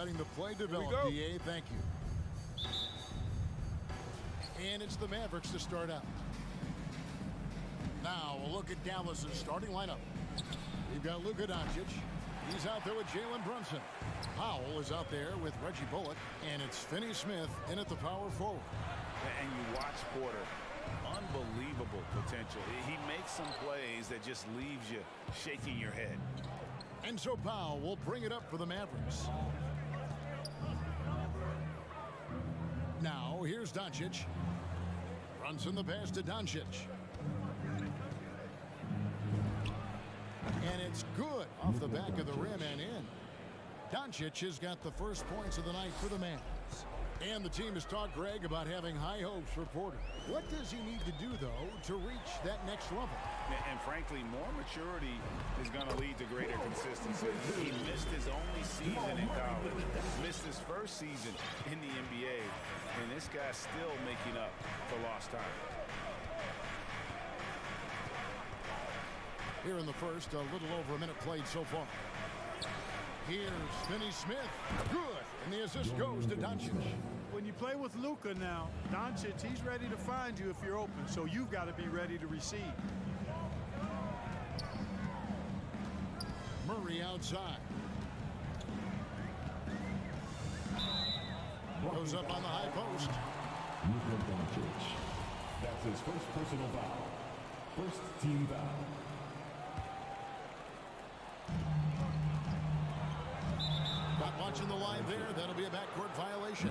letting the play develop, DA. Thank you. And it's the Mavericks to start out. Now, a look at Dallas's starting lineup. We've got Luka Doncic. He's out there with Jalen Brunson. Powell is out there with Reggie Bullock. And it's Finney-Smith in at the power forward. And you watch Porter. Unbelievable potential. He makes some plays that just leaves you shaking your head. And so Powell will bring it up for the Mavericks. Now, here's Doncic. Brunson the pass to Doncic. And it's good off the back of the rim and in. Doncic has got the first points of the night for the Mavs. And the team has talked, Greg, about having high hopes for Porter. What does he need to do, though, to reach that next level? And frankly, more maturity is going to lead to greater consistency. He missed his only season in college, missed his first season in the NBA, and this guy's still making up for lost time. Here in the first, a little over a minute played so far. Here's Finney-Smith. Good. And the assist goes to Doncic. When you play with Luka now, Doncic, he's ready to find you if you're open, so you've got to be ready to receive. Murray outside. Goes up on the high post. Luka Doncic. That's his first personal foul. First team foul. Not watching the line there. That'll be a backcourt violation.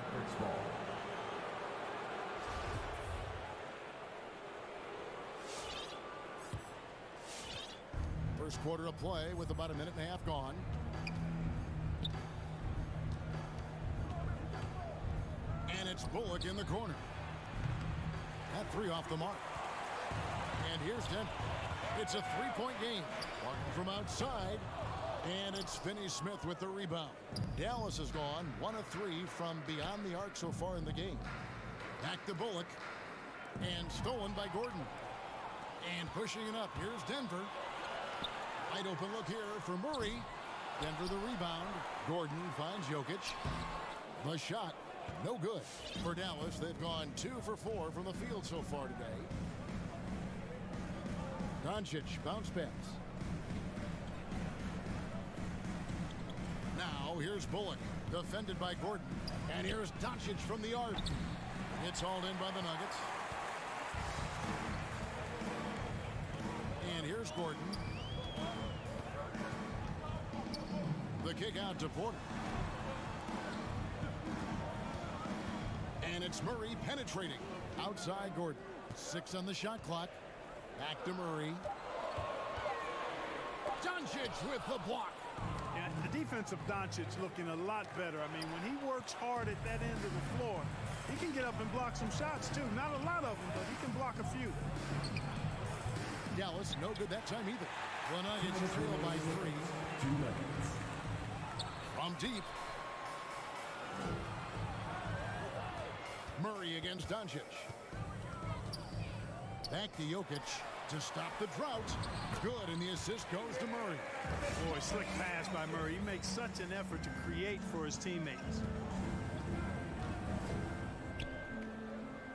First quarter of play with about a minute and a half gone. And it's Bullock in the corner. That three off the mark. And here's Denver. It's a three-point game. Martin from outside. And it's Finney-Smith with the rebound. Dallas has gone 1 of 3 from beyond the arc so far in the game. Back to Bullock. And stolen by Gordon. And pushing it up. Here's Denver. Wide open look here for Murray. Denver the rebound. Gordon finds Jokic. The shot, no good. For Dallas, they've gone 2 for 4 from the field so far today. Doncic, bounce pass. Now, here's Bullock, defended by Gordon. And here's Doncic from the arc. It's hauled in by the Nuggets. And here's Gordon. The kick out to Porter. And it's Murray penetrating. Outside Gordon. 6 on the shot clock. Back to Murray. Doncic with the block. Yeah, the defense of Doncic looking a lot better. I mean, when he works hard at that end of the floor, he can get up and block some shots, too. Not a lot of them, but he can block a few. Dallas, no good that time either. The Nuggets trail by 3. 2 minutes. From deep. Murray against Doncic. Back to Jokic to stop the drought. Good, and the assist goes to Murray. Boy, slick pass by Murray. He makes such an effort to create for his teammates.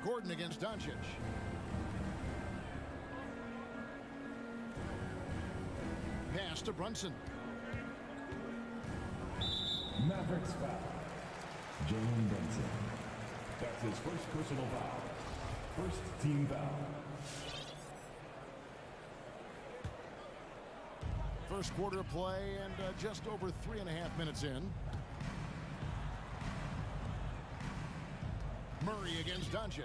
Gordon against Doncic. Pass to Brunson. Mavericks foul. Jalen Brunson. That's his first personal foul. First team foul. First quarter of play and just over 3.5 minutes in. Murray against Doncic.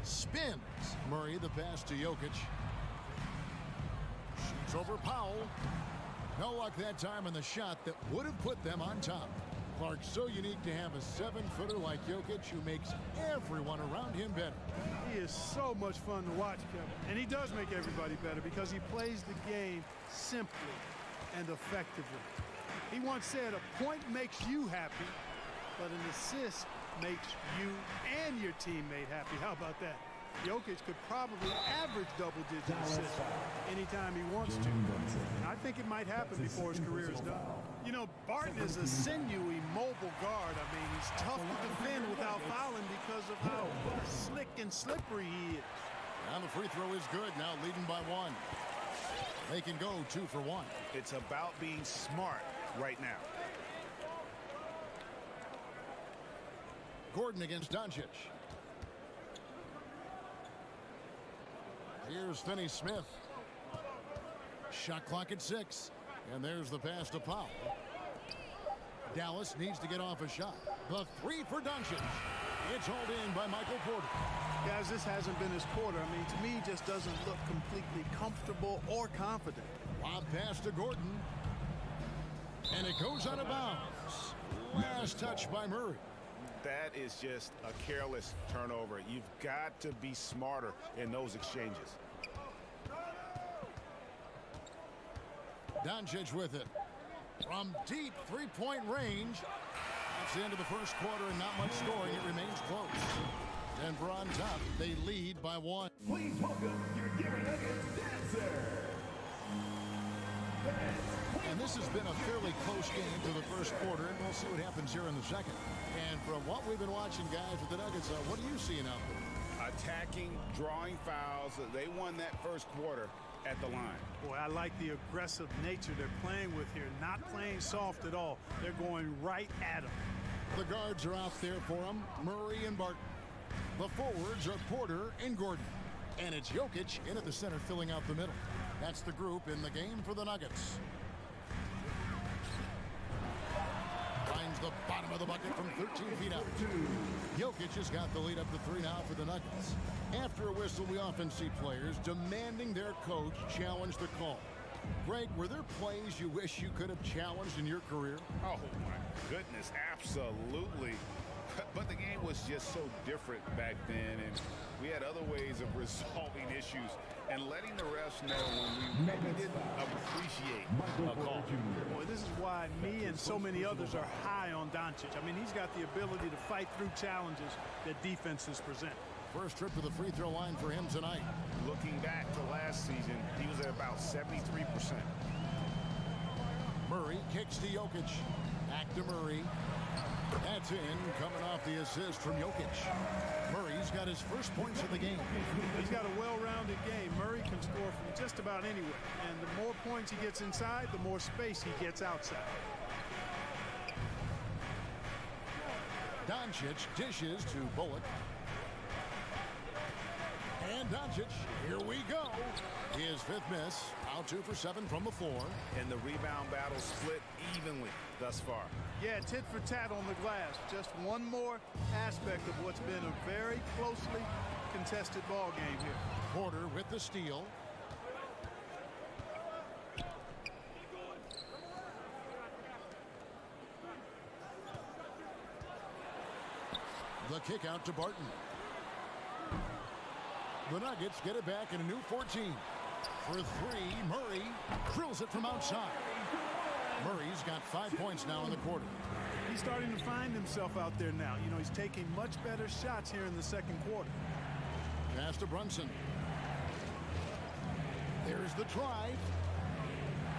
Spins. Murray the pass to Jokic. Shoots over Powell. No luck that time on the shot that would have put them on top. Clark, so unique to have a 7-footer like Jokic who makes everyone around him better. He is so much fun to watch, Kevin. And he does make everybody better because he plays the game simply and effectively. He once said, a point makes you happy, but an assist makes you and your teammate happy. How about that? Jokic could probably average double-digit assists anytime he wants to. I think it might happen before his career is done. You know, Barton is a sinewy, mobile guard. I mean, he's tough to defend without fouling because of how slick and slippery he is. And the free throw is good, now leading by 1. They can go 2 for 1. It's about being smart right now. Gordon against Doncic. Here's Finney Smith. Shot clock at 6. And there's the pass to Powell. Dallas needs to get off a shot. The 3 for Doncic. It's hauled in by Michael Porter. Guys, this hasn't been his quarter. I mean, to me, he just doesn't look completely comfortable or confident. Lob pass to Gordon. And it goes out of bounds. Last touch by Murray. That is just a careless turnover. You've got to be smarter in those exchanges. Doncic with it. From deep three-point range. That's the end of the first quarter and not much scoring. It remains close. Denver on top. They lead by 1. Please welcome your Denver Nuggets dancer. And this has been a fairly close game to the first quarter, and we'll see what happens here in the second. And from what we've been watching, guys, with the Nuggets, what are you seeing out there? Attacking, drawing fouls. They won that first quarter at the line. Boy, I like the aggressive nature they're playing with here. Not playing soft at all. They're going right at them. The guards are out there for them, Murray and Barton. The forwards are Porter and Gordon. And it's Jokic in at the center, filling out the middle. That's the group in the game for the Nuggets. Finds the bottom of the bucket from 13 feet out. Jokic has got the lead up to 3 now for the Nuggets. After a whistle, we often see players demanding their coach challenge the call. Greg, were there plays you wish you could have challenged in your career? Oh, my goodness, absolutely. But the game was just so different back then, and we had other ways of resolving issues and letting the refs know when we maybe didn't appreciate a call. Boy, this is why me and so many others are high on Doncic. I mean, he's got the ability to fight through challenges that defenses present. First trip to the free throw line for him tonight. Looking back to last season, he was at about 73%. Murray kicks to Jokic. Back to Murray. That's in, coming off the assist from Jokic. Murray's got his first points of the game. He's got a well-rounded game. Murray can score from just about anywhere. And the more points he gets inside, the more space he gets outside. Doncic dishes to Bullock. And Doncic, here we go. His 5th miss. Out 2 for 7 from the floor. And the rebound battle split evenly thus far. Yeah, tit for tat on the glass. Just one more aspect of what's been a very closely contested ball game here. Porter with the steal. The kick out to Barton. The Nuggets get it back in a new 14. For 3, Murray drills it from outside. Murray's got 5 points now in the quarter. He's starting to find himself out there now. You know, he's taking much better shots here in the second quarter. Pass to Brunson. There's the drive.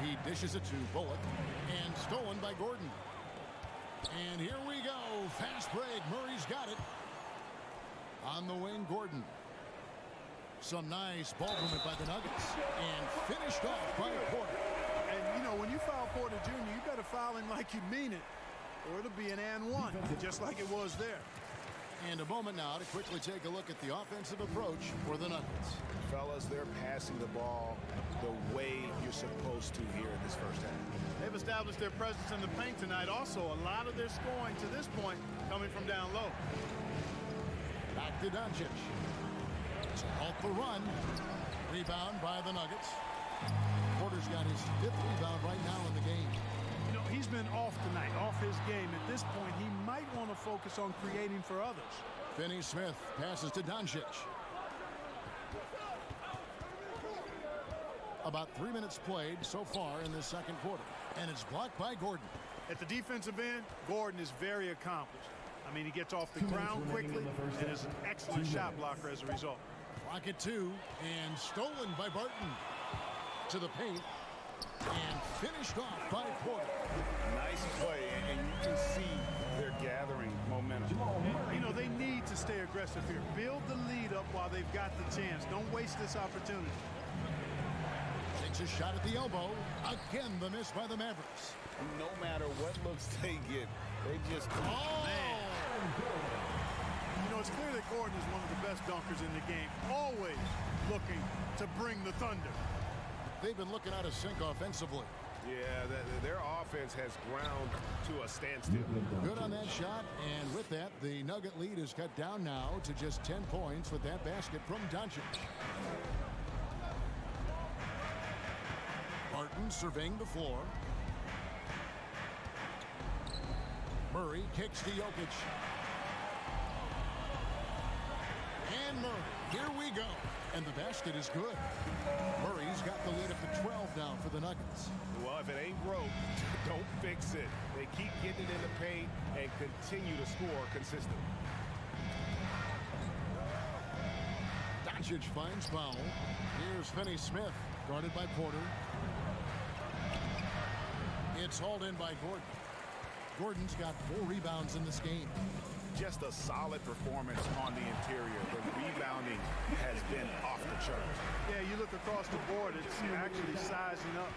He dishes it to Bullock. And stolen by Gordon. And here we go. Fast break. Murray's got it. On the wing, Gordon. Some nice ball movement by the Nuggets. And finished off by Porter. And, you know, when you foul Porter Jr., you better foul him like you mean it, or it'll be an and one, just like it was there. And a moment now to quickly take a look at the offensive approach for the Nuggets. Fellas, they're passing the ball the way you're supposed to here in this first half. They've established their presence in the paint tonight. Also, a lot of their scoring to this point coming from down low. Back to Doncic. To halt the run. Rebound by the Nuggets. Porter's got his 5th rebound right now in the game. You know, he's been off tonight, off his game. At this point, he might want to focus on creating for others. Finney Smith passes to Doncic. About 3 minutes played so far in this second quarter. And it's blocked by Gordon. At the defensive end, Gordon is very accomplished. I mean, he gets off the ground quickly and is an excellent shot blocker as a result. Clock at 2 and stolen by Barton. To the paint. And finished off by Porter. Nice play, and you can see they're gathering momentum. You know, they need to stay aggressive here. Build the lead up while they've got the chance. Don't waste this opportunity. Takes a shot at the elbow. Again, the miss by the Mavericks. No matter what looks they get, they just... Oh! You know, it's clear that Gordon is one of the best dunkers in the game. Always looking to bring the thunder. They've been looking out of sync offensively. Yeah, their offense has ground to a standstill. Good on that shot, and with that, the Nugget lead is cut down now to just 10 points with that basket from Doncic. Barton surveying the floor. Murray kicks to Jokic. And Murray, here we go. And the basket is good. Murray's got the lead up to 12 now for the Nuggets. Well, if it ain't broke, don't fix it. They keep getting it in the paint and continue to score consistently. Doncic finds foul. Here's Finney-Smith, guarded by Porter. It's hauled in by Gordon. Gordon's got 4 rebounds in this game. Just a solid performance on the interior. The rebounding has been off the charts. Yeah, you look across the board, it's actually sizing up,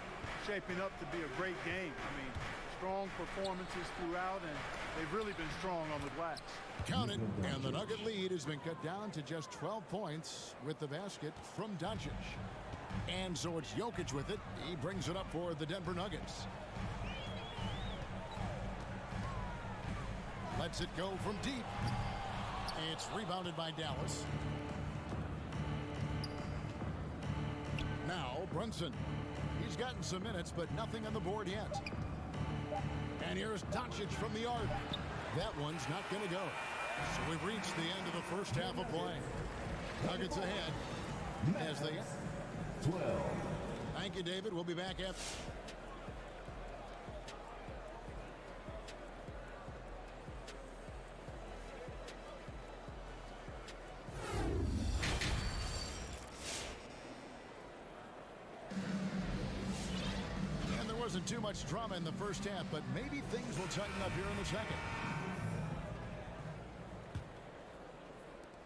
shaping up to be a great game. I mean, strong performances throughout, and they've really been strong on the glass. Count it, and the Nugget lead has been cut down to just 12 points with the basket from Doncic. And so it's Jokic with it. He brings it up for the Denver Nuggets. Lets it go from deep. It's rebounded by Dallas. Now Brunson. He's gotten some minutes, but nothing on the board yet. And here's Doncic from the arc. That one's not going to go. So we've reached the end of the first half of play. Nuggets ahead as they... 12. Thank you, David. We'll be back after... Wasn't too much drama in the first half, but maybe things will tighten up here in the second.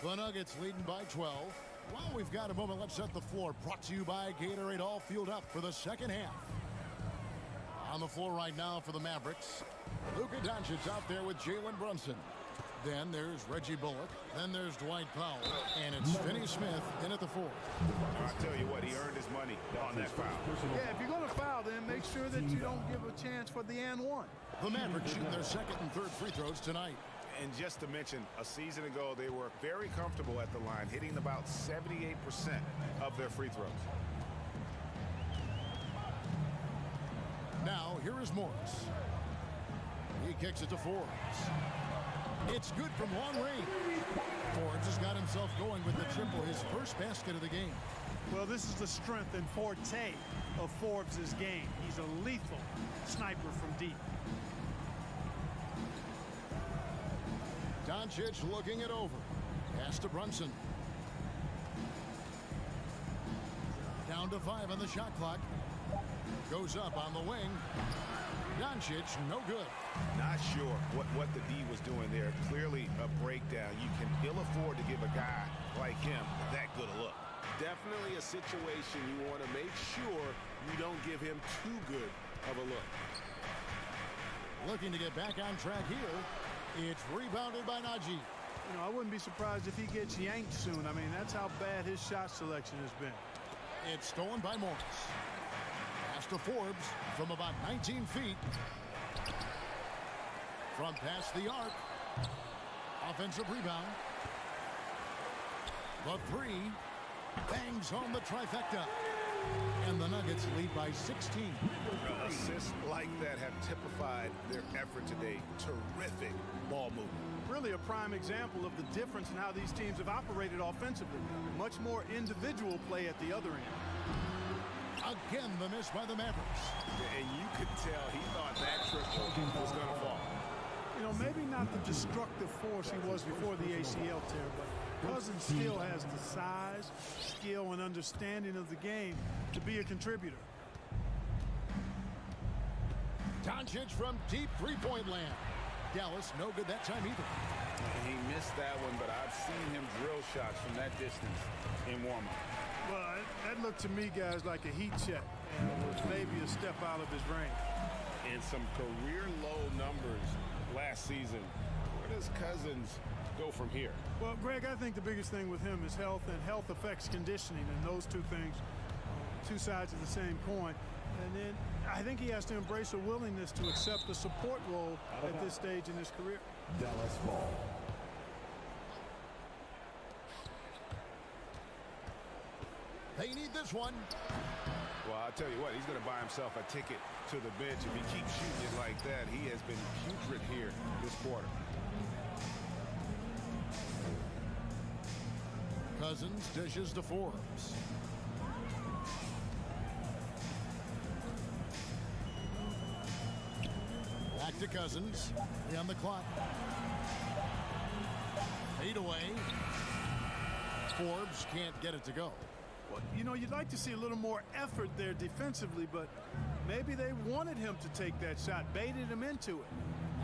The Nuggets leading by 12. While we've got a moment, let's set the floor. Brought to you by Gatorade, all fueled up for the second half. On the floor right now for the Mavericks, Luka Doncic out there with Jalen Brunson. Then there's Reggie Bullock. Then there's Dwight Powell. And it's Finney-Smith in at the 4th. I'll tell you what, he earned his money on that foul. Yeah, if you're going to foul, then make sure that you don't give a chance for the and one. The Mavericks shooting their second and third free throws tonight. And just to mention, a season ago, they were very comfortable at the line, hitting about 78% of their free throws. Now, here is Morris. He kicks it to Forbes. It's good from long range. Forbes has got himself going with the triple, his first basket of the game. Well, this is the strength and forte of Forbes' game. He's a lethal sniper from deep. Doncic looking it over. Pass to Brunson. Down to 5 on the shot clock. Goes up on the wing. Doncic, no good. Not sure what the D was doing there. Clearly a breakdown. You can ill afford to give a guy like him that good a look. Definitely a situation you want to make sure you don't give him too good of a look. Looking to get back on track here. It's rebounded by Najee. You know, I wouldn't be surprised if he gets yanked soon. I mean, that's how bad his shot selection has been. It's stolen by Morris. Pass to Forbes from about 19 feet. From past the arc. Offensive rebound. The 3 bangs home the trifecta. And the Nuggets lead by 16. Assists like that have typified their effort today. Terrific ball movement. Really a prime example of the difference in how these teams have operated offensively. Much more individual play at the other end. Again, the miss by the Mavericks. And you could tell he thought that triple was going to fall. You know, maybe not the destructive force he was before the ACL tear, but Cousins still has the size, skill, and understanding of the game to be a contributor. Doncic from deep three-point land. Dallas no good that time either. And he missed that one, but I've seen him drill shots from that distance in warm-up. Well, that looked to me, guys, like a heat check. And it was maybe a step out of his range. And some career-low numbers last season. Where does Cousins go from here? Well, Greg, I think the biggest thing with him is health, and health affects conditioning, and those two things, two sides of the same coin. And then I think he has to embrace a willingness to accept a support role at this stage in his career. Dallas ball. They need this one. Well, I'll tell you what, he's going to buy himself a ticket to the bench. If he keeps shooting it like that, he has been putrid here this quarter. Cousins dishes to Forbes. Back to Cousins. On the clock. Fade away. Forbes can't get it to go. Well, you know, you'd like to see a little more effort there defensively, but maybe they wanted him to take that shot, baited him into it.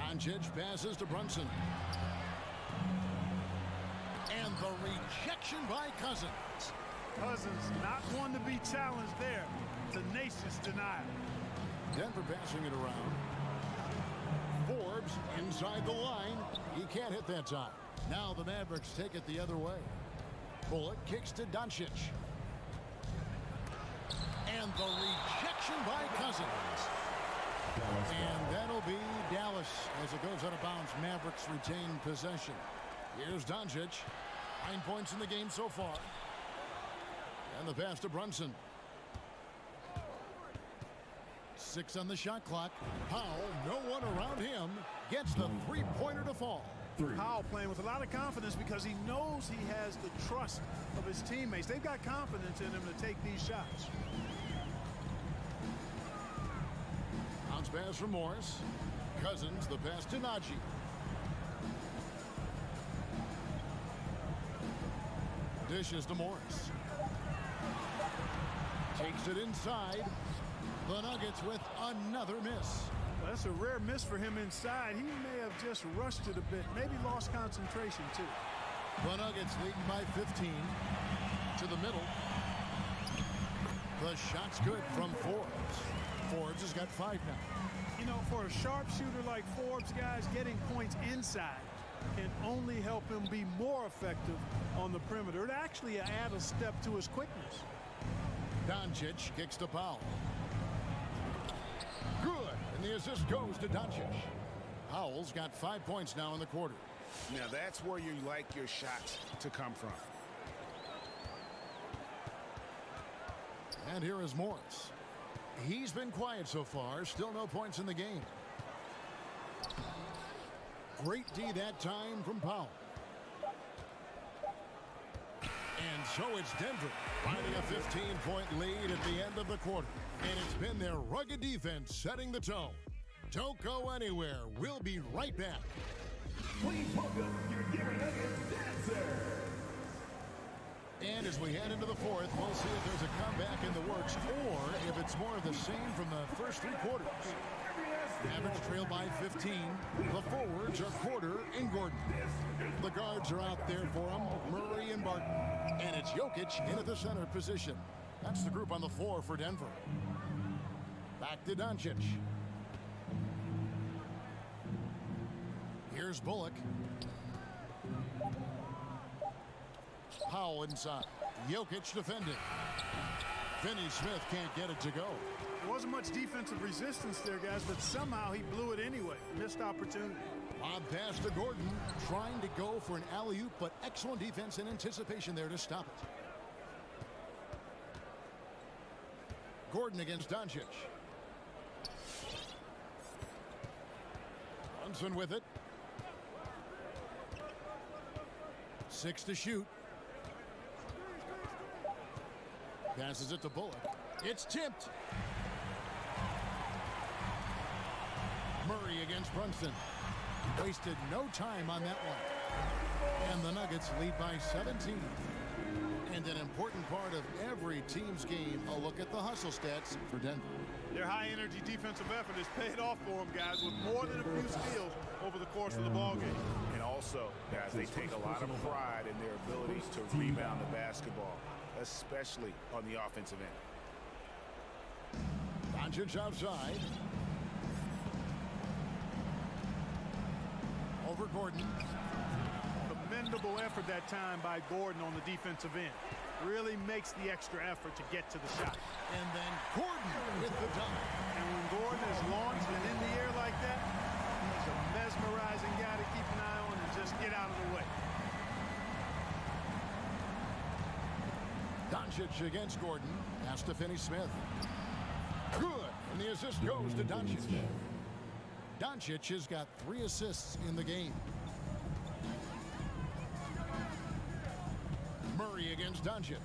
Doncic passes to Brunson. And the rejection by Cousins. Cousins not one to be challenged there. Tenacious denial. Denver passing it around. Forbes inside the line. He can't hit that time. Now the Mavericks take it the other way. Bullock kicks to Doncic. And the rejection by Cousins. And that'll be Dallas as it goes out of bounds. Mavericks retain possession. Here's Doncic. 9 points in the game so far. And the pass to Brunson. 6 on the shot clock. Powell, no one around him, gets the three-pointer to fall. Powell playing with a lot of confidence because he knows he has the trust of his teammates. They've got confidence in him to take these shots. Bounce pass from Morris. Cousins, the pass to Najee. Dishes to Morris. Takes it inside. The Nuggets with another miss. Well, that's a rare miss for him inside. He may have just rushed it a bit, maybe lost concentration too. The Nuggets leading by 15. To the middle. The shot's good from Forbes. Forbes has got 5 now. You know, for a sharpshooter like Forbes, guys, getting points inside can only help him be more effective on the perimeter. It actually add a step to his quickness. Doncic kicks to Powell. Good, and the assist goes to Doncic. Powell's got 5 points now in the quarter. Now that's where you like your shots to come from. And here is Morris. He's been quiet so far. Still no points in the game. Great D that time from Powell. And so it's Denver finding a 15-point lead at the end of the quarter. And it's been their rugged defense setting the tone. Don't go anywhere. We'll be right back. Please welcome your giving us dancer. And as we head into the fourth, we'll see if there's a comeback in the works or if it's more of the same from the first 3 quarters. Mavericks trail by 15. The forwards are Porter and Gordon. The guards are out there for them, Murray and Barton. And it's Jokic in at the center position. That's the group on the floor for Denver. Back to Doncic. Here's Bullock. Powell inside. Jokic defending. Finney-Smith can't get it to go. There wasn't much defensive resistance there, guys, but somehow he blew it anyway. Missed opportunity. Lob pass to Gordon, trying to go for an alley-oop, but excellent defense and anticipation there to stop it. Gordon against Doncic. Brunson with it. 6 to shoot. Passes it to Bullock. It's tipped. Murray against Brunson. Wasted no time on that one. And the Nuggets lead by 17. And an important part of every team's game, a look at the hustle stats for Denver. Their high-energy defensive effort has paid off for them, guys, with more than a few steals over the course of the ballgame. And also, guys, they take a lot of pride in their ability to rebound the basketball, especially on the offensive end. Doncic outside. Over Gordon. Commendable effort that time by Gordon on the defensive end. Really makes the extra effort to get to the shot. And then Gordon with the dunk. And when Gordon is launched and in the air like that, he's a mesmerizing guy to keep an eye on and just get out of the way. Doncic against Gordon. Pass to Finney-Smith. Good. And the assist goes to Doncic. Doncic has got 3 assists in the game. Murray against Doncic.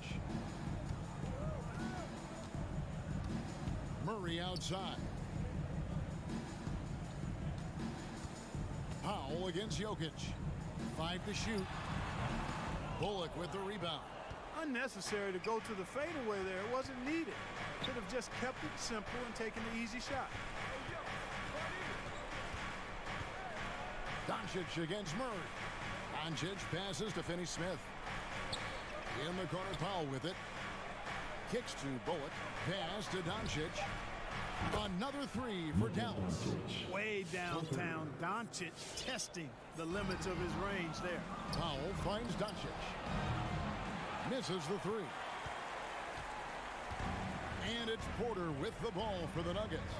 Murray outside. Powell against Jokic. 5 to shoot. Bullock with the rebound. Unnecessary to go to the fadeaway there. It wasn't needed. Could have just kept it simple and taken the easy shot. Doncic against Murray. Doncic passes to Finney-Smith. In the corner, Powell with it. Kicks to Bullock. Pass to Doncic. Another 3 for Dallas. Way downtown, Doncic testing the limits of his range there. Powell finds Doncic. Misses the 3. And it's Porter with the ball for the Nuggets.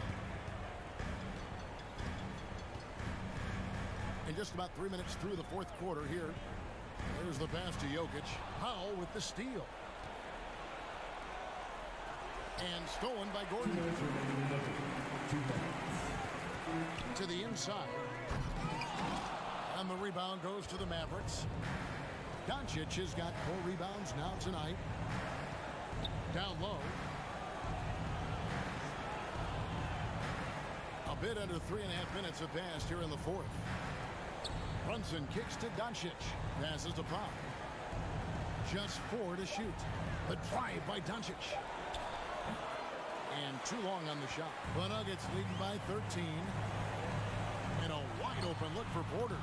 And just about 3 minutes through the 4th quarter here. Here's the pass to Jokic. Powell with the steal. And stolen by Gordon. To the inside. And the rebound goes to the Mavericks. Doncic has got 4 rebounds now tonight. Down low. A bit under 3.5 minutes have passed here in the 4th. Brunson kicks to Doncic. Passes to Pop. Just 4 to shoot. The drive by Doncic. And too long on the shot. The Nuggets leading by 13. And a wide open look for Porter.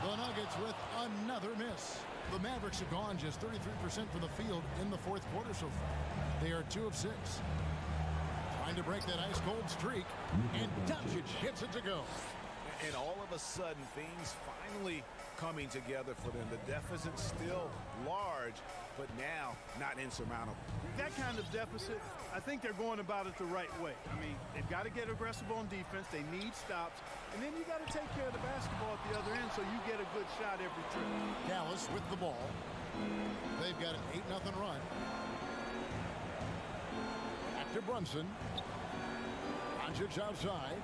The Nuggets with another miss. The Mavericks have gone just 33% from the field in the 4th quarter so far. They are 2 of 6. Trying to break that ice-cold streak. And Doncic hits it to go. And all of a sudden, things finally coming together for them. The deficit's still large, but now not insurmountable. That kind of deficit, I think they're going about it the right way. I mean, they've got to get aggressive on defense. They need stops. And then you got to take care of the basketball at the other end so you get a good shot every trip. Dallas with the ball. They've got an 8-0 run. Back to Brunson. Doncic outside.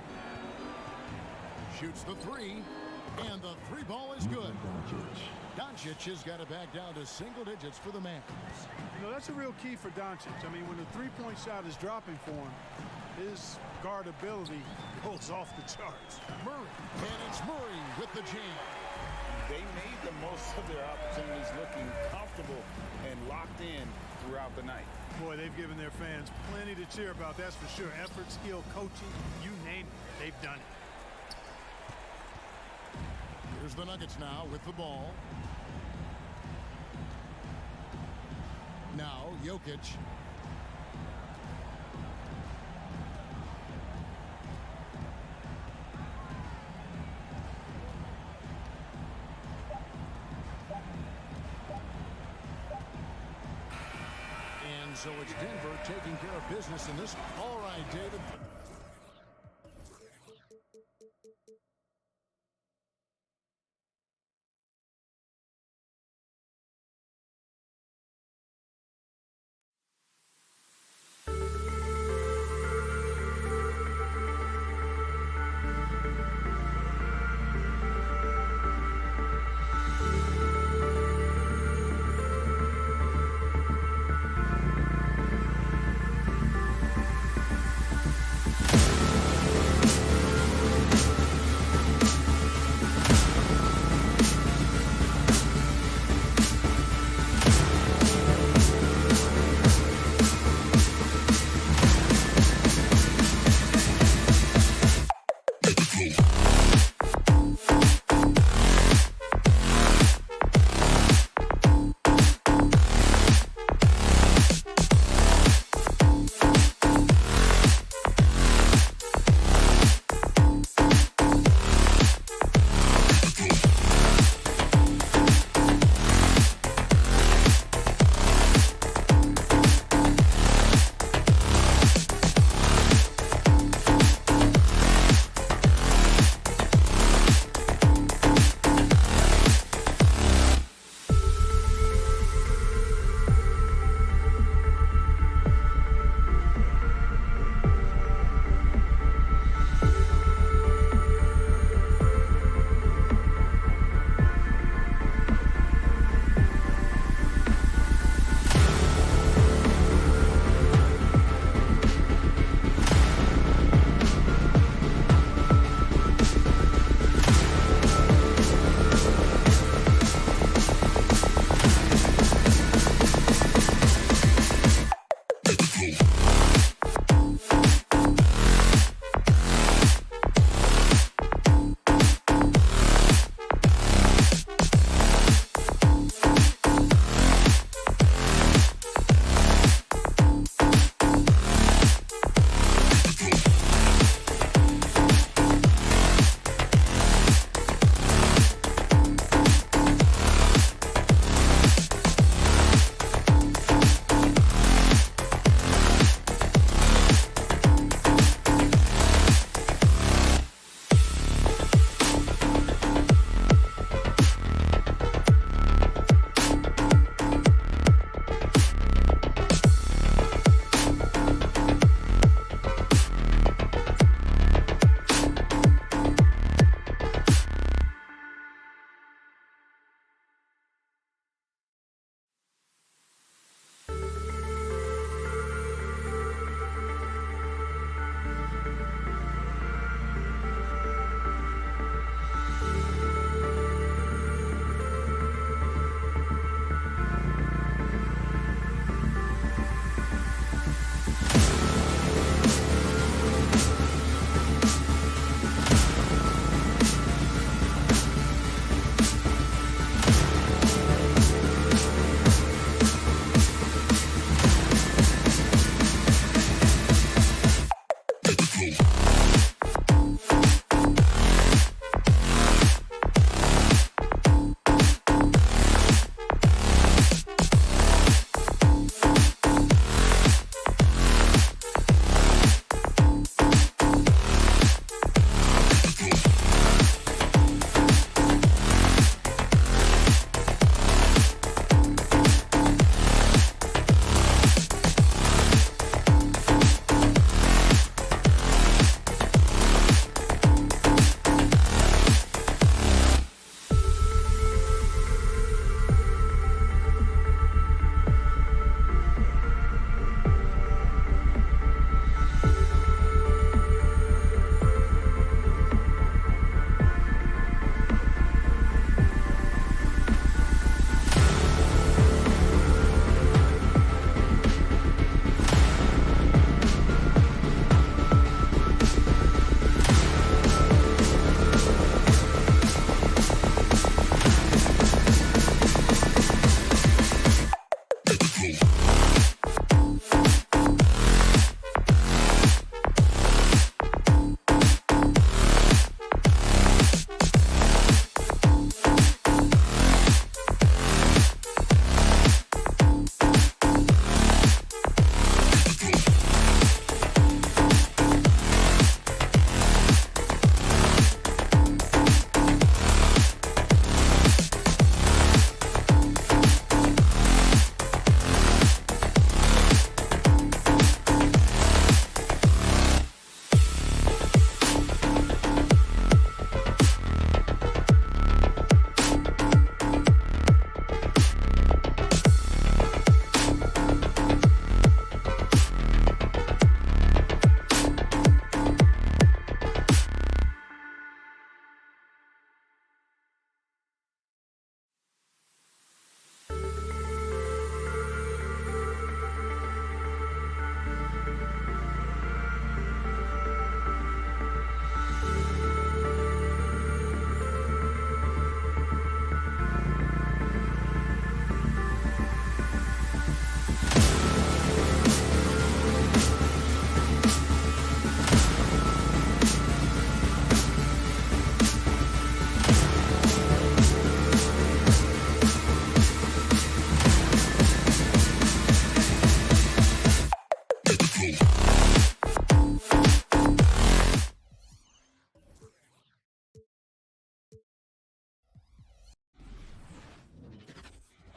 Shoots the 3. And the 3 ball is good. Doncic has got it back down to single digits for the Mavs. You know, that's a real key for Doncic. I mean, when the 3-point shot is dropping for him, his guardability goes off the charts. Murray. And it's Murray with the jam. They made the most of their opportunities, looking comfortable and locked in throughout the night. Boy, they've given their fans plenty to cheer about, that's for sure. Effort, skill, coaching, you name it, they've done it. Here's the Nuggets now with the ball. Now, Jokic. And so it's Denver taking care of business in this. All right, David.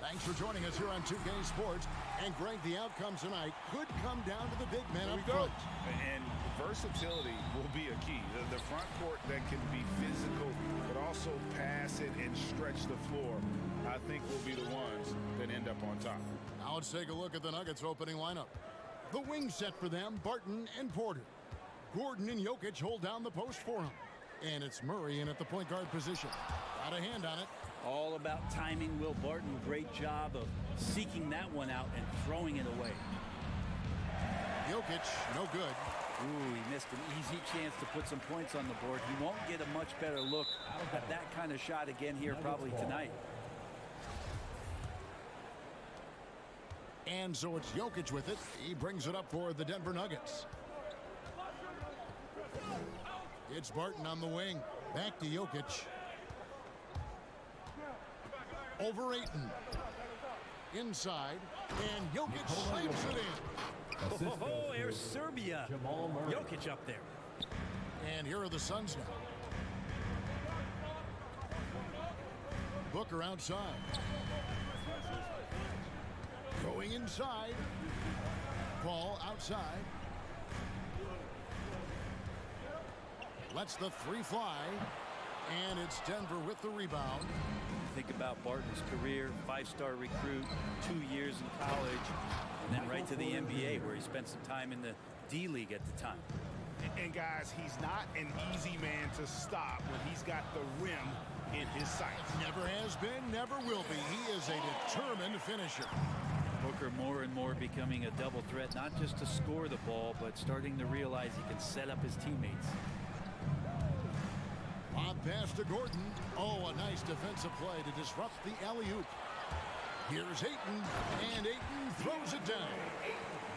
Thanks for joining us here on 2K Sports. And, Greg, the outcome tonight could come down to the big man up front. And versatility will be a key. The front court that can be physical but also pass it and stretch the floor, I think will be the ones that end up on top. Now let's take a look at the Nuggets opening lineup. The wing set for them, Barton and Porter. Gordon and Jokic hold down the post for him. And it's Murray in at the point guard position. Got a hand on it. All about timing. Will Barton, great job of seeking that one out and throwing it away. Jokic, no good. Ooh, he missed an easy chance to put some points on the board. He won't get a much better look at that kind of shot again here probably tonight. And so it's Jokic with it. He brings it up for the Denver Nuggets. It's Barton on the wing. Back to Jokic. Over Ayton. Inside. And Jokic slams it in. Oh, there's Serbia. Jokic up there. And here are the Suns now. Booker outside. Going inside. Ball outside. Lets the three fly. And it's Denver with the rebound. Think about Barton's career, 5-star recruit, 2 years in college, and then right to the NBA where he spent some time in the D-League at the time. And guys, he's not an easy man to stop when he's got the rim in his sights. Never has been, never will be. He is a determined finisher. Booker more and more becoming a double threat, not just to score the ball, but starting to realize he can set up his teammates. On pass to Gordon. Oh, a nice defensive play to disrupt the alley-oop. Here's Ayton, and Ayton throws it down.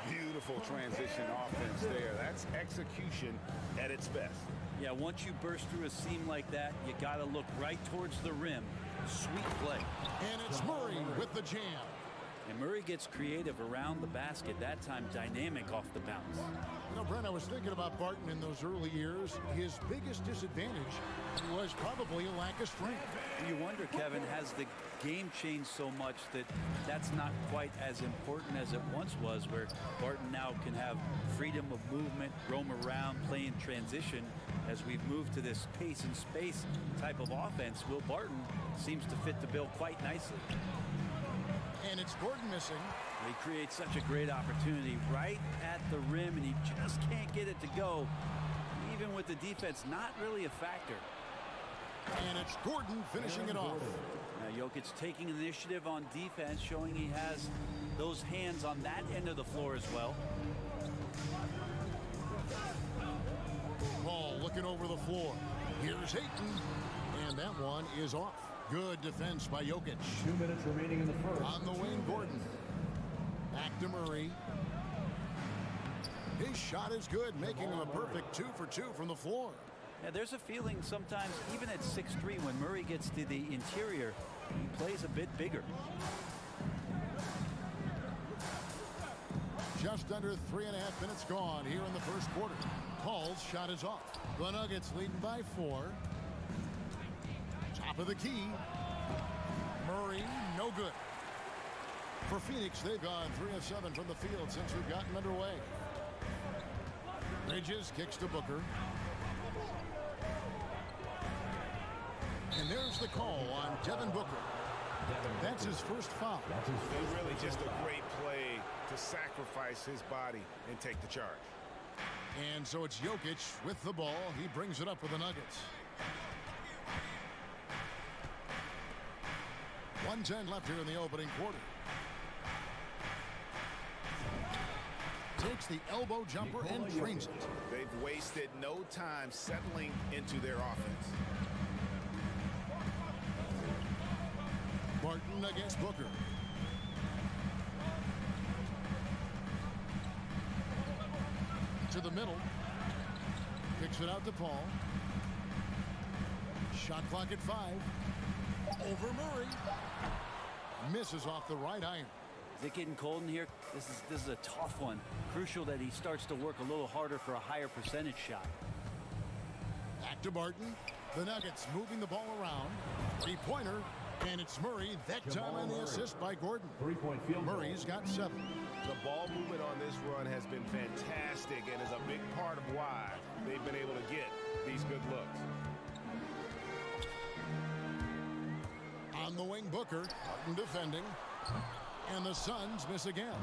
Beautiful transition offense there. That's execution at its best. Yeah, once you burst through a seam like that, you got to look right towards the rim. Sweet play. And it's Murray with the jam. And Murray gets creative around the basket, that time dynamic off the bounce. You know, Brent, I was thinking about Barton in those early years. His biggest disadvantage was probably a lack of strength. You wonder, Kevin, has the game changed so much that that's not quite as important as it once was, where Barton now can have freedom of movement, roam around, play in transition. As we've moved to this pace and space type of offense, Will Barton seems to fit the bill quite nicely. And it's Gordon missing. He creates such a great opportunity right at the rim, and he just can't get it to go. Even with the defense not really a factor. And it's Gordon finishing it off. Now Jokic taking initiative on defense, showing he has those hands on that end of the floor as well. Ball looking over the floor. Here's Ayton. And that one is off. Good defense by Jokic. 2 minutes remaining in the first. On the wing, Gordon. Back to Murray. His shot is good, making him a perfect 2 for 2 from the floor. Yeah, there's a feeling sometimes, even at 6'3", when Murray gets to the interior, he plays a bit bigger. Just under 3.5 minutes gone here in the first quarter. Paul's shot is off. The Nuggets leading by 4. Top of the key. Murray, no good. For Phoenix, they've gone 3 of 7 from the field since we've gotten underway. Bridges kicks to Booker. And there's the call on Devin Booker. That's his first foul. It's really just a great play to sacrifice his body and take the charge. And so it's Jokic with the ball. He brings it up for the Nuggets. 1:10 left here in the opening quarter. Takes the elbow jumper and drains it. They've wasted no time settling into their offense. Barton against Booker. To the middle. Kicks it out to Paul. Shot clock at 5. Over Murray. Misses off the right iron. Is it getting cold in here? This is a tough one. Crucial that he starts to work a little harder for a higher percentage shot. Back to Barton. The Nuggets moving the ball around. 3-pointer. And it's Murray, that time on the assist by Gordon. 3-point field goal. Murray's got 7. The ball movement on this run has been fantastic and is a big part of why they've been able to get these good looks. On the wing, Booker, Barton defending. And the Suns miss again.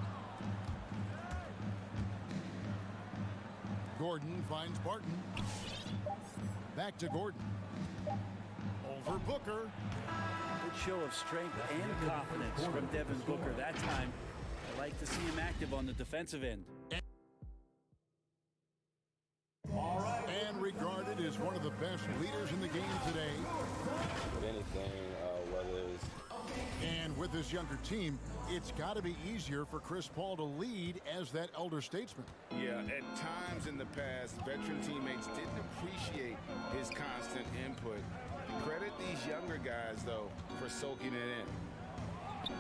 Gordon finds Barton. Back to Gordon. Over Booker. Good show of strength and confidence from Devin Booker that time. I like to see him active on the defensive end. And regarded as one of the best leaders in the game today. If anything, whether it's And with this younger team, it's got to be easier for Chris Paul to lead as that elder statesman. Yeah, at times in the past, veteran teammates didn't appreciate his constant input. Credit these younger guys, though, for soaking it in.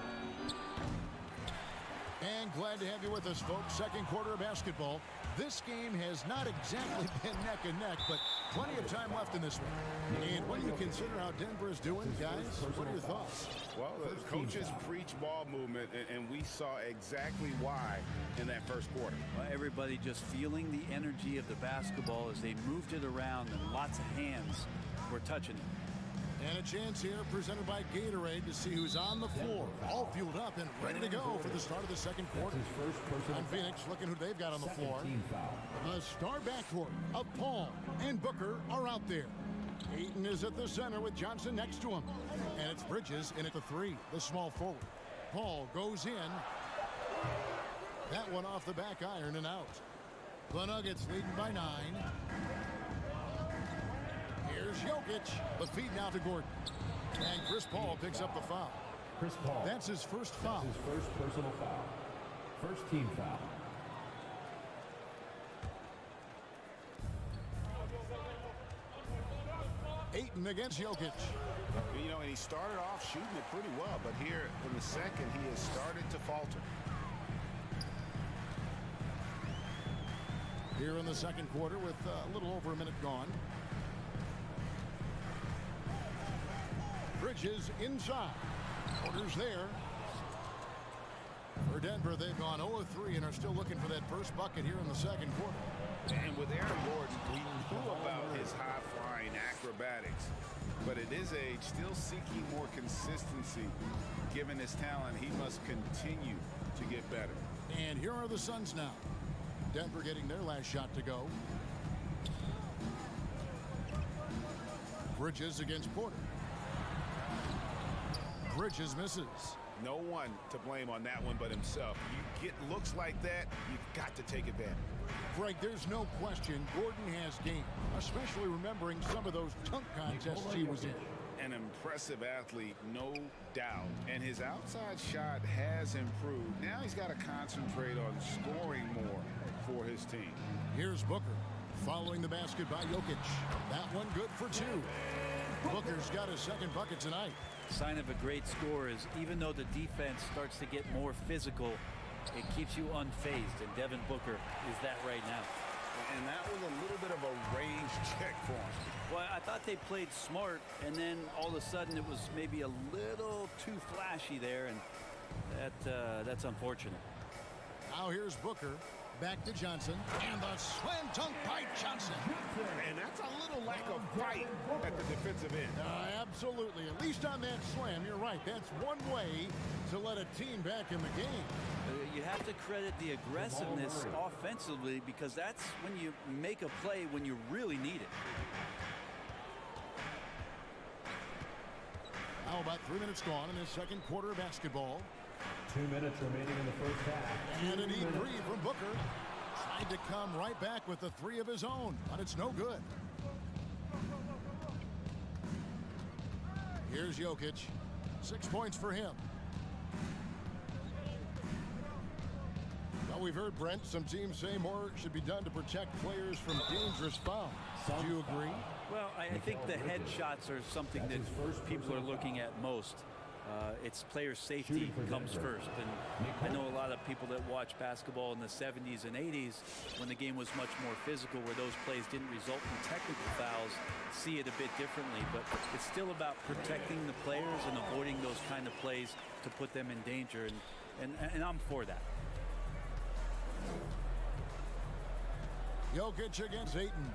And glad to have you with us, folks. Second quarter of basketball. This game has not exactly been neck and neck, but plenty of time left in this one. And when you consider how Denver is doing, guys, what are your thoughts? Well, the coaches preach ball movement, and we saw exactly why in that first quarter. Well, everybody just feeling the energy of the basketball as they moved it around, and lots of hands were touching it. And a chance here presented by Gatorade to see who's on the floor, all fueled up and ready to go for the start of the second quarter. On Phoenix, looking who they've got on the floor. The star backcourt of Paul and Booker are out there. Ayton is at the center with Johnson next to him. And it's Bridges in at the 3, the small forward. Paul goes in. That one off the back iron and out. The Nuggets leading by 9. Here's Jokic. The feed now to Gordon. And Chris Paul picks up the foul. Chris Paul. That's his first foul. His first personal foul. First team foul. Ayton against Jokic. You know, and he started off shooting it pretty well, but here in the second, he has started to falter. Here in the second quarter with a little over a minute gone. Bridges inside. Orders there. For Denver, they've gone 0-3 and are still looking for that first bucket here in the second quarter. And with Aaron Gordon, we knew about his high-flying acrobatics. But at his age, still seeking more consistency. Given his talent, he must continue to get better. And here are the Suns now. Denver getting their last shot to go. Bridges against Porter. Bridges misses. No one to blame on that one but himself. You get looks like that, you've got to take advantage. Greg, there's no question Gordon has game, especially remembering some of those dunk contests he was in. An impressive athlete, no doubt. And his outside shot has improved. Now he's got to concentrate on scoring more for his team. Here's Booker following the basket by Jokic. That one good for 2. Booker's got his second bucket tonight. Sign of a great score is even though the defense starts to get more physical, it keeps you unfazed, and Devin Booker is that right now. And that was a little bit of a range check for him. Well, I thought they played smart, and then all of a sudden it was maybe a little too flashy there, and that's unfortunate. Now here's Booker. Back to Johnson. And the slam dunk by Johnson. And that's a little lack of fight at the defensive end. Absolutely. At least on that slam, you're right. That's one way to let a team back in the game. You have to credit the aggressiveness offensively, because that's when you make a play when you really need it. Now about 3 minutes gone in this second quarter of basketball. 2 minutes remaining in the first half. And an E3 from Booker. Tried to come right back with the 3 of his own, but it's no good. Here's Jokic. 6 points for him. Well, we've heard, Brent, some teams say more should be done to protect players from dangerous fouls. Do you agree? Well, I think the headshots are something that people are looking at most. It's player safety comes first. And I know a lot of people that watch basketball in the 70s and 80s when the game was much more physical, where those plays didn't result in technical fouls, see it a bit differently. But it's still about protecting the players and avoiding those kind of plays to put them in danger. And I'm for that. Jokic against Ayton.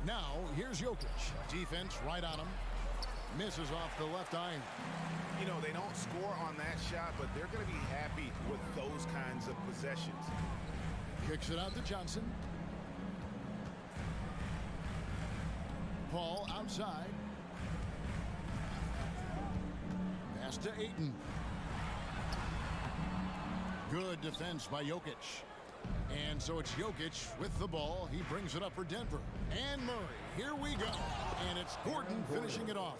Now, here's Jokic. Defense right on him. Misses off the left iron. You know, they don't score on that shot, but they're going to be happy with those kinds of possessions. Kicks it out to Johnson. Paul outside. Pass to Ayton. Good defense by Jokic. And so it's Jokic with the ball. He brings it up for Denver. And Murray. Here we go. And it's Gordon finishing it off.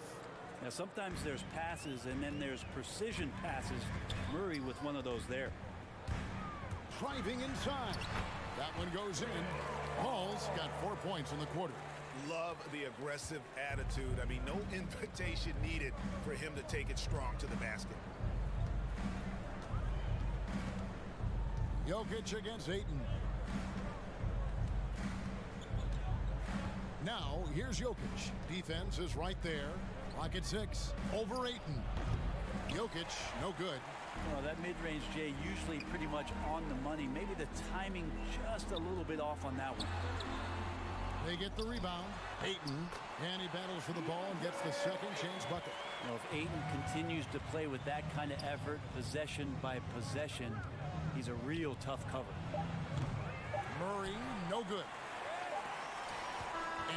Now, sometimes there's passes, and then there's precision passes. Murray with one of those there. Driving inside. That one goes in. Paul's got 4 points in the quarter. Love the aggressive attitude. I mean, no invitation needed for him to take it strong to the basket. Jokic against Ayton. Now, here's Jokic. Defense is right there. Clock at 6. Over Ayton. Jokic, no good. Well, that mid-range, Jay, usually pretty much on the money. Maybe the timing just a little bit off on that one. They get the rebound. Ayton, and he battles for the ball and gets the second chance bucket. You know, if Ayton continues to play with that kind of effort, possession by possession, he's a real tough cover. Murray, no good.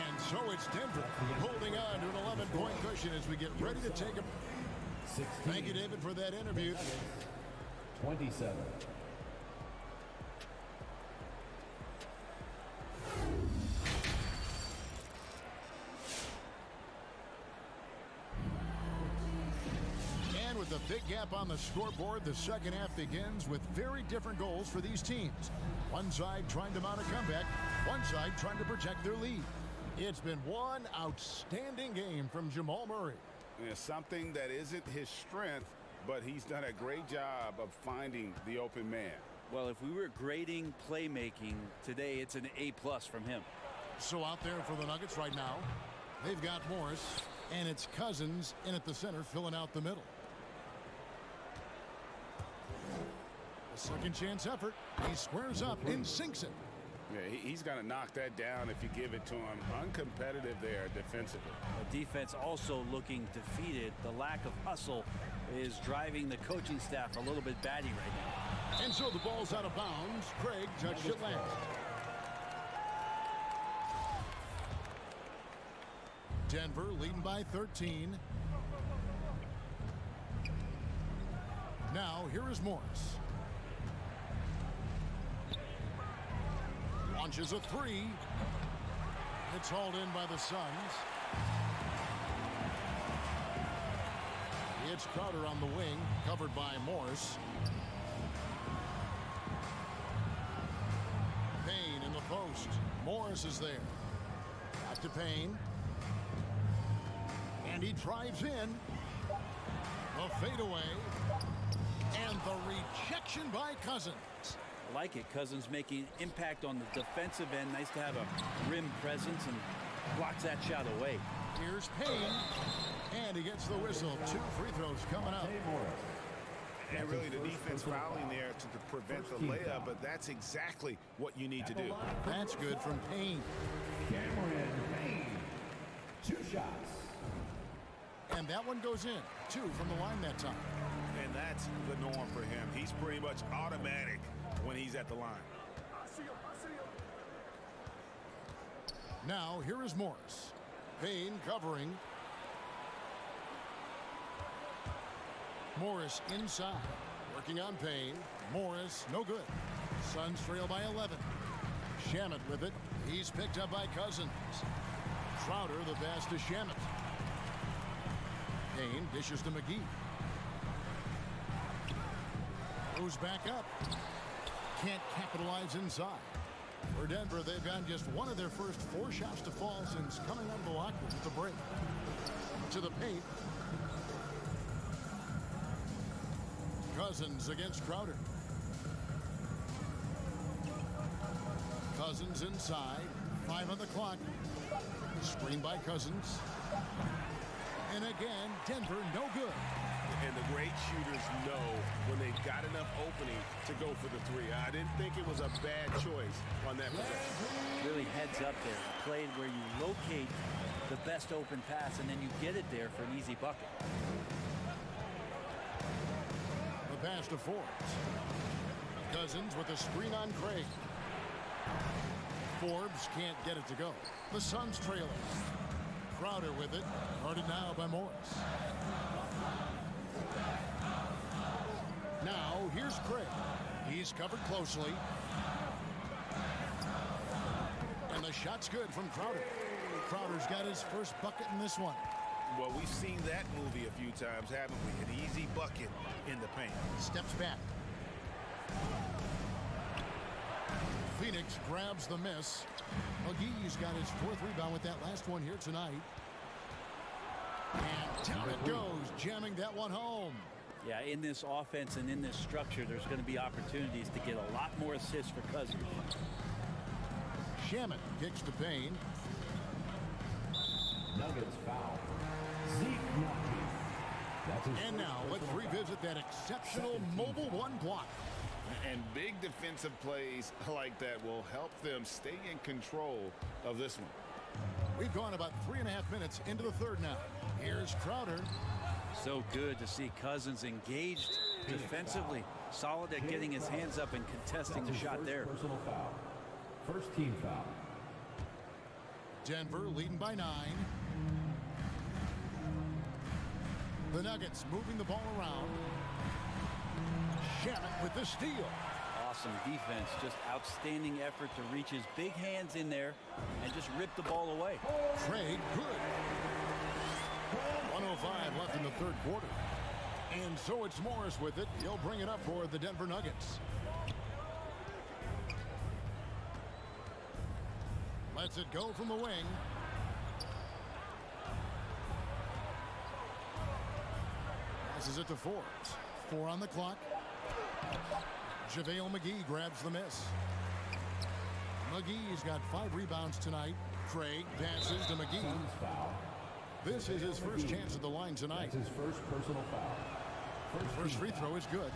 And so it's Denver holding on to an 11-point cushion as we get ready to take a... Thank you, David, for that interview. 27. And with the big gap on the scoreboard, the second half begins with very different goals for these teams. One side trying to mount a comeback, one side trying to protect their lead. It's been one outstanding game from Jamal Murray. Yeah, something that isn't his strength, but he's done a great job of finding the open man. Well, if we were grading playmaking today, it's an A+ from him. So out there for the Nuggets right now, they've got Morris, and it's Cousins in at the center filling out the middle. A second chance effort. He squares up and sinks it. Yeah, he's going to knock that down if you give it to him. Uncompetitive there defensively. The defense also looking defeated. The lack of hustle is driving the coaching staff a little bit batty right now. And so the ball's out of bounds. Craig touched it last. Denver leading by 13. Now here is Morris. Launches a three. It's hauled in by the Suns. It's Crowder on the wing, covered by Morris. Payne in the post. Morris is there. Back to Payne. And he drives in. The fadeaway. And the rejection by Cousins. I like it. Cousins making impact on the defensive end. Nice to have a rim presence and blocks that shot away. Here's Payne. And he gets the whistle. 2 free throws coming up. And really the defense fouling there to prevent the layup, but that's exactly what you need to do. That's good from Payne. Cameron Payne. 2 shots. And that one goes in. 2 from the line that time. And that's the norm for him. He's pretty much automatic when he's at the line. Now here is Morris. Payne covering. Morris inside. Working on Payne. Morris no good. Suns trail by 11. Shamet with it. He's picked up by Cousins. Crowder the pass to Shamet. Payne dishes to McGee. Goes back up. Can't capitalize inside. For Denver, they've gotten just one of their first 4 shots to fall since coming out of the locker room at the break. To the paint. Cousins against Crowder. Cousins inside. 5 on the clock. Screen by Cousins. And again, Denver no good. And the great shooters know when they've got enough opening to go for the 3. I didn't think it was a bad choice on that possession. Really heads up there. Played where you locate the best open pass and then you get it there for an easy bucket. The pass to Forbes. Cousins with a screen on Craig. Forbes can't get it to go. The Suns trailing. Crowder with it. Guarded now by Morris. Now, here's Craig. He's covered closely. And the shot's good from Crowder. Crowder's got his first bucket in this one. Well, we've seen that movie a few times, haven't we? An easy bucket in the paint. Steps back. Phoenix grabs the miss. McGee's got his 4th rebound with that last one here tonight. And down it goes, jamming that one home. Yeah, in this offense and in this structure, there's going to be opportunities to get a lot more assists for Cousins. Shaman kicks to Payne. Nuggets foul. Zeke Napi. That's his And now let's revisit that exceptional mobile 1 block. And big defensive plays like that will help them stay in control of this one. We've gone about 3.5 minutes into the 3rd now. Here's Crowder. So good to see Cousins engaged defensively. Solid at getting his hands up and contesting the shot there. Personal foul. First team foul. Denver leading by 9. The Nuggets moving the ball around. Shaman with the steal. Awesome defense. Just outstanding effort to reach his big hands in there and just rip the ball away. Craig, good. 1:05 left in the 3rd quarter. And so it's Morris with it. He'll bring it up for the Denver Nuggets. Lets it go from the wing. Passes it to Forbes. 4 on the clock. JaVale McGee grabs the miss. McGee's got 5 rebounds tonight. Craig passes to McGee. This is his first chance at the line tonight. That's his first personal foul. First free throw is good.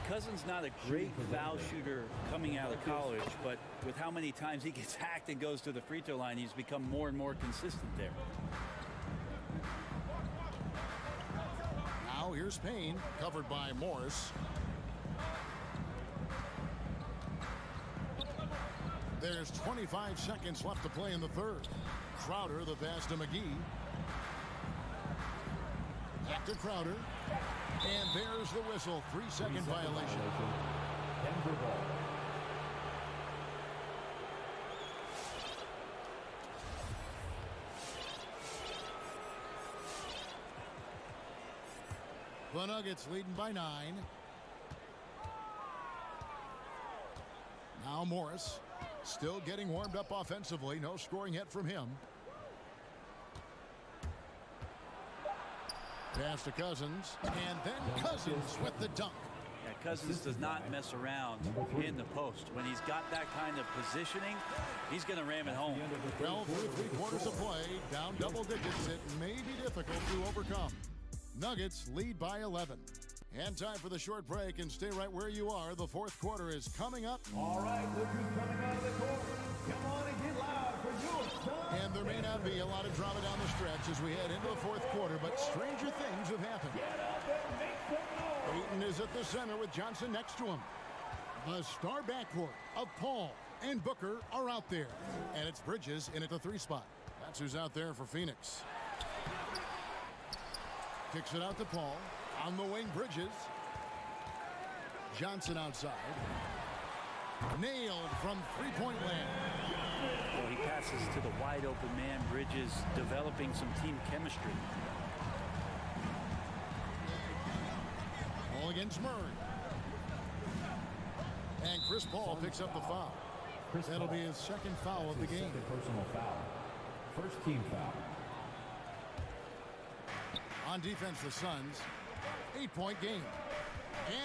Cousins not a great foul shooter coming out of college, but with how many times he gets hacked and goes to the free throw line, he's become more and more consistent there. Now here's Payne, covered by Morris. There's 25 seconds left to play in the 3rd. Crowder, the pass to McGee. Back to Crowder. And there's the whistle. 3-second violation. Denver ball. The Nuggets leading by 9. Now Morris still getting warmed up offensively. No scoring yet from him. Pass to Cousins. And then Cousins with the dunk. Yeah, Cousins does not mess around in the post. When he's got that kind of positioning, he's going to ram it home. Well, through 3 quarters of play, down double digits, it may be difficult to overcome. Nuggets lead by 11. And time for the short break, and stay right where you are. The 4th quarter is coming up. All right, look who's coming out of the court. Come on and get loud for your son. And there may not be a lot of drama down the stretch as we head into the 4th quarter, but stranger things have happened. Get up and make some noise. Ayton is at the center with Johnson next to him. The star backcourt of Paul and Booker are out there. And it's Bridges in at the 3 spot. That's who's out there for Phoenix. Kicks it out to Paul. On the wing, Bridges. Johnson outside. Nailed from 3-point land. Well, he passes to the wide open man. Bridges developing some team chemistry. Ball against Murray. And Chris Paul picks up the foul. That'll be his second foul of the game. Second personal foul. First team foul. On defense, the Suns. 8-point game.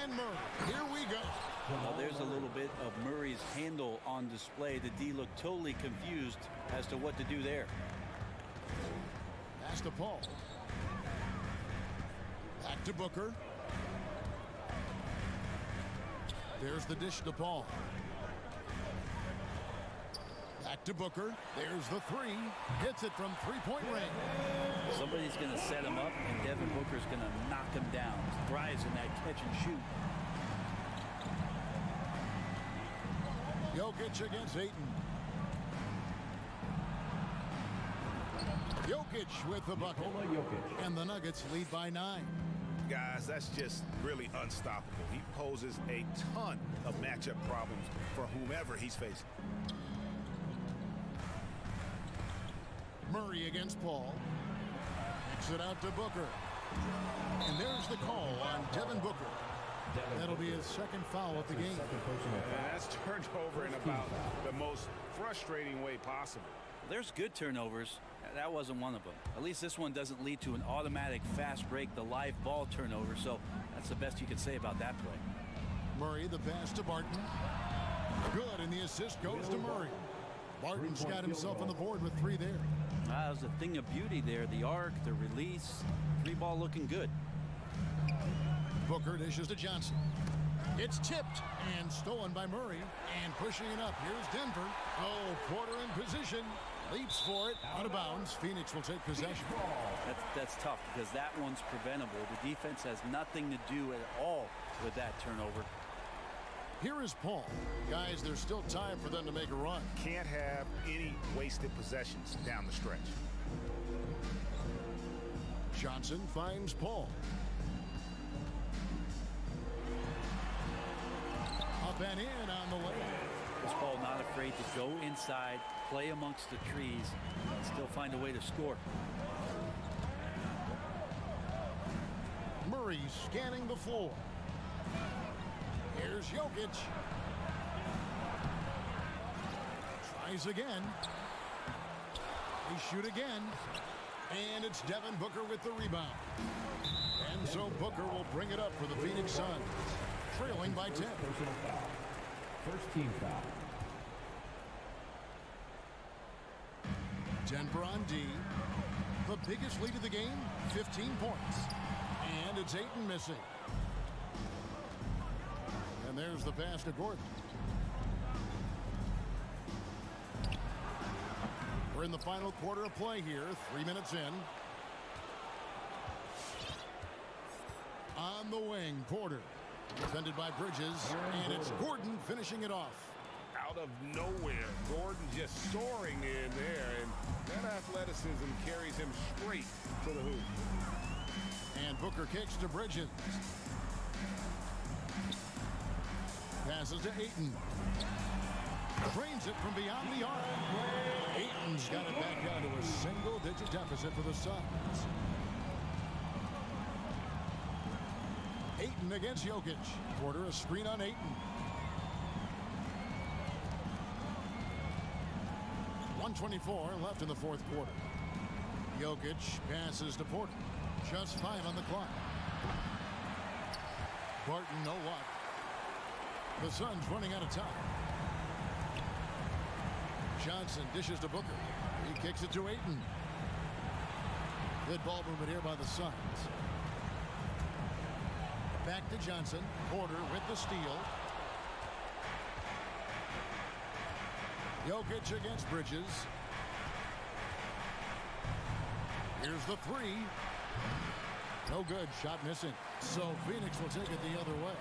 And Murray. Here we go. Well, there's a little bit of Murray's handle on display. The D looked totally confused as to what to do there. Pass to Paul. Back to Booker. There's the dish to Paul. Back to Booker. There's the three. Hits it from three-point range. Somebody's going to set him up, and Devin Booker's going to knock him down. Thrives in that catch and shoot. Jokic against Ayton. Jokic with the bucket. Jokic. And the Nuggets lead by 9. Guys, that's just really unstoppable. He poses a ton of matchup problems for whomever he's facing. Murray against Paul. Kicks it out to Booker. And there's the call on Devin Booker. That'll be his second foul of the game. And that's turned over in about the most frustrating way possible. There's good turnovers. That wasn't one of them. At least this one doesn't lead to an automatic fast break, the live ball turnover, so that's the best you can say about that play. Murray, the pass to Barton. Good, and the assist goes to Murray. Barton's got himself on the board with 3 there. That was a thing of beauty there. The arc, the release, 3-ball looking good. Booker dishes to Johnson. It's tipped and stolen by Murray. And pushing it up. Here's Denver. Oh, Porter in position. Leaps for it. Out of bounds. Phoenix will take possession. That's tough because that one's preventable. The defense has nothing to do at all with that turnover. Here is Paul. Guys, there's still time for them to make a run. Can't have any wasted possessions down the stretch. Johnson finds Paul. Up and in on the lane. This Paul not afraid to go inside, play amongst the trees, and still find a way to score. Murray scanning the floor. Here's Jokic. Tries again. They shoot again. And it's Devin Booker with the rebound. And so Booker will bring it up for the Phoenix Suns. Trailing by 10. Personal foul. First team foul. Denver on D. The biggest lead of the game, 15 points. And it's Ayton missing. And there's the pass to Gordon. We're in the final quarter of play here, 3 minutes in. On the wing, Porter. Defended by Bridges, and it's Gordon finishing it off. Out of nowhere, Gordon just soaring in there, and that athleticism carries him straight to the hoop. And Booker kicks to Bridges. Passes to Ayton. Trains it from beyond the arc. Ayton's got it back down to a single-digit deficit for the Suns. Ayton against Jokic. Porter a screen on Ayton. 1:24 left in the fourth quarter. Jokic passes to Porter. Just 5 on the clock. Barton, no luck. The Suns running out of time. Johnson dishes to Booker. He kicks it to Ayton. Good ball movement here by the Suns. Back to Johnson. Porter with the steal. Jokic against Bridges. Here's the three. No good. Shot missing. So Phoenix will take it the other way.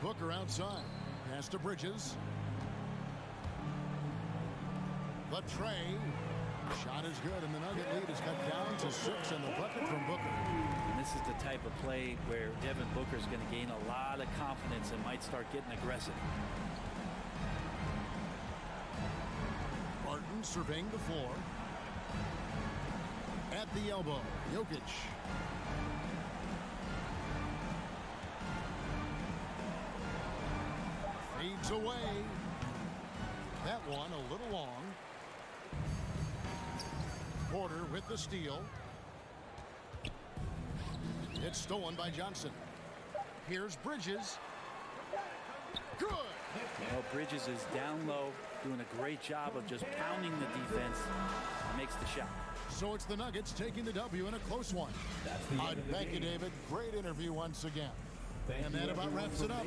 Booker outside. Pass to Bridges. The tray. Shot is good, and the Nugget lead is cut down to 6, and the bucket from Booker. And this is the type of play where Devin Booker is going to gain a lot of confidence and might start getting aggressive. Barton surveying the floor. At the elbow, Jokic. Fades away. That one a little long. Porter with the steal. It's stolen by Johnson. Here's Bridges. Good. Well, Bridges is down low, doing a great job of just pounding the defense. Makes the shot. So it's the Nuggets taking the W in a close one. Thank you, David. Great interview once again. And that about wraps it up.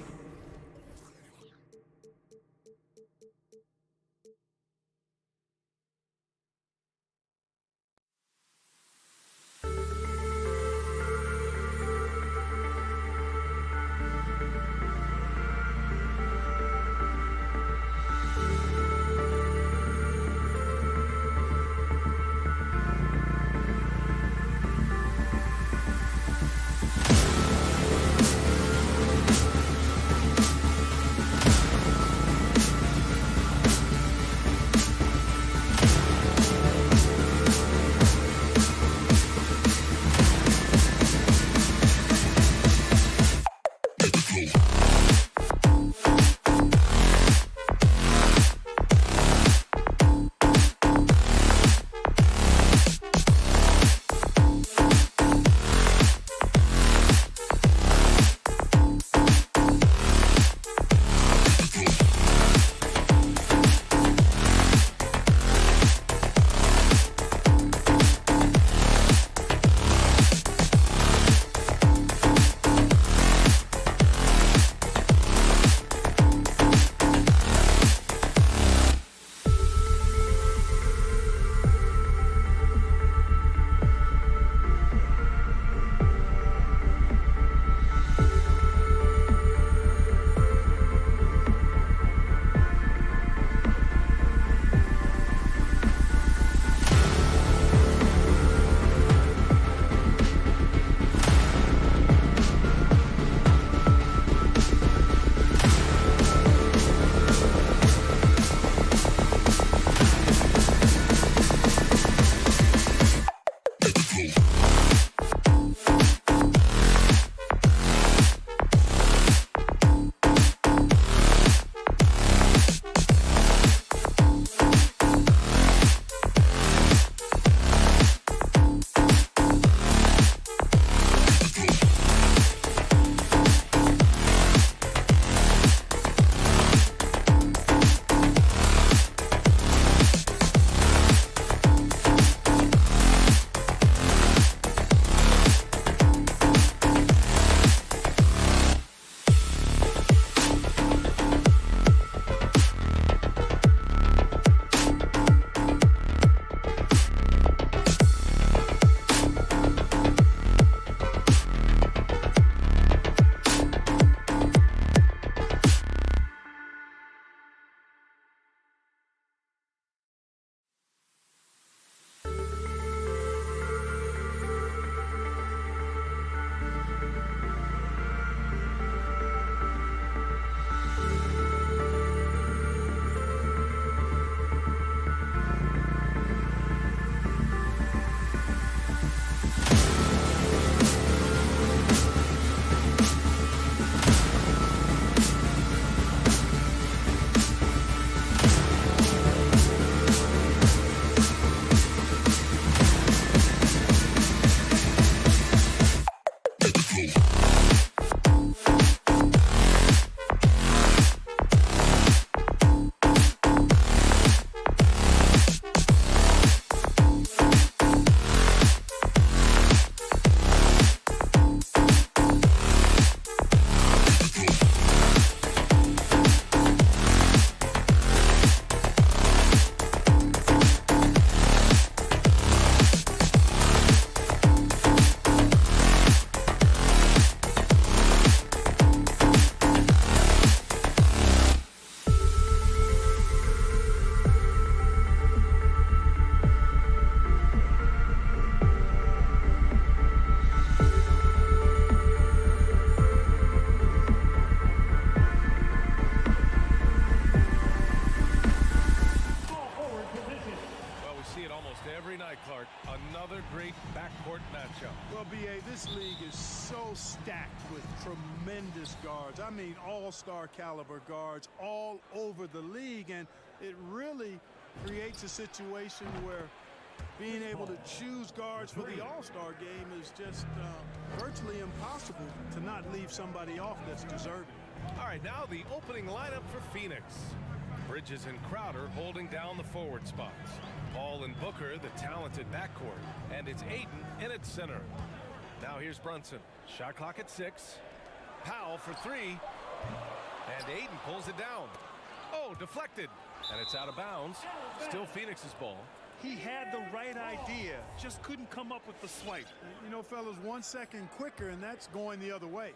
almost every night, Clark. Another great backcourt matchup. Well, B.A., this league is so stacked with tremendous guards. I mean, all-star caliber guards all over the league, and it really creates a situation where being able to choose guards for the all-star game is just virtually impossible to not leave somebody off that's deserving. All right, now the opening lineup for Phoenix. Bridges and Crowder holding down the forward spots. Paul and Booker, the talented backcourt. And it's Ayton in its center. Now here's Brunson. Shot clock at 6. Powell for 3. And Ayton pulls it down. Oh, deflected. And it's out of bounds. Still Phoenix's ball. He had the right idea, just couldn't come up with the swipe. You know, fellas, 1 second quicker, and that's going the other way.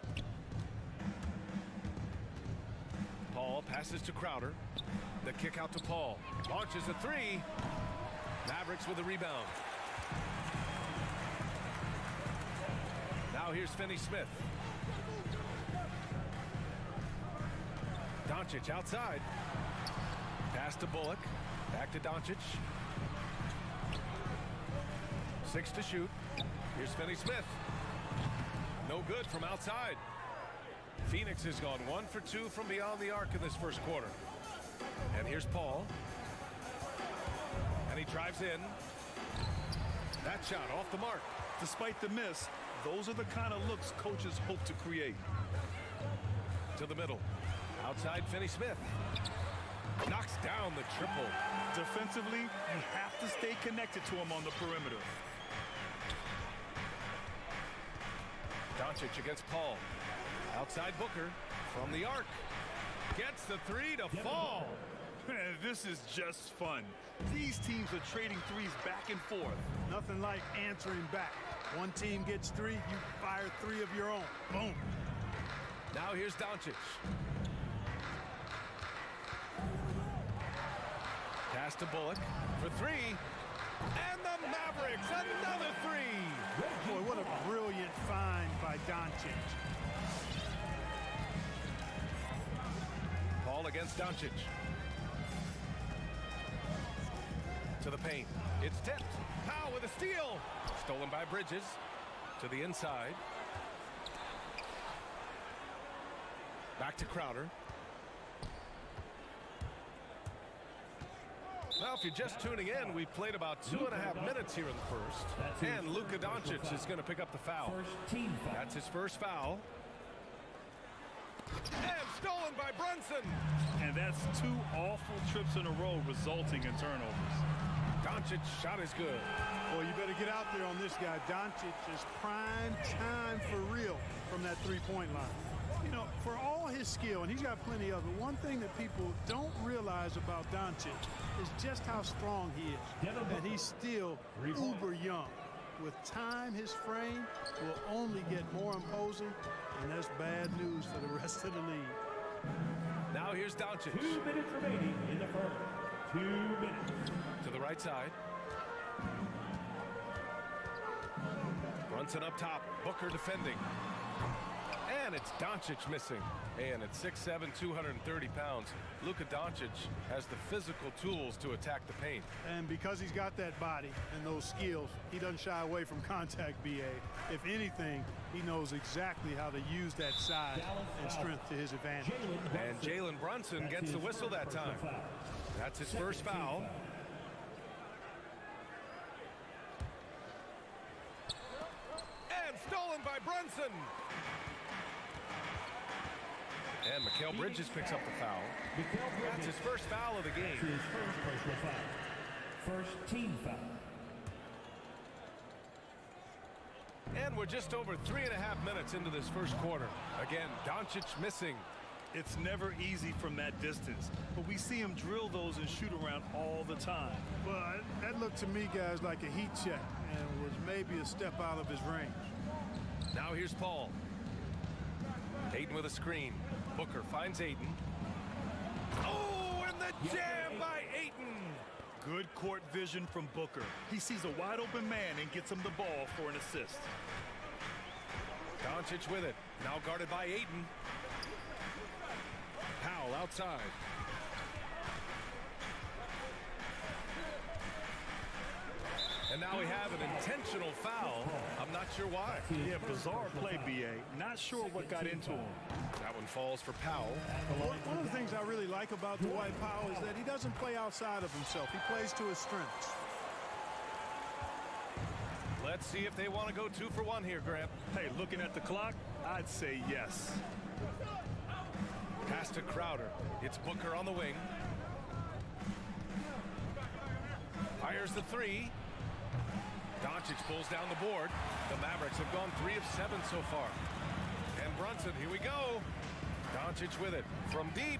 Paul passes to Crowder. The kick out to Paul. Launches a 3. Mavericks with a rebound. Now here's Finney-Smith. Doncic outside. Pass to Bullock. Back to Doncic. 6 to shoot. Here's Finney-Smith. No good from outside. Phoenix has gone 1 for 2 from beyond the arc in this first quarter. And here's Paul. And he drives in. That shot off the mark. Despite the miss, those are the kind of looks coaches hope to create. To the middle. Outside Finney-Smith. Knocks down the triple. Defensively, you have to stay connected to him on the perimeter. Doncic against Paul. Outside Booker from the arc. Gets the 3 to fall. This is just fun. These teams are trading threes back and forth. Nothing like answering back. One team gets 3, you fire 3 of your own. Boom. Now here's Doncic. Pass to Bullock for 3. And the Mavericks, another 3. Boy, what a brilliant find by Doncic. Paul against Doncic. To the paint. It's tipped. Powell with a steal. Stolen by Bridges. To the inside. Back to Crowder. Now, if you're just tuning in, we've played about 2.5 minutes here in the first. And Luka Doncic is going to pick up the foul. That's his first foul. And stolen by Brunson. And that's 2 awful trips in a row resulting in turnovers. Doncic's shot is good. Boy, you better get out there on this guy. Doncic is prime time for real from that three-point line. You know, for all his skill, and he's got plenty of it, one thing that people don't realize about Doncic is just how strong he is. And he's still uber young. With time, his frame will only get more imposing, and that's bad news for the rest of the league. Now here's Doncic. 2 minutes remaining in the first. 2 minutes. To the right side. Brunson up top. Booker defending. And it's Doncic missing. And at 6'7", 230 pounds, Luka Doncic has the physical tools to attack the paint. And because he's got that body and those skills, he doesn't shy away from contact, B.A. If anything, he knows exactly how to use that size and strength to his advantage. And Jalen Brunson gets the whistle that time. That's his first foul. And stolen by Brunson. And Mikal Bridges picks up the foul. That's his first foul of the game. His first personal foul. First team foul. And we're just over 3.5 minutes into this first quarter. Again, Doncic missing. It's never easy from that distance, but we see him drill those and shoot around all the time. Well, that looked to me, guys, like a heat check and was maybe a step out of his range. Now here's Paul. Ayton with a screen. Booker finds Ayton. Oh, and the jam by Ayton. Good court vision from Booker. He sees a wide open man and gets him the ball for an assist. Doncic with it. Now guarded by Ayton. Powell outside. And now we have an intentional foul. I'm not sure why. Yeah, bizarre play, B.A. Not sure what got into him. That one falls for Powell. One of the things I really like about Dwight Powell is that he doesn't play outside of himself. He plays to his strengths. Let's see if they want to go 2 for 1 here, Grant. Hey, looking at the clock, I'd say yes. Pass to Crowder. It's Booker on the wing. Fires the 3. Doncic pulls down the board. The Mavericks have gone 3 of 7 so far. And Brunson, here we go. Doncic with it from deep.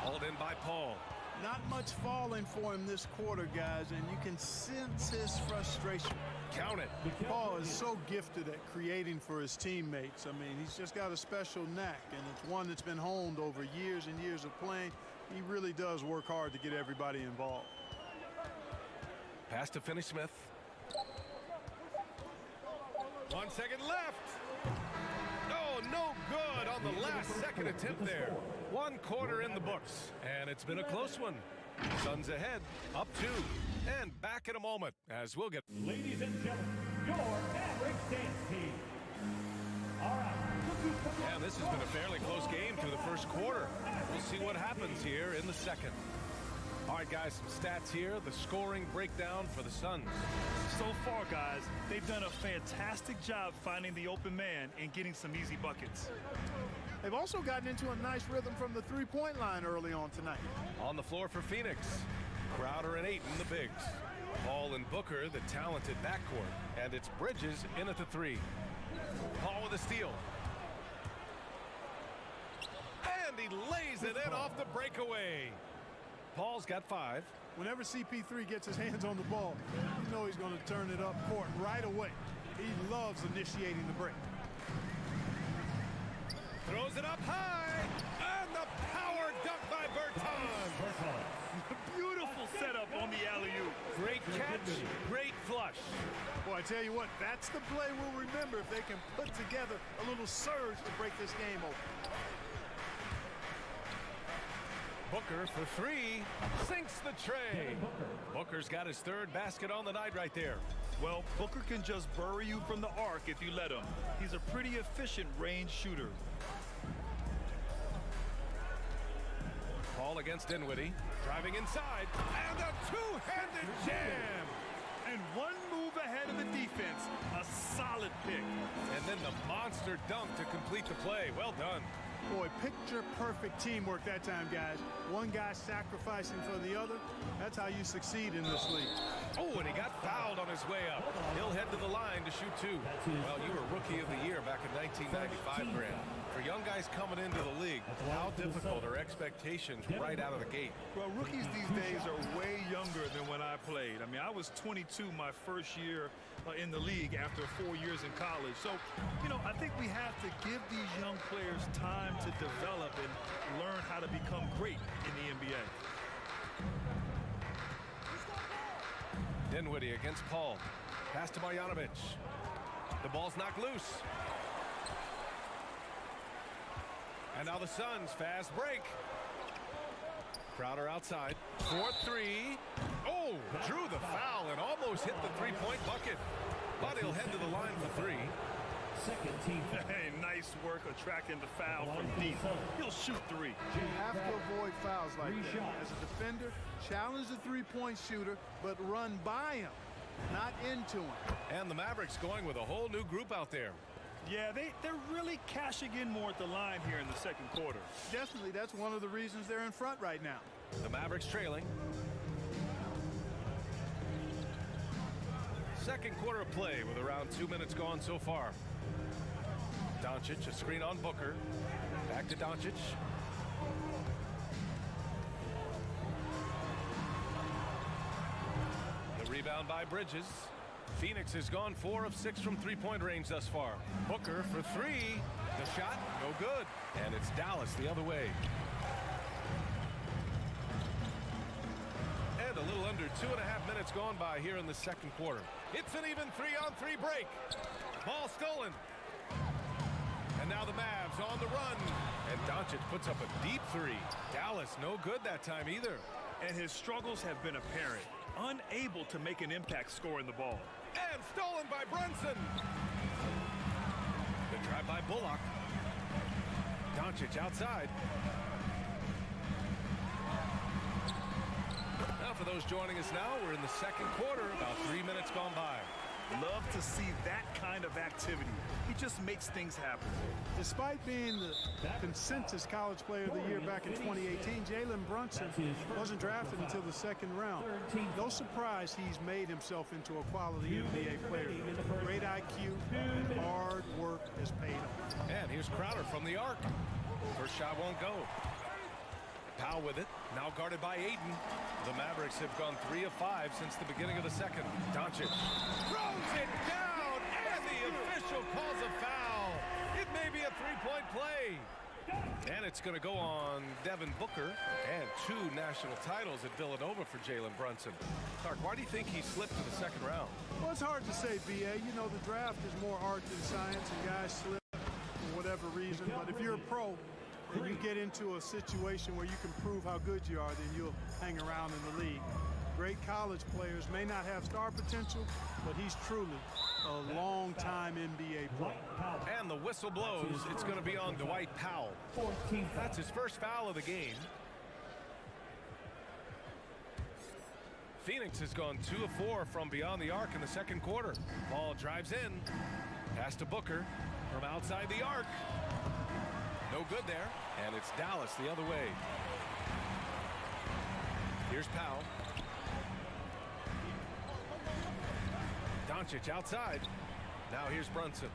Hauled in by Paul. Not much falling for him this quarter, guys, and you can sense his frustration. Count it. Paul is so gifted at creating for his teammates. I mean, he's just got a special knack, and it's one that's been honed over years and years of playing. He really does work hard to get everybody involved. Pass to Finney-Smith. 1 second left. Oh, no good on the last second attempt there. 1 quarter in the books, and it's been a close one. Suns ahead, up 2, and back in a moment as we'll get. Ladies and gentlemen, your Mavericks dance team. All right. And this has been a fairly close game through the first quarter. We'll see what happens here in the second. All right, guys, some stats here. The scoring breakdown for the Suns. So far, guys, they've done a fantastic job finding the open man and getting some easy buckets. They've also gotten into a nice rhythm from the three-point line early on tonight. On the floor for Phoenix, Crowder and Ayton, the bigs. Paul and Booker, the talented backcourt. And it's Bridges in at the 3. Paul with a steal. And he lays it in off the breakaway. Paul's got 5. Whenever CP3 gets his hands on the ball, you know he's going to turn it up court right away. He loves initiating the break. Throws it up high, and the power dunk by Bertans. Beautiful setup on the alley-oop. Great catch, great flush. Boy, I tell you what, that's the play we'll remember if they can put together a little surge to break this game open. Booker for 3, sinks the tray. Booker's got his 3rd basket on the night right there. Well, Booker can just bury you from the arc if you let him. He's a pretty efficient range shooter. Paul against Dinwiddie, driving inside, and a 2-handed jam. And 1 move ahead of the defense, a solid pick. And then the monster dunk to complete the play. Well done. Boy, picture-perfect teamwork that time, guys. One guy sacrificing for the other. That's how you succeed in this league. Oh, and he got fouled on his way up. He'll head to the line to shoot 2. Well, you were Rookie of the Year back in 1995, Grant. For young guys coming into the league, how difficult are expectations right out of the gate? Well, rookies these days are way younger than when I played. I mean, I was 22 my first year in the league after 4 years in college. So, you know, I think we have to give these young players time to develop and learn how to become great in the NBA. Dinwiddie against Paul. Pass to Marjanovic. The ball's knocked loose. And now the Suns fast break. Crowder outside. 4-3. Oh, drew the foul and almost hit the 3-point bucket. But he'll head to the line for 3. Second team. Hey, nice work attracting the foul from deep. He'll shoot 3. You have to avoid fouls like that. As a defender, challenge the three-point shooter, but run by him, not into him. And the Mavericks going with a whole new group out there. Yeah, they're really cashing in more at the line here in the second quarter. Definitely, that's one of the reasons they're in front right now. The Mavericks trailing. Second quarter of play with around 2 minutes gone so far. Doncic, a screen on Booker. Back to Doncic. The rebound by Bridges. Phoenix has gone 4 of 6 from three-point range thus far. Booker for 3. The shot, no good. And it's Dallas the other way. And a little under 2.5 minutes gone by here in the second quarter. It's an even 3-on-3 break. Ball stolen. And now the Mavs on the run. And Doncic puts up a deep 3. Dallas no good that time either. And his struggles have been apparent. unable to make an impact scoring the ball. And stolen by Brunson. The drive by Bullock. Doncic outside. Now for those joining us now, we're in the second quarter, about 3 minutes gone by. Love to see that kind of activity. He just makes things happen. Despite being the consensus college player of the year back in 2018, Jalen Brunson wasn't drafted until the second round. No surprise he's made himself into a quality NBA player. Great IQ and hard work has paid off. And here's Crowder from the arc. First shot won't go. Powell with it, now guarded by Ayton. The Mavericks have gone 3 of 5 since the beginning of the second. Doncic throws it down, and the official calls a foul. It may be a three-point play. And it's going to go on Devin Booker, and 2 national titles at Villanova for Jalen Brunson. Clark, why do you think he slipped to the second round? Well, it's hard to say, BA. You know, the draft is more art than science, and guys slip for whatever reason. But if you're a pro, and you get into a situation where you can prove how good you are, then you'll hang around in the league. Great college players may not have star potential, but he's truly a long-time NBA player. And the whistle blows. It's going to be on Dwight Powell. That's his first foul of the game. Phoenix has gone 2 of 4 from beyond the arc in the second quarter. Ball drives in. Pass to Booker from outside the arc. No good there, and it's Dallas the other way. Here's Powell. Doncic outside. Now here's Brunson.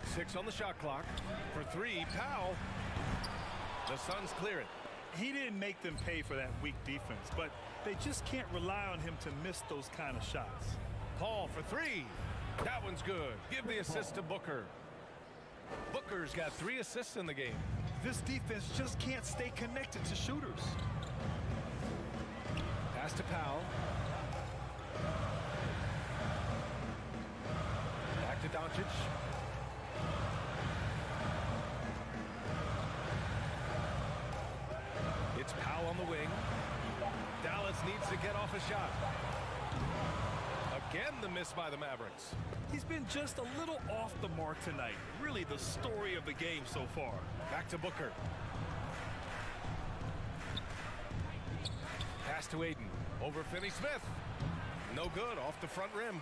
Six on the shot clock. For 3, Powell. The Suns clear it. He didn't make them pay for that weak defense, but they just can't rely on him to miss those kind of shots. Paul for 3. That one's good. Give the assist to Booker. Booker's got 3 assists in the game. This defense just can't stay connected to shooters. Pass to Powell. Back to Doncic. It's Powell on the wing. Dallas needs to get off a shot. Again, the miss by the Mavericks. He's been just a little off the mark tonight. Really the story of the game so far. Back to Booker. Pass to Ayton. Over Finney-Smith. No good, off the front rim.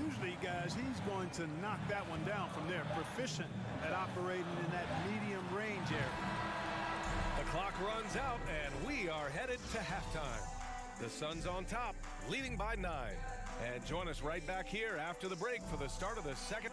Usually, guys, he's going to knock that one down from there. Proficient at operating in that medium range area. The clock runs out, and we are headed to halftime. The Suns on top, leading by 9. And join us right back here after the break for the start of the second.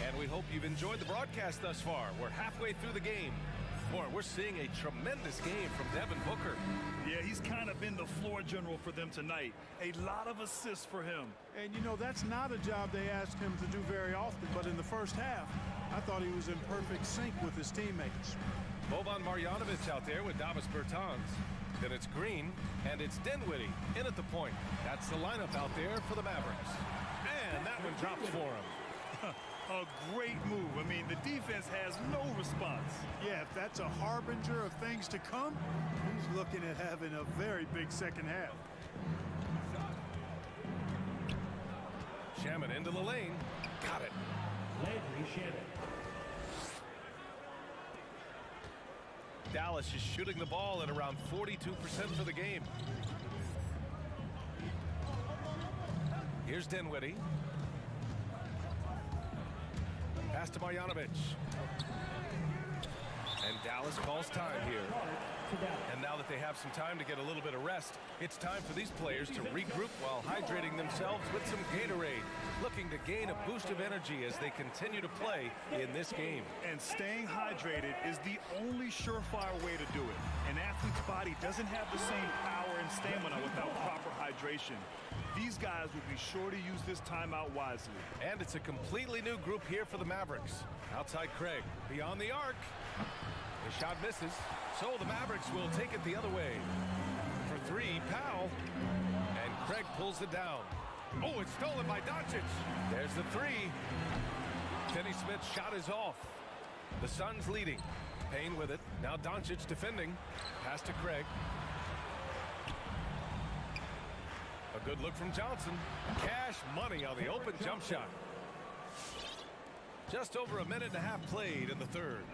And we hope you've enjoyed the broadcast thus far. We're halfway through the game. Boy, we're seeing a tremendous game from Devin Booker. Yeah, he's kind of been the floor general for them tonight. A lot of assists for him. And, you know, that's not a job they asked him to do very often. But in the first half, I thought he was in perfect sync with his teammates. Boban Marjanovic out there with Davis Bertans. Then it's Green, and it's Dinwiddie in at the point. That's the lineup out there for the Mavericks. And that one drops for him. A great move. I mean, the defense has no response. Yeah, if that's a harbinger of things to come, he's looking at having a very big second half. Shaman into the lane. Got it. Landry Shaman. Dallas is shooting the ball at around 42% for the game. Here's Dinwiddie. Pass to Marjanovic. And Dallas calls time here. And now that they have some time to get a little bit of rest, it's time for these players to regroup while hydrating themselves with some Gatorade, looking to gain a boost of energy as they continue to play in this game. And staying hydrated is the only surefire way to do it. An athlete's body doesn't have the same power and stamina without proper hydration. These guys will be sure to use this timeout wisely. And it's a completely new group here for the Mavericks. Outside Craig, beyond the arc. The shot misses, so the Mavericks will take it the other way. For three, Powell. And Craig pulls it down. Oh, it's stolen by Doncic. There's the three. Finney-Smith's shot is off. The Suns leading. Payne with it. Now Doncic defending. Pass to Craig. A good look from Johnson. Cash money on the open jump shot. Just over a minute and a half played in the third.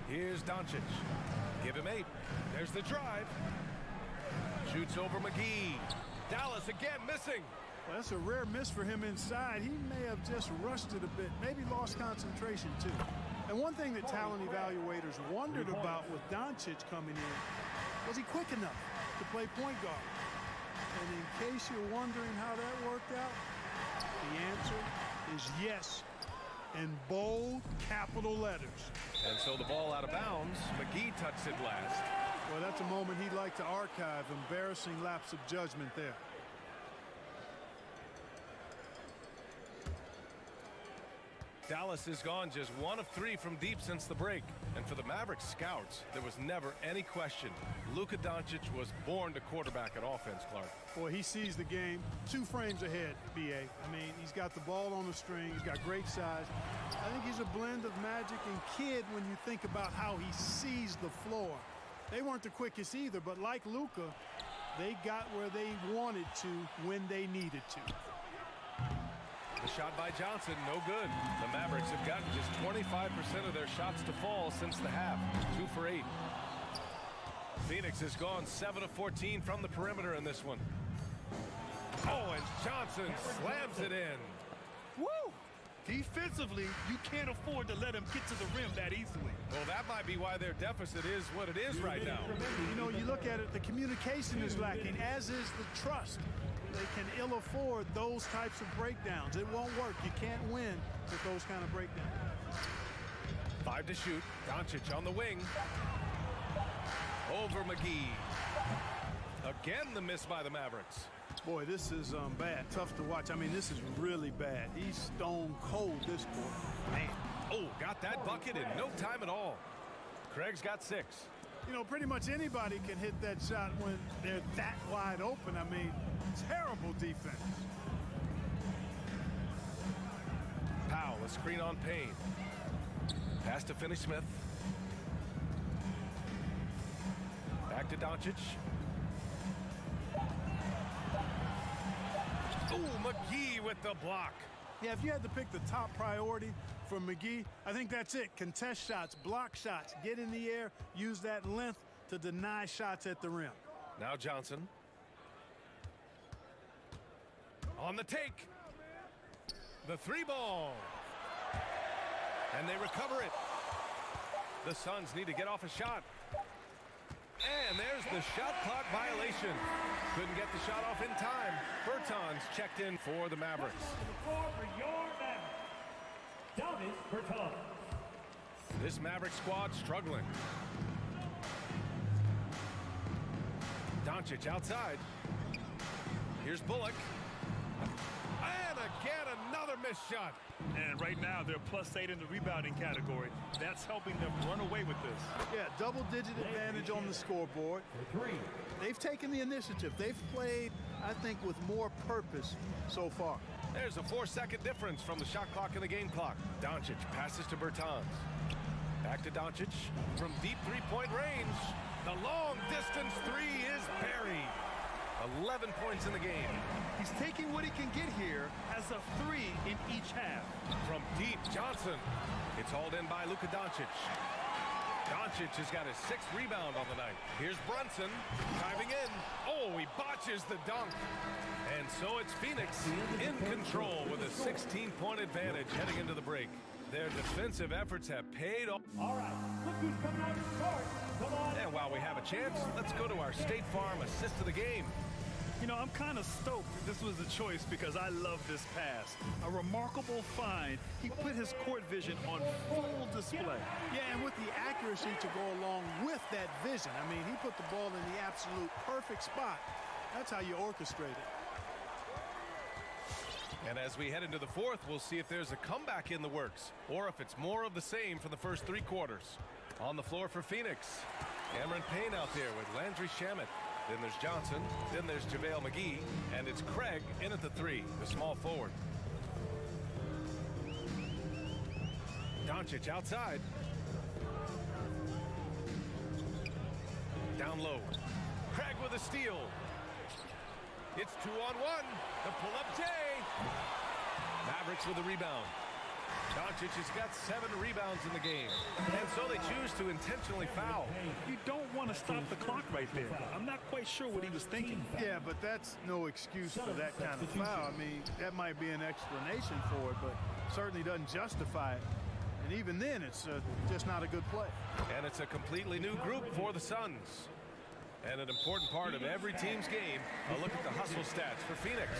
Here's Doncic. Give him 8. There's the drive. Shoots over McGee. Dallas again missing. Well, that's a rare miss for him inside. He may have just rushed it a bit, maybe lost concentration too. And one thing that talent evaluators wondered about with Doncic coming in, was he quick enough to play point guard? And in case you're wondering how that worked out, the answer is yes, in bold capital letters. And so the ball out of bounds. McGee touched it last. Well, that's a moment he'd like to archive. Embarrassing lapse of judgment there. Dallas has gone just 1 of 3 from deep since the break. And for the Mavericks scouts, there was never any question. Luka Doncic was born to quarterback at offense, Clark. Boy, he sees the game 2 frames ahead, B.A. I mean, he's got the ball on the string. He's got great size. I think he's a blend of Magic and Kidd when you think about how he sees the floor. They weren't the quickest either, but like Luka, they got where they wanted to when they needed to. The shot by Johnson, no good. The Mavericks have gotten just 25% of their shots to fall since the half. 2 for 8. Phoenix has gone 7 of 14 from the perimeter in this one. Oh, and Johnson slams it in. Woo! Defensively, you can't afford to let him get to the rim that easily. Well, that might be why their deficit is what it is right now. You know, you look at it, the communication is lacking, as is the trust. They can ill afford those types of breakdowns. It won't work. You can't win with those kind of breakdowns. 5 to shoot. Doncic on the wing. Over McGee. Again, the miss by the Mavericks. Boy, this is bad. Tough to watch. I mean, this is really bad. He's stone cold, this boy. Man. Oh, got that bucket in no time at all. Craig's got 6. You know, pretty much anybody can hit that shot when they're that wide open. I mean, terrible defense. Powell, a screen on Payne. Pass to Finney-Smith. Back to Doncic. Oh, McGee with the block. Yeah, if you had to pick the top priority for McGee, I think that's it. Contest shots, block shots, get in the air, use that length to deny shots at the rim. Now Johnson. On the take. The 3 ball. And they recover it. The Suns need to get off a shot. And there's the shot clock violation. Couldn't get the shot off in time. Bertans checked in for the Mavericks. This Maverick squad struggling. Doncic outside. Here's Bullock. And again, another missed shot. And right now, they're +8 in the rebounding category. That's helping them run away with this. Yeah, double-digit advantage on the scoreboard. They've taken the initiative. They've played, I think, with more purpose so far. There's a 4-second difference from the shot clock and the game clock. Doncic passes to Bertans. Back to Doncic from deep 3-point range. The long-distance 3 is buried. 11 points in the game. He's taking what he can get here as a 3 in each half. From deep, Johnson. It's hauled in by Luka Doncic. Doncic has got his 6th rebound on the night. Here's Brunson diving in. Oh, he botches the dunk. And so it's Phoenix in control with a 16-point advantage heading into the break. Their defensive efforts have paid off. All right, look who's coming out to start. Come on. And while we have a chance, let's go to our State Farm assist of the game. You know, I'm kind of stoked this was the choice because I love this pass. A remarkable find. He put his court vision on full display. Yeah, and with the accuracy to go along with that vision. I mean, he put the ball in the absolute perfect spot. That's how you orchestrate it. And as we head into the fourth, we'll see if there's a comeback in the works or if it's more of the same for the first 3 quarters. On the floor for Phoenix, Cameron Payne out there with Landry Shamet. Then there's Johnson, then there's JaVale McGee, and it's Craig in at the 3, the small forward. Doncic outside. Down low. Craig with a steal. It's 2-on-1. The pull-up J. Mavericks with a rebound. Doncic has got 7 rebounds in the game. And so they choose to intentionally foul. You don't want to stop the clock right there. I'm not quite sure what he was thinking. Yeah, but that's no excuse for that kind of foul. I mean, that might be an explanation for it, but certainly doesn't justify it. And even then, it's just not a good play. And it's a completely new group for the Suns. And an important part of every team's game, a look at the hustle stats for Phoenix.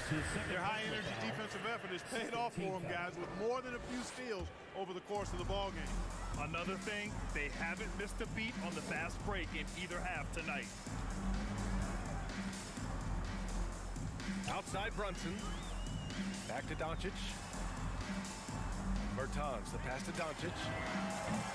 Their high-energy defensive effort has paid off for them, guys, with more than a few steals over the course of the ballgame. Another thing, they haven't missed a beat on the fast break in either half tonight. Outside Brunson. Back to Doncic. Bertans, the pass to Doncic.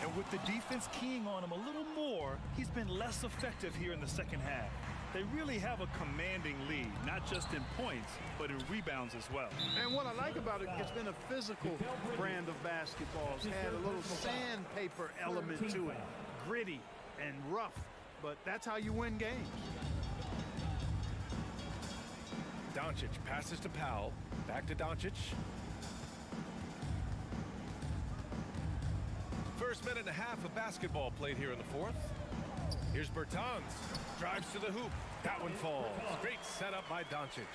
And with the defense keying on him a little more, he's been less effective here in the second half. They really have a commanding lead, not just in points, but in rebounds as well. And what I like about it, it's been a physical brand of basketball. It's had a little sandpaper element to it, gritty and rough, but that's how you win games. Doncic passes to Powell. Back to Doncic. First minute and a half of basketball played here in the fourth. Here's Bertans. Drives to the hoop. That one falls. Great setup by Doncic.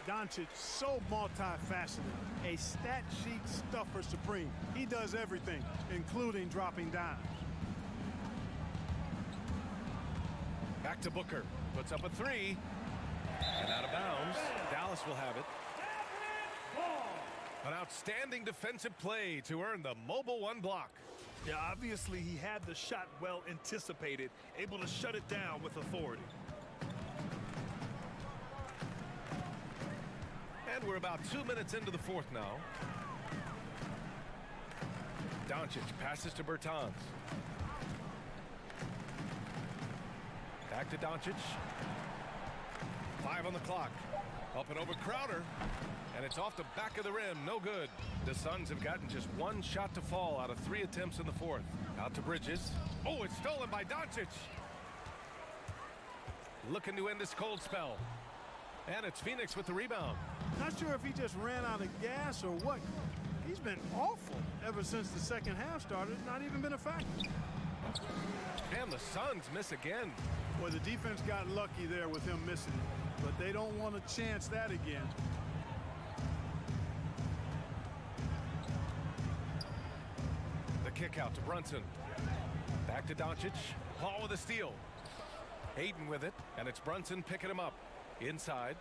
Doncic, so multifaceted. A stat sheet stuffer supreme. He does everything, including dropping dimes. Back to Booker. Puts up a 3. And out of bounds. Dallas will have it. An outstanding defensive play to earn the mobile 1 block. Yeah, obviously he had the shot well anticipated, able to shut it down with authority. And we're about 2 minutes into the fourth now. Doncic passes to Bertans. Back to Doncic. 5 on the clock. Up and over Crowder. And it's off the back of the rim. No good. The Suns have gotten just 1 shot to fall out of 3 attempts in the fourth. Out to Bridges. Oh, it's stolen by Doncic. Looking to end this cold spell. And it's Phoenix with the rebound. Not sure if he just ran out of gas or what. He's been awful ever since the second half started. Not even been a factor. And the Suns miss again. Boy, the defense got lucky there with him missing it. But they don't want to chance that again. The kick out to Brunson. Back to Doncic. Paul with a steal. Hayden with it, and it's Brunson picking him up. Inside.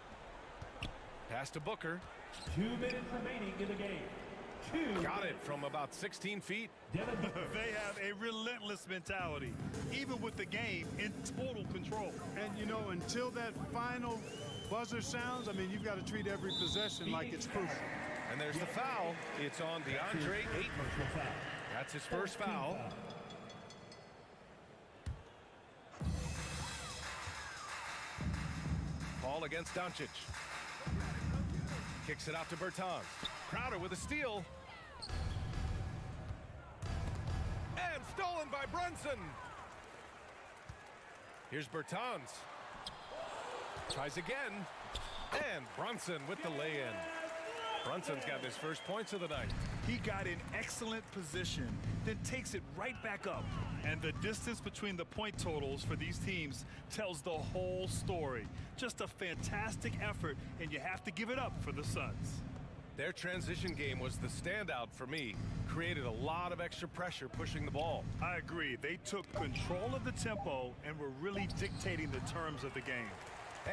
Pass to Booker. 2 minutes remaining in the game. Got it from about 16 feet. They have a relentless mentality, even with the game in total control. And, you know, until that final buzzer sounds, I mean, you've got to treat every possession like it's crucial. And there's the foul. It's on DeAndre Ayton. That's his first foul. Ball against Doncic. Kicks it out to Bertans. Crowder with a steal. And stolen by Brunson. Here's Bertans. Tries again. And Brunson with the lay-in. Brunson's got his first points of the night. He got in excellent position, then takes it right back up. And the distance between the point totals for these teams tells the whole story. Just a fantastic effort, and you have to give it up for the Suns. Their transition game was the standout for me. Created a lot of extra pressure pushing the ball. I agree. They took control of the tempo and were really dictating the terms of the game.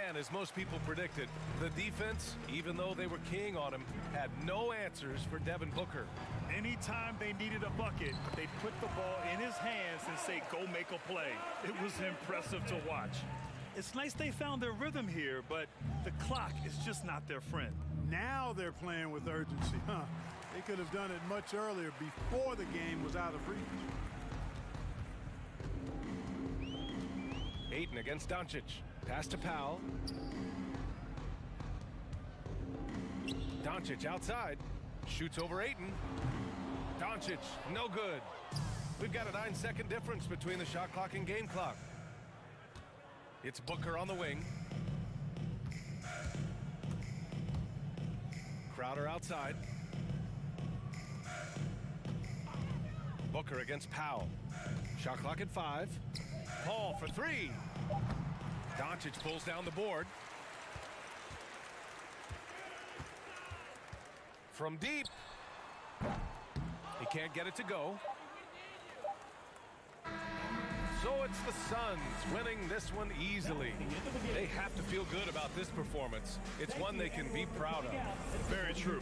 And as most people predicted, the defense, even though they were keying on him, had no answers for Devin Booker. Anytime they needed a bucket, they put the ball in his hands and say, go make a play. It was impressive to watch. It's nice they found their rhythm here, but the clock is just not their friend. Now they're playing with urgency, huh? They could have done it much earlier before the game was out of reach. Ayton against Doncic. Pass to Powell. Doncic outside. Shoots over Ayton. Doncic, no good. We've got a 9-second difference between the shot clock and game clock. It's Booker on the wing. Crowder outside. Booker against Powell. Shot clock at 5. Paul for 3. Doncic pulls down the board. From deep. He can't get it to go. So it's the Suns winning this one easily. They have to feel good about this performance. It's one they can be proud of. Very true.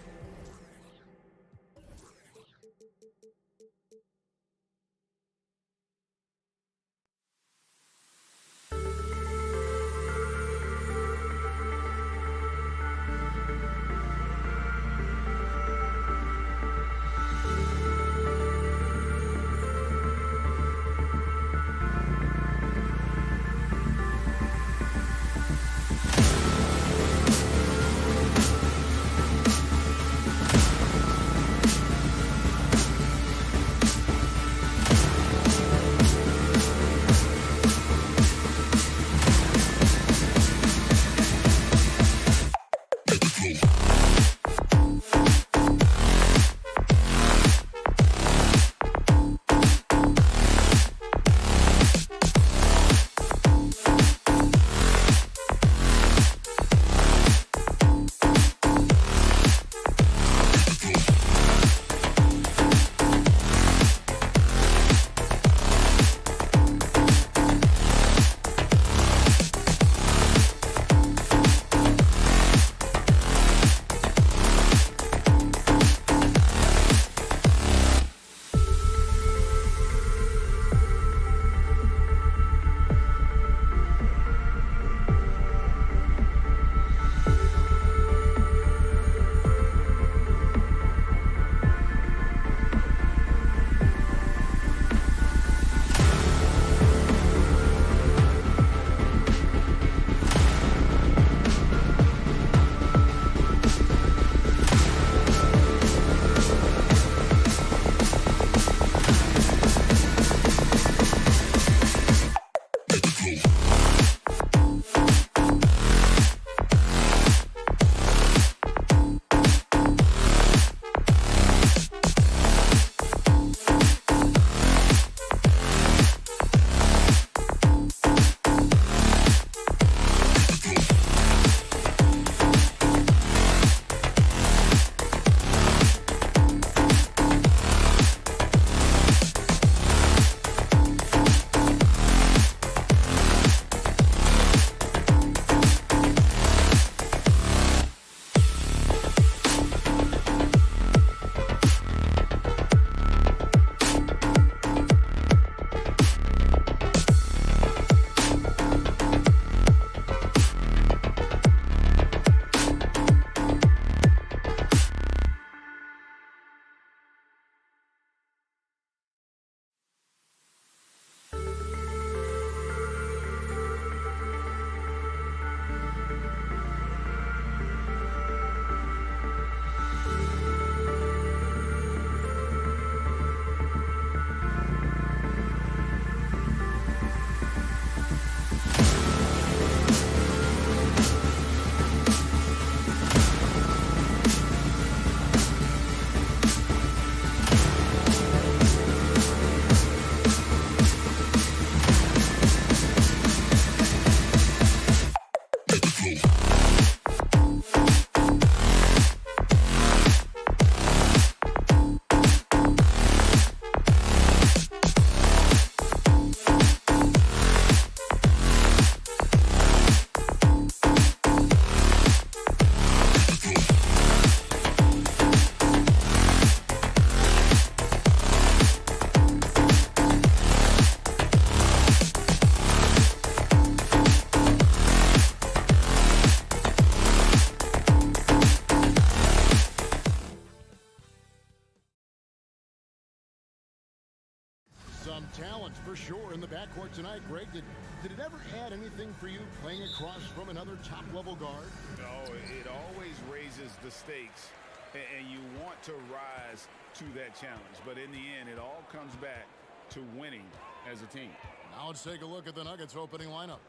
Some talent for sure in the backcourt tonight, Greg. Did it ever add anything for you playing across from another top-level guard? No, it always raises the stakes, and you want to rise to that challenge. But in the end, it all comes back to winning as a team. Now let's take a look at the Nuggets opening lineup.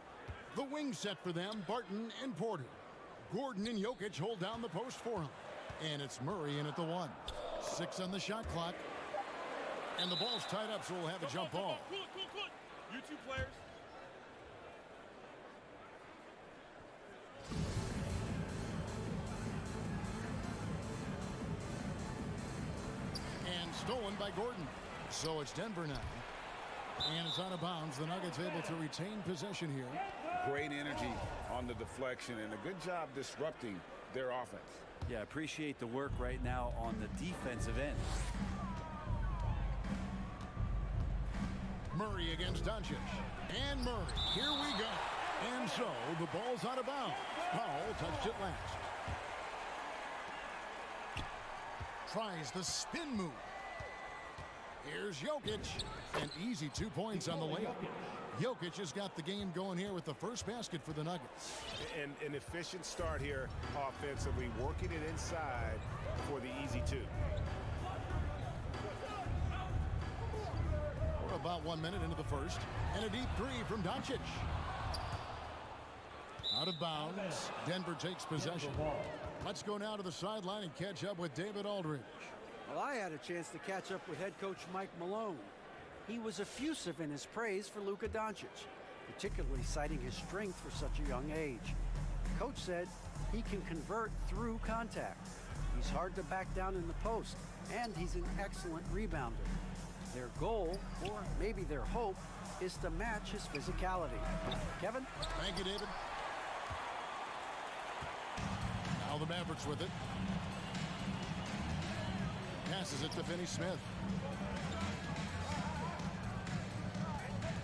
The wing set for them, Barton and Porter. Gordon and Jokic hold down the post for him. And it's Murray in at the 1. 6 on the shot clock. And the ball's tied up, so we'll have a jump ball. Cool. You two players. And stolen by Gordon. So it's Denver now. And it's out of bounds. The Nuggets able to retain possession here. Great energy on the deflection and a good job disrupting their offense. Yeah, appreciate the work right now on the defensive end. Murray against Doncic. And Murray. Here we go. And so the ball's out of bounds. Powell touched it last. Tries the spin move. Here's Jokic. An easy 2 points on the layup. Jokic has got the game going here with the first basket for the Nuggets. And an efficient start here offensively, working it inside for the easy 2. We're about 1 minute into the first. And a deep 3 from Doncic. Out of bounds. Denver takes possession. Let's go now to the sideline and catch up with David Aldridge. Well, I had a chance to catch up with head coach Mike Malone. He was effusive in his praise for Luka Doncic, particularly citing his strength for such a young age. Coach said he can convert through contact. He's hard to back down in the post, and he's an excellent rebounder. Their goal, or maybe their hope, is to match his physicality. Kevin? Thank you, David. Now the Mavericks with it. Passes it to Finney-Smith.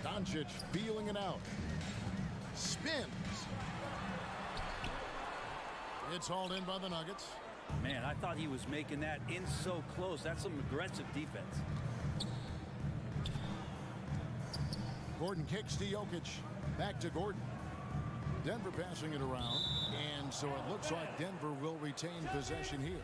Doncic feeling it out. Spins. It's hauled in by the Nuggets. Man, I thought he was making that in so close. That's some aggressive defense. Gordon kicks to Jokic. Back to Gordon. Denver passing it around. And so it looks like Denver will retain possession here.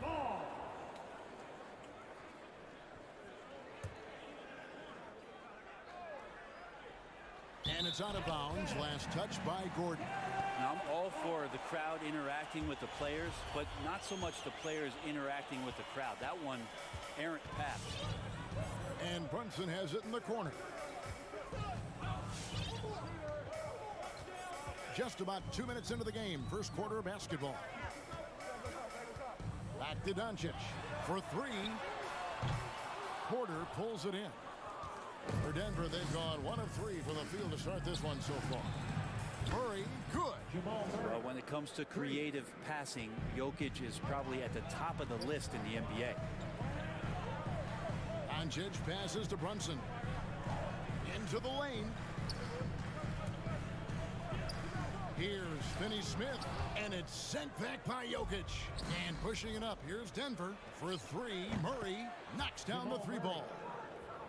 And it's out of bounds. Last touch by Gordon. Now, I'm all for the crowd interacting with the players, but not so much the players interacting with the crowd. That one, errant pass. And Brunson has it in the corner. Just about 2 minutes into the game. First quarter of basketball. Back to Doncic for 3. Porter pulls it in. For Denver, they've gone 1 of 3 from the field to start this one so far. Murray, good. Well, when it comes to creative passing, Jokic is probably at the top of the list in the NBA. Doncic passes to Brunson. Into the lane. Here's Finney-Smith, and it's sent back by Jokic. And pushing it up, here's Denver for 3. Murray knocks down the 3 ball.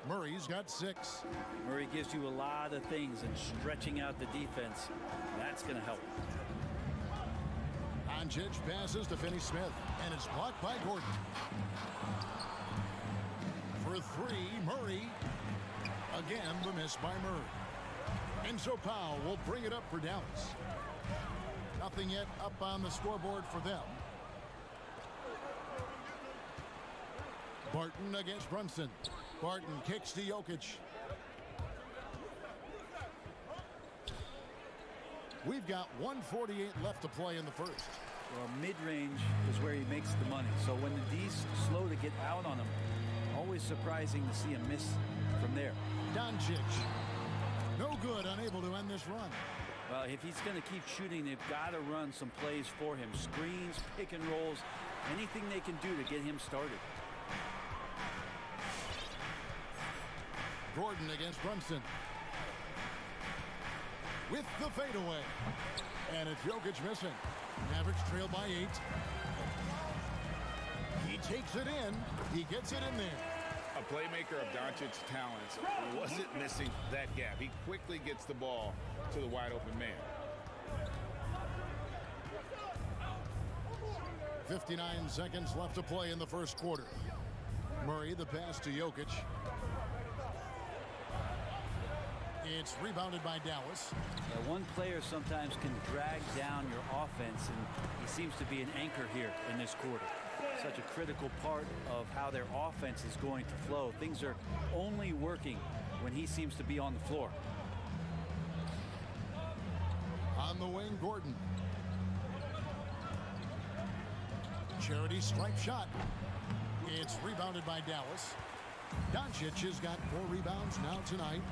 Murray's got 6. Murray gives you a lot of things, and stretching out the defense, that's going to help. Doncic passes to Finney-Smith, and it's blocked by Gordon. For 3, Murray. Again, the miss by Murray. And so Powell will bring it up for Dallas. Nothing yet up on the scoreboard for them. Barton against Brunson. Barton kicks to Jokic. We've got 1:48 left to play in the first. Well, mid-range is where he makes the money. So when the D's slow to get out on him, always surprising to see him miss from there. Doncic. No good, unable to end this run. Well, if he's going to keep shooting, they've got to run some plays for him. Screens, pick and rolls, anything they can do to get him started. Gordon against Brunson. With the fadeaway. And it's Jokic missing. Mavericks trail by 8. He takes it in. He gets it in there. A playmaker of Doncic's talents wasn't missing that gap. He quickly gets the ball to the wide open man. 59 seconds left to play in the first quarter. Murray, the pass to Jokic. It's rebounded by Dallas. One player sometimes can drag down your offense, and he seems to be an anchor here in this quarter. Such a critical part of how their offense is going to flow. Things are only working when he seems to be on the floor. On the wing, Gordon. Charity stripe shot. It's rebounded by Dallas. Doncic has got 4 rebounds now tonight.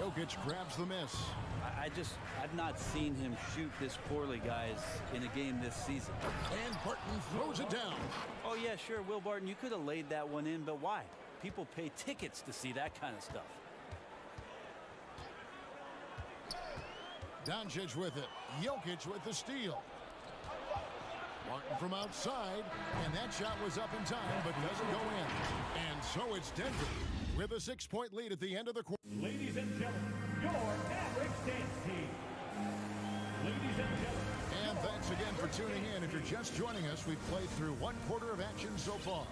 Jokic grabs the miss. I've not seen him shoot this poorly, guys, in a game this season. And Barton throws it down. Oh, yeah, sure, Will Barton, you could have laid that one in, but why? People pay tickets to see that kind of stuff. Doncic with it. Jokic with the steal. Martin from outside, and that shot was up in time, but doesn't go in. And so it's Denver with a 6-point lead at the end of the quarter. Ladies and gentlemen, your Mavericks dance team. Ladies and gentlemen. And thanks again for tuning in. If you're just joining us, we've played through 1 quarter of action so far.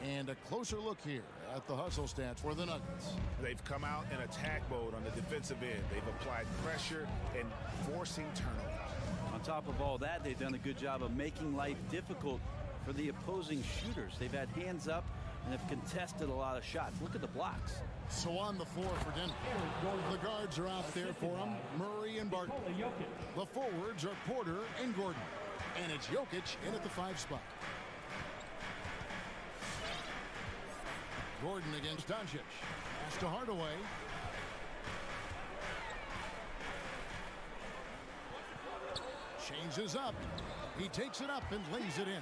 And a closer look here at the hustle stats for the Nuggets. They've come out in attack mode on the defensive end. They've applied pressure and forcing turnovers. On top of all that, they've done a good job of making life difficult for the opposing shooters. They've had hands up and have contested a lot of shots. Look at the blocks. So on the floor for Denver, the guards are out there for them, Murray and Barton. The forwards are Porter and Gordon. And it's Jokic in at the 5 spot. Gordon against Doncic. Pass to Hardaway. Changes up. He takes it up and lays it in.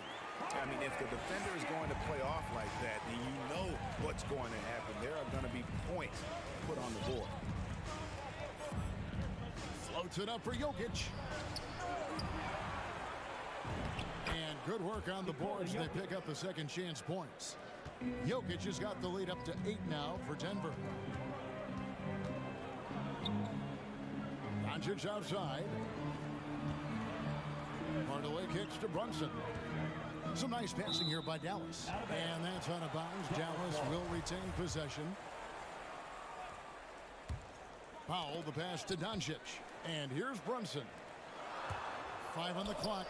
I mean, if the defender is going to play off like that, then you know what's going to happen. There are going to be points put on the board. Floats it up for Jokic. And good work on the boards. They pick up the second chance points. Jokic has got the lead up to 8 now for Denver. Doncic outside. Hardaway kicks to Brunson. Some nice passing here by Dallas. And that's out of bounds. Dallas will retain possession. Powell, the pass to Doncic. And here's Brunson. 5 on the clock.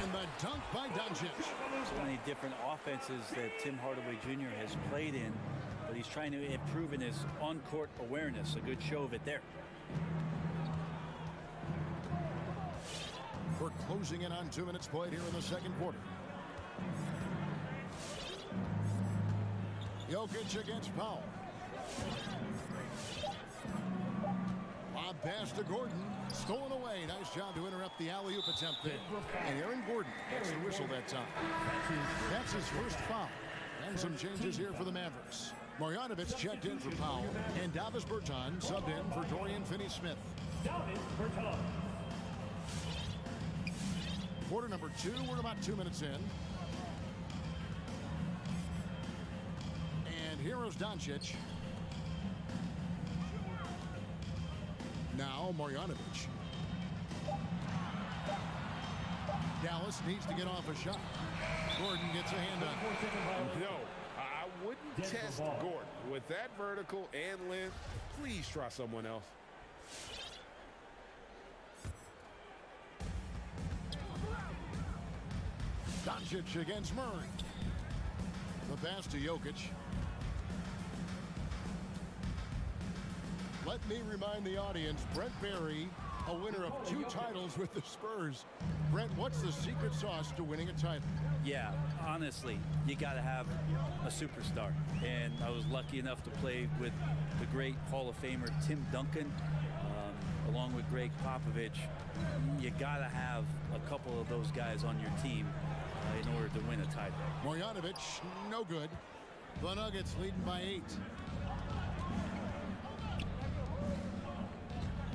And the dunk by Doncic. So many different offenses that Tim Hardaway Jr. has played in, but he's trying to improve in his on-court awareness. A good show of it there. We're closing in on 2 minutes played here in the second quarter. Jokic against Powell. Lob pass to Gordon. Stolen away. Nice job to interrupt the alley-oop attempt there. And Aaron Gordon gets the whistle that time. That's his first foul. And some changes here for the Mavericks. Marjanovic checked in for Powell. And Davis Bertans subbed in for Dorian Finney-Smith. Quarter number 2. We're about 2 minutes in. And here is Doncic. Now Marjanovic. Dallas needs to get off a shot. Gordon gets a hand on it. No, I wouldn't test Gordon. With that vertical and length, please try someone else. Doncic against Murray. The pass to Jokic. Let me remind the audience, Brent Barry, a winner of 2 titles with the Spurs. Brent, what's the secret sauce to winning a title? Yeah, honestly, you got to have a superstar. And I was lucky enough to play with the great Hall of Famer Tim Duncan, along with Greg Popovich. You got to have a couple of those guys on your team in order to win a title. Marjanovic, no good. The Nuggets leading by 8.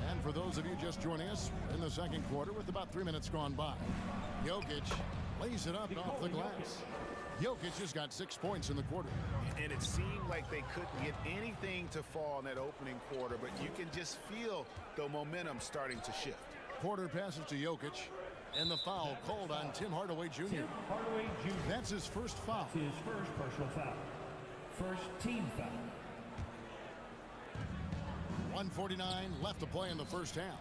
And for those of you just joining us in the second quarter with about 3 minutes gone by. Jokic lays it up off the glass. Jokic has got 6 points in the quarter. And it seemed like they couldn't get anything to fall in that opening quarter, but you can just feel the momentum starting to shift. Porter passes to Jokic, and the foul called on Tim Hardaway Jr. Tim Hardaway Jr. That's his first foul. His first personal foul. First team foul. 1:49 left to play in the first half.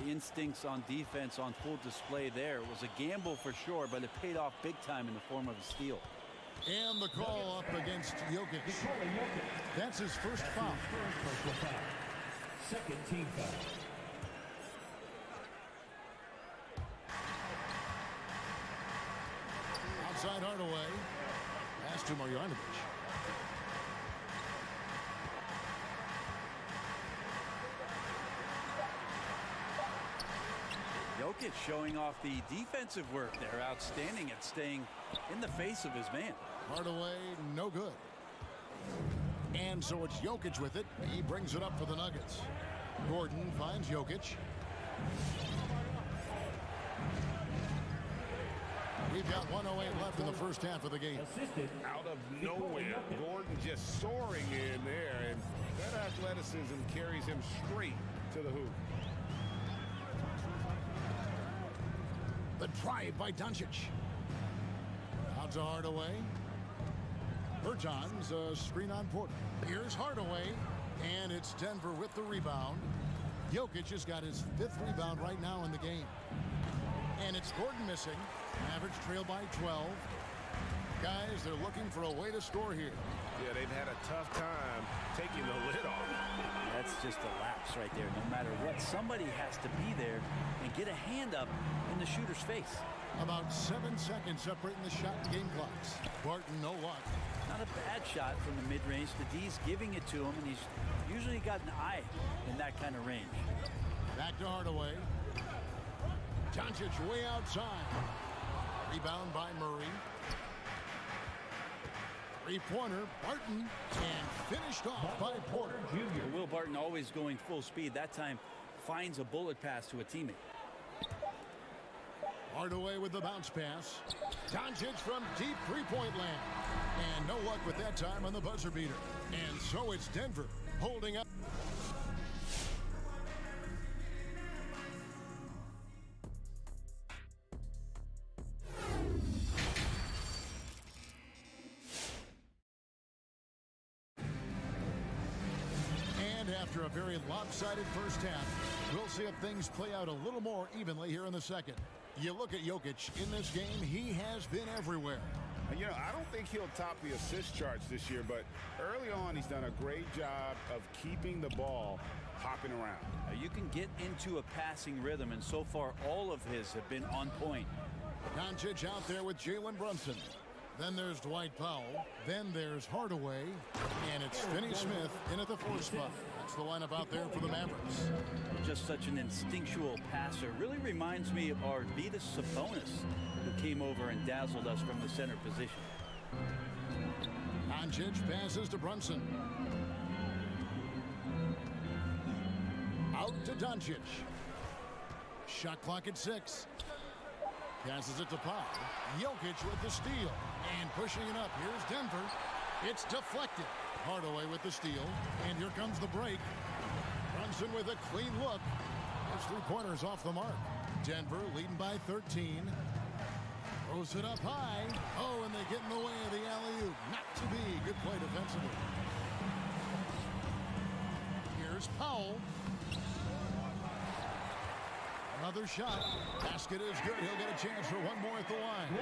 The instincts on defense on full display there. It was a gamble for sure, but it paid off big time in the form of a steal. And the call up against Jokic. That's his first foul. First personal foul. Second team foul. Outside Hardaway. Pass to Marjanovic. Jokic showing off the defensive work there. Outstanding at staying in the face of his man. Hardaway, no good. And so it's Jokic with it. He brings it up for the Nuggets. Gordon finds Jokic. We've got 1:08 left in the first half of the game. Assisted. Out of nowhere, Gordon just soaring in there, and that athleticism carries him straight to the hoop. The drive by Doncic. Out to Hardaway. Bertans, a screen on Porter. Here's Hardaway, and it's Denver with the rebound. Jokic has got his 5th rebound right now in the game. And it's Gordon missing. Average trail by 12. Guys, they're looking for a way to score here. Yeah, they've had a tough time taking the lid off. That's just a lapse right there. No matter what, somebody has to be there and get a hand up in the shooter's face. About 7 seconds separating the shot and game clocks. Barton, no luck. Not a bad shot from the mid-range. The D's giving it to him, and he's usually got an eye in that kind of range. Back to Hardaway. Doncic way outside. Rebound by Murray. Three-pointer, Barton, and finished off by Porter. Will Barton always going full speed. That time finds a bullet pass to a teammate. Hardaway with the bounce pass. Doncic from deep three-point land. And no luck with that time on the buzzer beater. And so it's Denver holding up. And after a very lopsided first half, we'll see if things play out a little more evenly here in the second. You look at Jokic in this game, he has been everywhere. You know, I don't think he'll top the assist charts this year, but early on he's done a great job of keeping the ball hopping around. You can get into a passing rhythm, and so far all of his have been on point. Doncic out there with Jalen Brunson. Then there's Dwight Powell. Then there's Hardaway. And it's Finney-Smith in at the 4 spot. That's the lineup out there for the Mavericks. Just such an instinctual passer. Really reminds me of our Arvydas Sabonis, who came over and dazzled us from the center position. Doncic passes to Brunson. Out to Doncic. Shot clock at 6. Passes it to Powell. Jokic with the steal. And pushing it up. Here's Denver. It's deflected. Hardaway with the steal. And here comes the break. Brunson with a clean look. His three-pointers off the mark. Denver leading by 13. Throws it up high. Oh, and they get in the way of the alley-oop. Not to be. Good play defensively. Here's Powell. Another shot. Basket is good. He'll get a chance for one more at the line.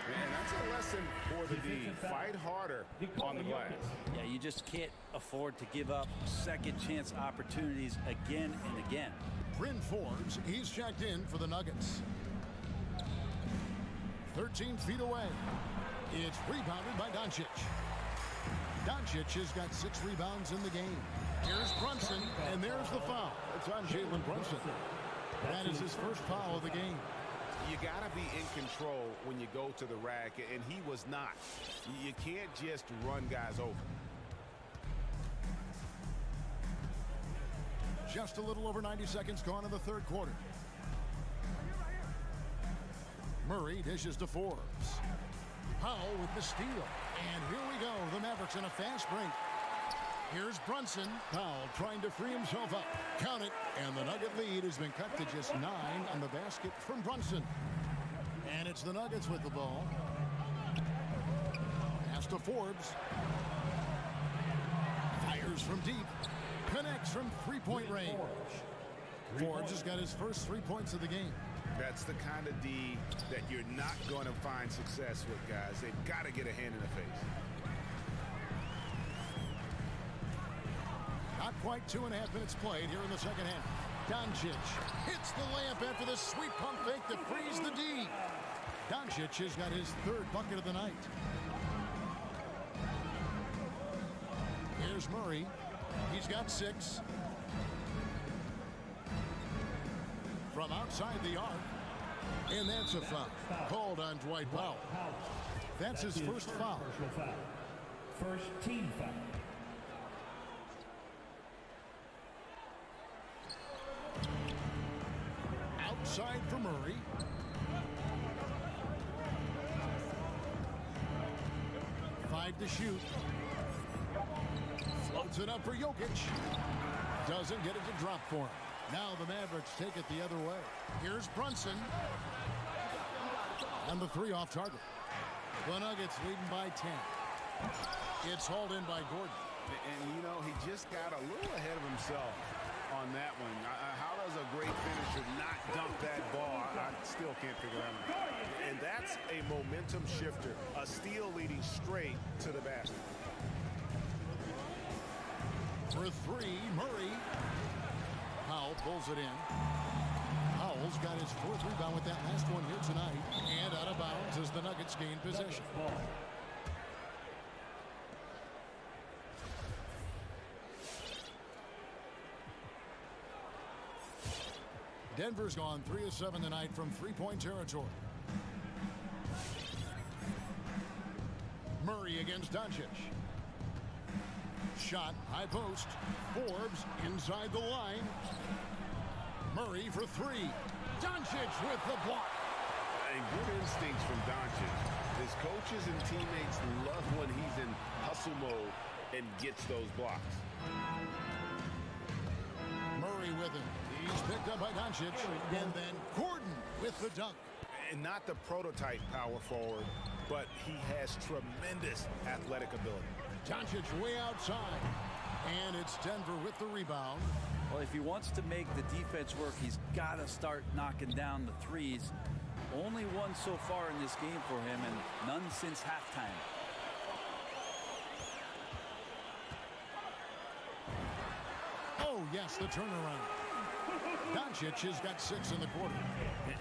And that's a lesson for the D. Fight harder on the glass. Yeah, you just can't afford to give up second chance opportunities again and again. Bryn Forbes, he's checked in for the Nuggets. 13 feet away. It's rebounded by Doncic. Doncic has got 6 rebounds in the game. Here's Brunson, and there's the foul. It's on Jalen Brunson. That is his first foul of the game. You got to be in control when you go to the rack, and he was not. You can't just run guys over. Just a little over 90 seconds gone in the third quarter. Murray dishes to Forbes. Powell with the steal. And here we go. The Mavericks in a fast break. Here's Brunson. Powell trying to free himself up. Count it. And the Nugget lead has been cut to just 9 on the basket from Brunson. And it's the Nuggets with the ball. Pass to Forbes. Fires from deep. Connects from three-point range. Forbes has got his first 3 points of the game. That's the kind of D that you're not going to find success with, guys. They've got to get a hand in the face. Not quite 2.5 minutes played here in the second half. Doncic hits the layup after the sweet pump fake to freeze the D. Doncic has got his third bucket of the night. Here's Murray. He's got 6. From outside the arc. And that's a foul. Called on Dwight Powell. That's his first foul. First team foul. Outside for Murray. Five to shoot. Floats it up for Jokic. Doesn't get it to drop for him. Now the Mavericks take it the other way. Here's Brunson. And the 3 off target. The Nuggets leading by 10. It's hauled in by Gordon. And, you know, he just got a little ahead of himself on that one. How does a great finisher not dunk that ball? I still can't figure that out. And that's a momentum shifter. A steal leading straight to the basket. For 3, Murray. Powell pulls it in. Powell's got his 4th rebound with that last one here tonight. And out of bounds as the Nuggets gain possession. Denver's gone 3 of 7 tonight from three-point territory. Murray against Doncic. Shot, high post. Forbes inside the line. Murray for 3. Doncic with the block. And good instincts from Doncic. His coaches and teammates love when he's in hustle mode and gets those blocks. Murray with him. He's picked up by Doncic. And then Gordon with the dunk. And not the prototype power forward, but he has tremendous athletic ability. Doncic way outside. And it's Denver with the rebound. Well, if he wants to make the defense work, he's got to start knocking down the threes. Only one so far in this game for him, and none since halftime. Oh, yes, the turnaround. Doncic has got 6 in the quarter.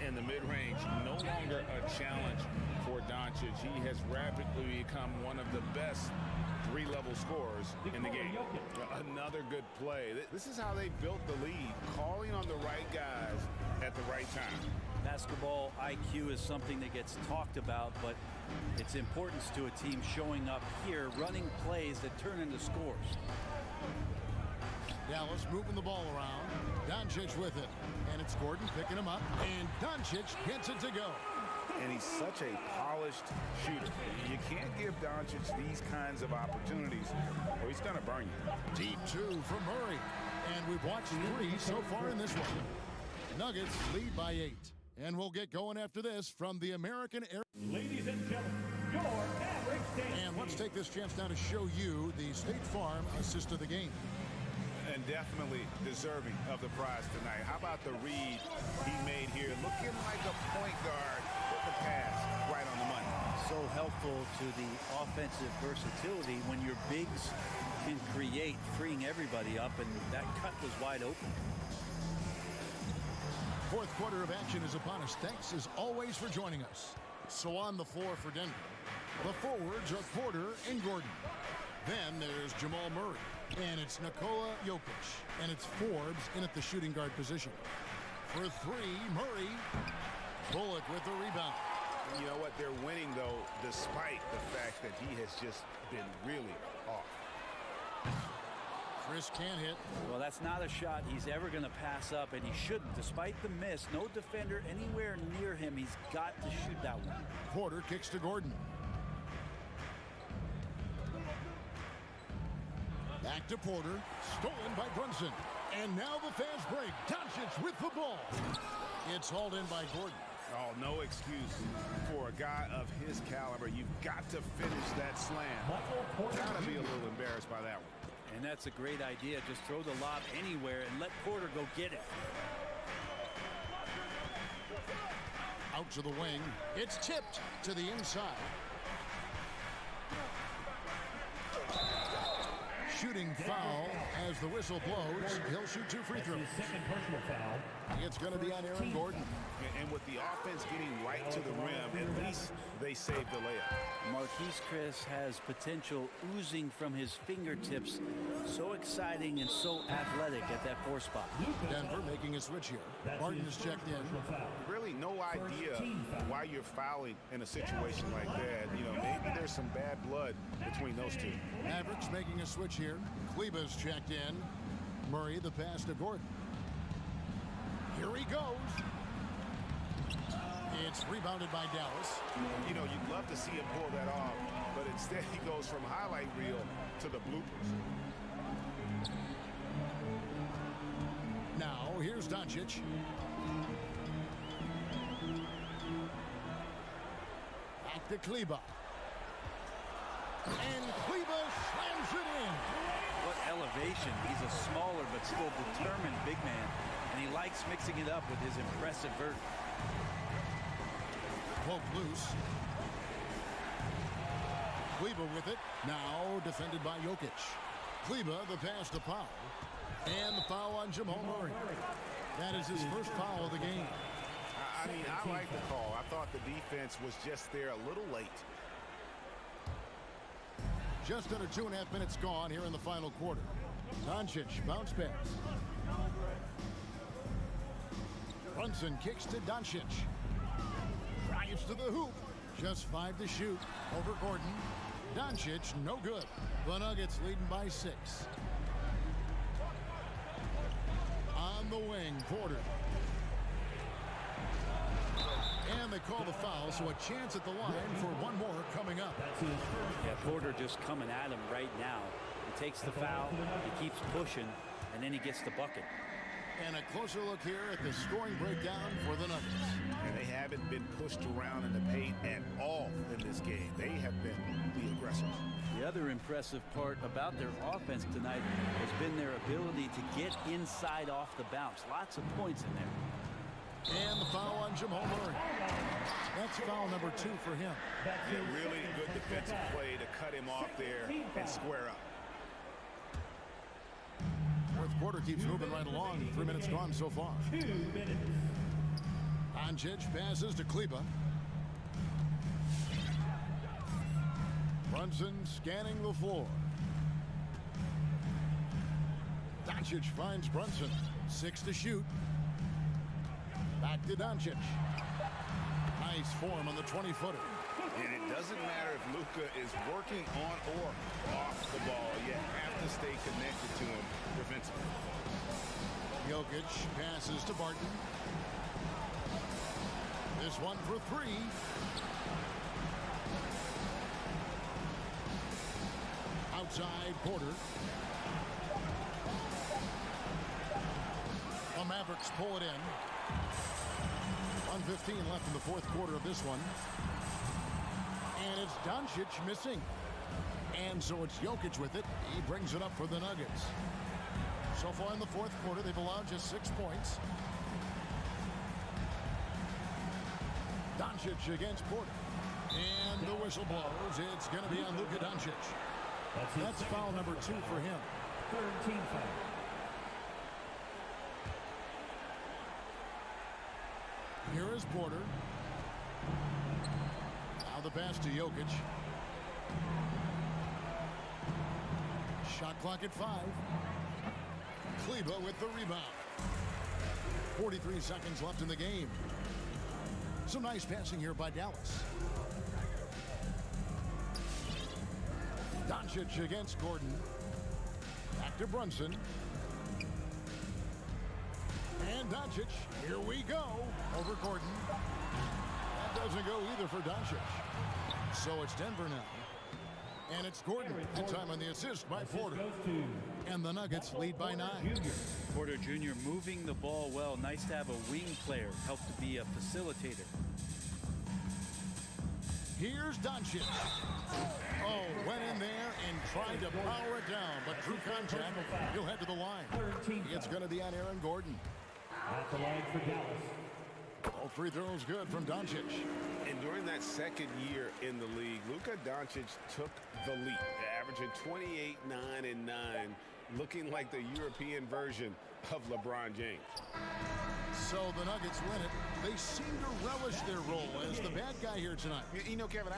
And the mid-range, no longer a challenge for Doncic. He has rapidly become one of the best three-level scorers in the game. Another good play. This is how they built the lead, calling on the right guys at the right time. Basketball IQ is something that gets talked about, but its importance to a team showing up here, running plays that turn into scores. Dallas moving the ball around. Doncic with it. And it's Gordon picking him up. And Doncic gets it to go. And he's such a polished shooter. You can't give Doncic these kinds of opportunities or he's going to burn you. Deep 2 from Murray. And we've watched 3 so far in this one. Nuggets lead by 8. And we'll get going after this from the American Air. Ladies and gentlemen, your average day. And let's take this chance now to show you the State Farm assist of the game. And definitely deserving of the prize tonight. How about the read he made here? Looking like a point guard with the pass right on the money. So helpful to the offensive versatility when your bigs can create, freeing everybody up, and that cut was wide open. Fourth quarter of action is upon us. Thanks as always for joining us. So on the floor for Denver, the forwards are Porter and Gordon. Then there's Jamal Murray. And it's Nikola Jokic. And it's Forbes in at the shooting guard position. For 3, Murray. Bullock with the rebound. You know what? They're winning, though, despite the fact that he has just been really off. Chris can't hit. Well, that's not a shot he's ever going to pass up, and he shouldn't. Despite the miss, no defender anywhere near him. He's got to shoot that one. Porter kicks to Gordon. Back to Porter. Stolen by Brunson. And now the fast break. Doncic with the ball. It's hauled in by Gordon. Oh, no excuse for a guy of his caliber. You've got to finish that slam. Got to be a little embarrassed by that one. And that's a great idea. Just throw the lob anywhere and let Porter go get it. Out to the wing. It's tipped to the inside. Shooting foul as the whistle blows. He'll shoot 2 free throws. Second personal foul. It's going to be on Aaron Gordon. And with the offense getting right to the rim, at least they saved the layup. Marquise Chris has potential oozing from his fingertips. So exciting and so athletic at that 4 spot. Denver making a switch here. Martin is checked in. Really no idea why you're fouling in a situation like that. You know, maybe there's some bad blood between those two. Mavericks making a switch here. Kleba's checked in. Murray the pass to Gordon. Here he goes. It's rebounded by Dallas. You know, you'd love to see him pull that off, but instead he goes from highlight reel to the bloopers. Now, here's Doncic. Back to Kleba. And Kleba slams it in. What elevation. He's a smaller but still determined big man. And he likes mixing it up with his impressive vert. Poke loose. Kleba with it. Now defended by Jokic. Kleba the pass to Powell. And the foul on Jamal Murray. That is his first foul of the game. I mean, I like the call. I thought the defense was just there a little late. Just under 2.5 minutes gone here in the final quarter. Doncic bounce pass. Brunson kicks to Doncic. Drives to the hoop. Just 5 to shoot. Over Gordon. Doncic no good. The Nuggets leading by 6. On the wing, Porter. And they call the foul, so a chance at the line for one more coming up. Yeah, Porter just coming at him right now. He takes the foul, he keeps pushing, and then he gets the bucket. And a closer look here at the scoring breakdown for the Nuggets. And they haven't been pushed around in the paint at all in this game. They have been the aggressors. The other impressive part about their offense tonight has been their ability to get inside off the bounce. Lots of points in there. And the foul on Jamal Murray. That's foul number 2 for him. Yeah, really good defensive play to cut him off there and square up. Fourth quarter keeps moving right along. 3 minutes gone so far. 2 minutes. Doncic passes to Kleba. Brunson scanning the floor. Doncic finds Brunson. 6 to shoot. Back to Doncic. Nice form on the 20-footer. And it doesn't matter if Luka is working on or off the ball. You have to stay connected to him defensively. Jokic passes to Barton. This one for 3. Outside Porter. The Mavericks pull it in. 1:15 left in the fourth quarter of this one. And it's Doncic missing. And so it's Jokic with it. He brings it up for the Nuggets. So far in the fourth quarter, they've allowed just 6 points. Doncic against Porter. And the whistle blows. It's going to be on Luka Doncic. That's foul number 2 for him. 13 foul. Here is Porter. Now the pass to Jokic. Shot clock at 5. Kleba with the rebound. 43 seconds left in the game. Some nice passing here by Dallas. Doncic against Gordon. Back to Brunson. And Doncic. Here we go. Over Gordon. That doesn't go either for Doncic. So it's Denver now. And it's Gordon. And time on the assist by Porter. And the Nuggets lead by 9. Porter Jr. moving the ball well. Nice to have a wing player help to be a facilitator. Here's Doncic. Oh, went in there and tried to power it down, but drew contact. He'll head to the line. It's going to be on Aaron Gordon. At the line for Dallas. All free throws good from Doncic. And during that second year in the league, Luka Doncic took the leap, averaging 28, 9, and 9, looking like the European version of LeBron James. So the Nuggets win it. They seem to relish their role as the bad guy here tonight. You know, Kevin,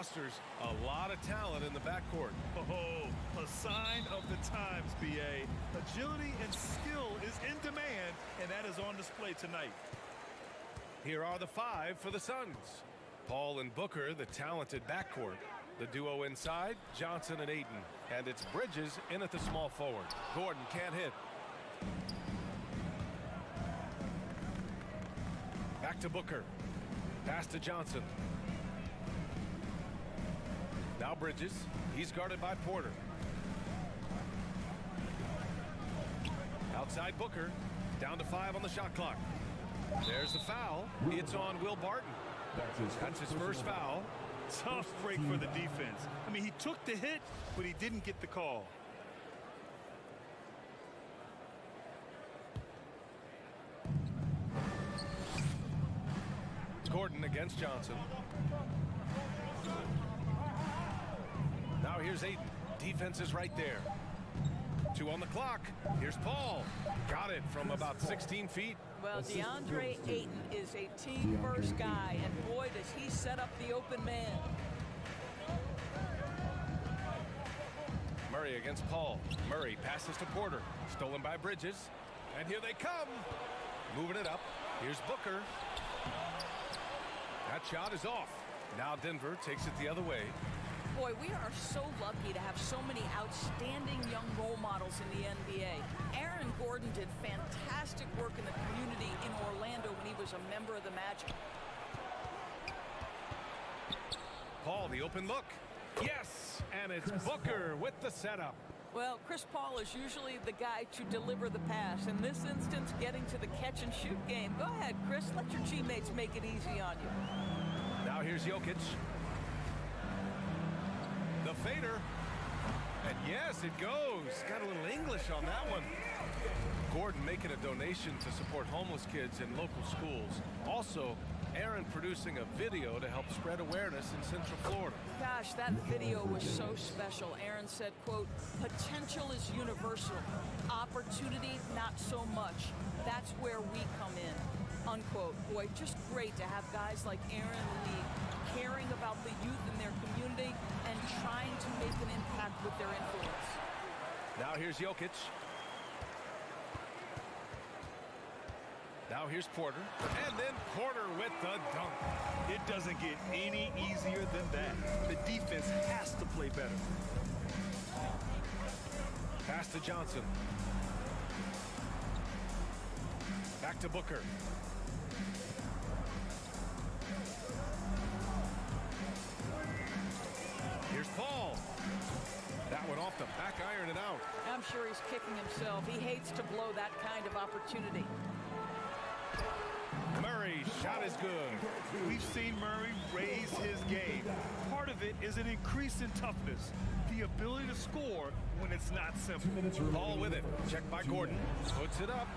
fosters a lot of talent in the backcourt. Oh, a sign of the times, B.A. Agility and skill is in demand, and that is on display tonight. Here are the 5 for the Suns. Paul and Booker, the talented backcourt. The duo inside, Johnson and Ayton. And it's Bridges in at the small forward. Gordon can't hit. Back to Booker. Pass to Johnson. Now Bridges. He's guarded by Porter. Outside Booker. Down to 5 on the shot clock. There's the foul. It's on Will Barton. That's his first foul. Tough break for the defense. I mean, he took the hit, but he didn't get the call. Gordon against Johnson. Now here's Ayton. Defense is right there. 2 on the clock. Here's Paul. Got it from about 16 feet. Well, DeAndre Ayton is a team-first guy, and boy, does he set up the open man. Murray against Paul. Murray passes to Porter. Stolen by Bridges. And here they come. Moving it up. Here's Booker. That shot is off. Now Denver takes it the other way. Boy, we are so lucky to have so many outstanding young role models in the NBA. Aaron Gordon did fantastic work in the community in Orlando when he was a member of the Magic. Paul, the open look. Yes, and it's Booker with the setup. Well, Chris Paul is usually the guy to deliver the pass. In this instance, getting to the catch-and-shoot game. Go ahead, Chris. Let your teammates make it easy on you. Now here's Jokic. The fader. And yes, it goes. Got a little English on that one. Gordon making a donation to support homeless kids in local schools. Also, Aaron producing a video to help spread awareness in Central Florida. Gosh, that video was so special. Aaron said, quote, "Potential is universal. Opportunity, not so much. That's where we come in." Unquote. Boy, just great to have guys like Aaron in the league caring about the youth in their community and trying to make an impact with their influence. Now here's Jokic. Now here's Porter. And then Porter with the dunk. It doesn't get any easier than that. The defense has to play better. Pass to Johnson. Back to Booker. Here's Paul. That one off the back iron and out. I'm sure he's kicking himself. He hates to blow that kind of opportunity. Murray's shot is good. We've seen Murray raise his game. Part of it is an increase in toughness, the ability to score when it's not simple. Paul with it. Checked by Gordon. Puts it up.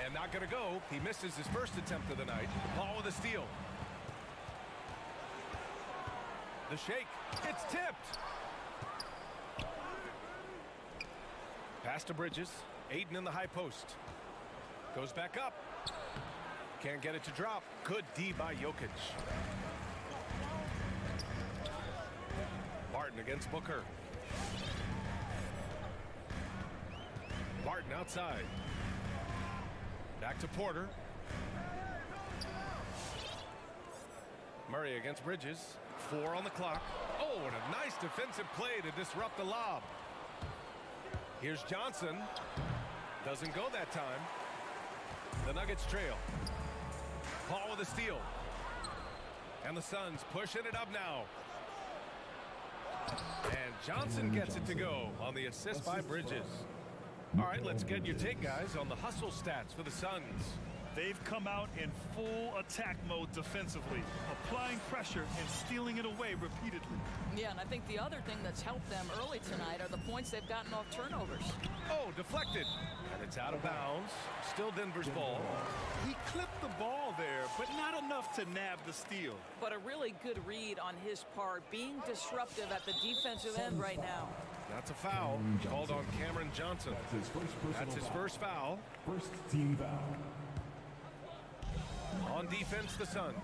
And not going to go. He misses his first attempt of the night. Paul with a steal. The shake. It's tipped. Pass to Bridges. Ayton in the high post. Goes back up. Can't get it to drop. Good D by Jokic. Barton against Booker. Barton outside. Back to Porter. Murray against Bridges. 4 on the clock. Oh, and a nice defensive play to disrupt the lob. Here's Johnson. Doesn't go that time. The Nuggets trail. Paul with a steal. And the Suns pushing it up now. And Johnson gets it to go on the assist by Bridges. All right, let's get your take, guys, on the hustle stats for the Suns. They've come out in full attack mode defensively, applying pressure and stealing it away repeatedly. Yeah, and I think the other thing that's helped them early tonight are the points they've gotten off turnovers. Oh, deflected. And it's out of bounds. Still Denver's ball. He clipped the ball there, but not enough to nab the steal. But a really good read on his part, being disruptive at the defensive end right now. That's a foul called on Cameron Johnson. That's his first foul. First team foul. On defense, the Suns.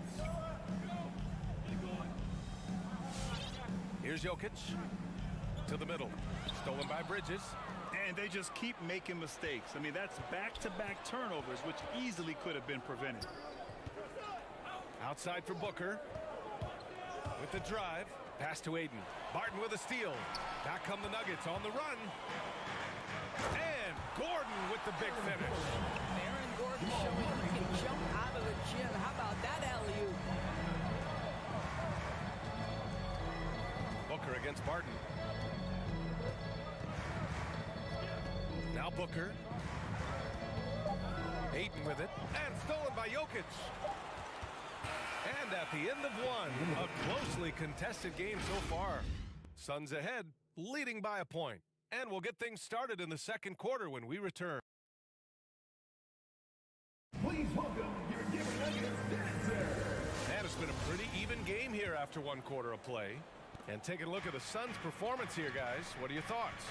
Here's Jokic to the middle. Stolen by Bridges. And they just keep making mistakes. I mean, that's back-to-back turnovers, which easily could have been prevented. Outside for Booker. With the drive. Pass to Aiden. Barton with a steal. Back come the Nuggets on the run. And Gordon with the big finish. Aaron Gordon showing he can jump out of the gym. How about that alley-oop? Booker against Barton. Now Booker. Ayton with it. And stolen by Jokic. And at the end of one, a closely contested game so far. Suns ahead, leading by a point. And we'll get things started in the second quarter when we return. Please welcome your Denver Nuggets dancer. And it's been a pretty even game here after one quarter of play. And taking a look at the Suns' performance here, guys. What are your thoughts?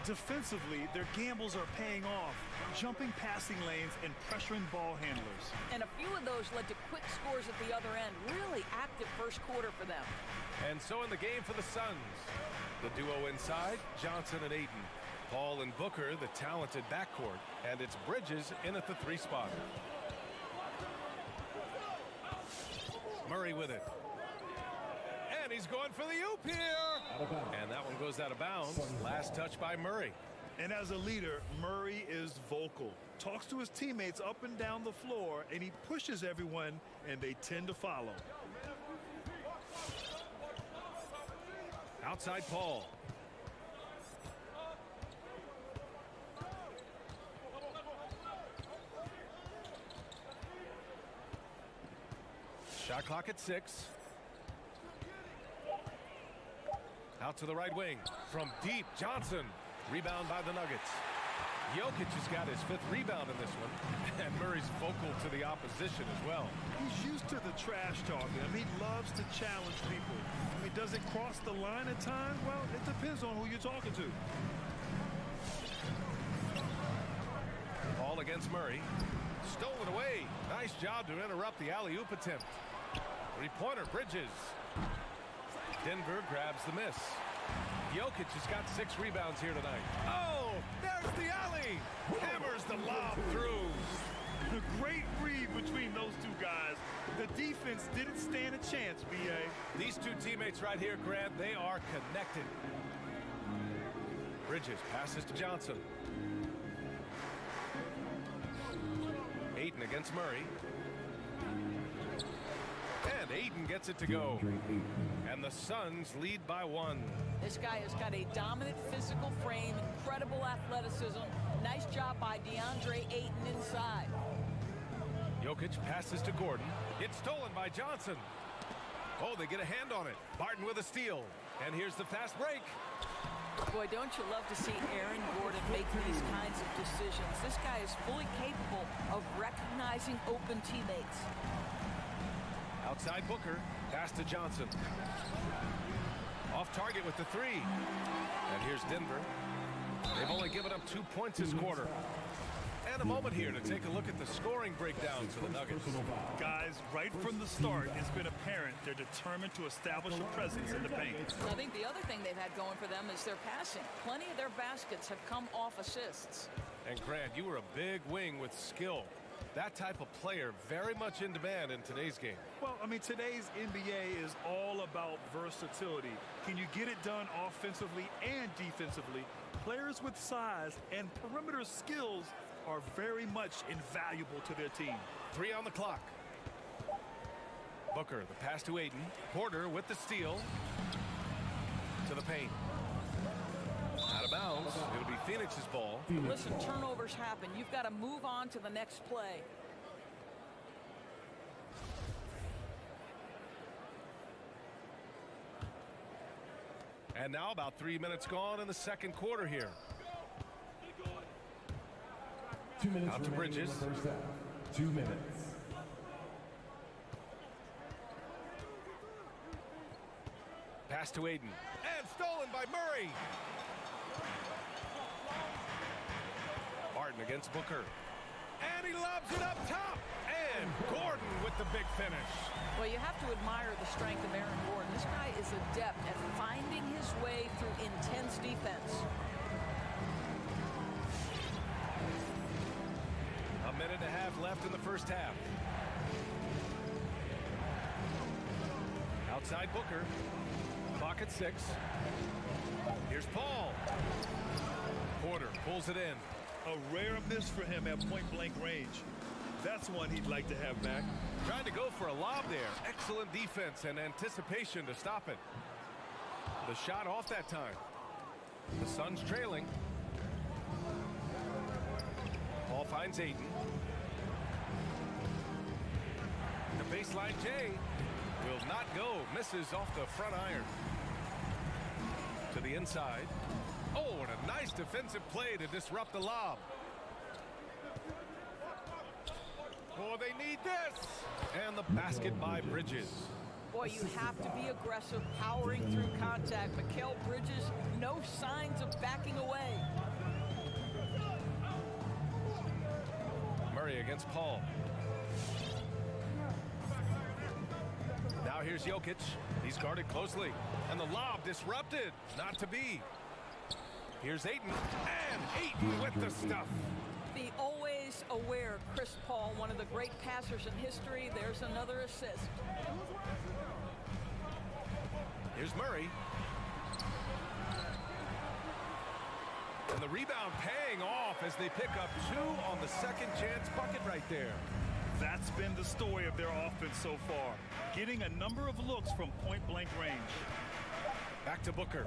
Defensively, their gambles are paying off, jumping passing lanes and pressuring ball handlers. And a few of those led to quick scores at the other end. Really active first quarter for them. And so in the game for the Suns, the duo inside, Johnson and Ayton. Paul and Booker, the talented backcourt. And it's Bridges in at the 3 spot. Murray with it. And he's going for the oop here. And that one goes out of bounds. Last touch by Murray. And as a leader, Murray is vocal. Talks to his teammates up and down the floor, and he pushes everyone, and they tend to follow. Outside Paul. Shot clock at 6. Out to the right wing. From deep, Johnson. Rebound by the Nuggets. Jokic has got his 5th rebound in this one. And Murray's vocal to the opposition as well. He's used to the trash talking. I mean, he loves to challenge people. I mean, does it cross the line at times? Well, it depends on who you're talking to. Ball against Murray. Stolen away. Nice job to interrupt the alley-oop attempt. 3-pointer, Bridges. Denver grabs the miss. Jokic has got 6 rebounds here tonight. Oh, there's the alley. Hammers the lob through. A great read between those two guys. The defense didn't stand a chance, B.A. These two teammates right here, Grant, they are connected. Bridges passes to Johnson. Ayton against Murray. And Ayton gets it to go. And the Suns lead by 1. This guy has got a dominant physical frame, incredible athleticism. Nice job by DeAndre Ayton inside. Jokic passes to Gordon. It's stolen by Johnson. Oh, they get a hand on it. Barton with a steal. And here's the fast break. Boy, don't you love to see Aaron Gordon make these kinds of decisions. This guy is fully capable of recognizing open teammates. Outside Booker. Pass to Johnson. Off target with the 3. And here's Denver. They've only given up 2 points this quarter. And a moment here to take a look at the scoring breakdown for the Nuggets. Guys, right from the start, it's been apparent they're determined to establish a presence in the paint. I think the other thing they've had going for them is their passing. Plenty of their baskets have come off assists. And Grant, you were a big wing with skill. That type of player very much in demand in today's game. Well, I mean, today's NBA is all about versatility. Can you get it done offensively and defensively? Players with size and perimeter skills are very much invaluable to their team. 3 on the clock. Booker, the pass to Ayton. Porter with the steal. To the paint. Out of bounds. It'll be Phoenix's ball. Listen, turnovers happen. You've got to move on to the next play. And now about 3 minutes gone in the second quarter here. 2 minutes out to Bridges. in the first half. 2 minutes. Pass to Ayton. And stolen by Murray. Barton against Booker. And he lobs it up top. And Gordon with the big finish. Well, you have to admire the strength of Aaron Gordon. This guy is adept at finding his way through intense defense. A minute and a half left in the first half. Outside Booker. Clock at 6. Here's Paul. Porter pulls it in. A rare miss for him at point-blank range. That's one he'd like to have back. Trying to go for a lob there. Excellent defense and anticipation to stop it. The shot off that time. The Suns trailing. Paul finds Ayton. The baseline J will not go. Misses off the front iron. To the inside. Oh, and a nice defensive play to disrupt the lob. Oh, they need this. And the basket by Bridges. Boy, you have to be aggressive, powering through contact. Mikal Bridges, no signs of backing away. Murray against Paul. Now here's Jokic. He's guarded closely. And the lob disrupted. Not to be. Here's Ayton. And Ayton with the stuff. The always aware Chris Paul, one of the great passers in history. There's another assist. Here's Murray. And the rebound paying off as they pick up 2 on the second chance bucket right there. That's been the story of their offense so far. Getting a number of looks from point-blank range. Back to Booker.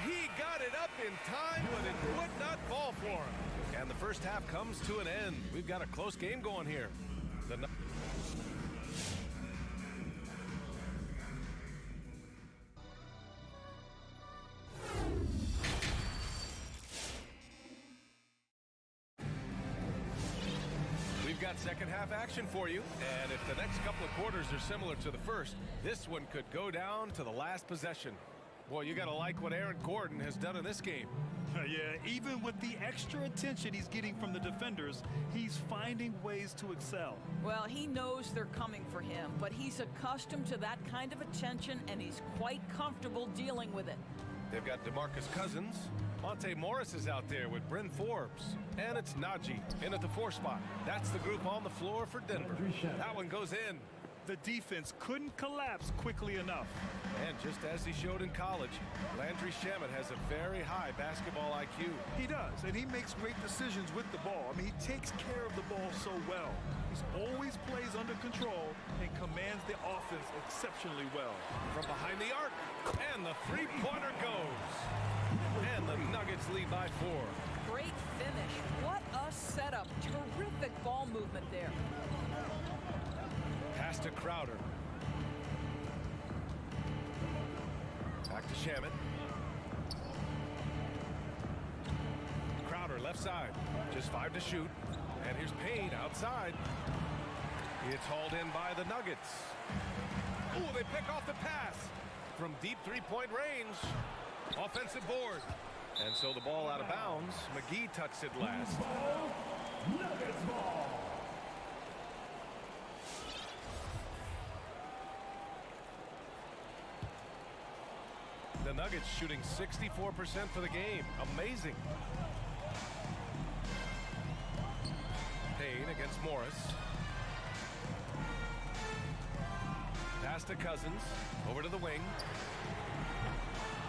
He got it up in time, but it would not fall for him. And the first half comes to an end. We've got a close game going here. We've got second half action for you. And if the next couple of quarters are similar to the first, this one could go down to the last possession. Boy, you got to like what Aaron Gordon has done in this game. Yeah, even with the extra attention he's getting from the defenders, he's finding ways to excel. Well, he knows they're coming for him, but he's accustomed to that kind of attention, and he's quite comfortable dealing with it. They've got DeMarcus Cousins. Monte Morris is out there with Bryn Forbes. And it's Najee in at the 4 spot. That's the group on the floor for Denver. That one goes in. The defense couldn't collapse quickly enough. And just as he showed in college, Landry Shamet has a very high basketball IQ. He does, and he makes great decisions with the ball. I mean, he takes care of the ball so well. He always plays under control and commands the offense exceptionally well. From behind the arc, and the three-pointer goes. And the Nuggets lead by 4. Great finish. What a setup. Terrific ball movement there. Pass to Crowder. Back to Shamet. Crowder left side. Just 5 to shoot. And here's Payne outside. It's hauled in by the Nuggets. Ooh, they pick off the pass from deep three-point range. Offensive board. And so the ball out of bounds. McGee tucks it last. Nuggets ball. The Nuggets shooting 64% for the game. Amazing. Payne against Morris. Pass to Cousins. Over to the wing.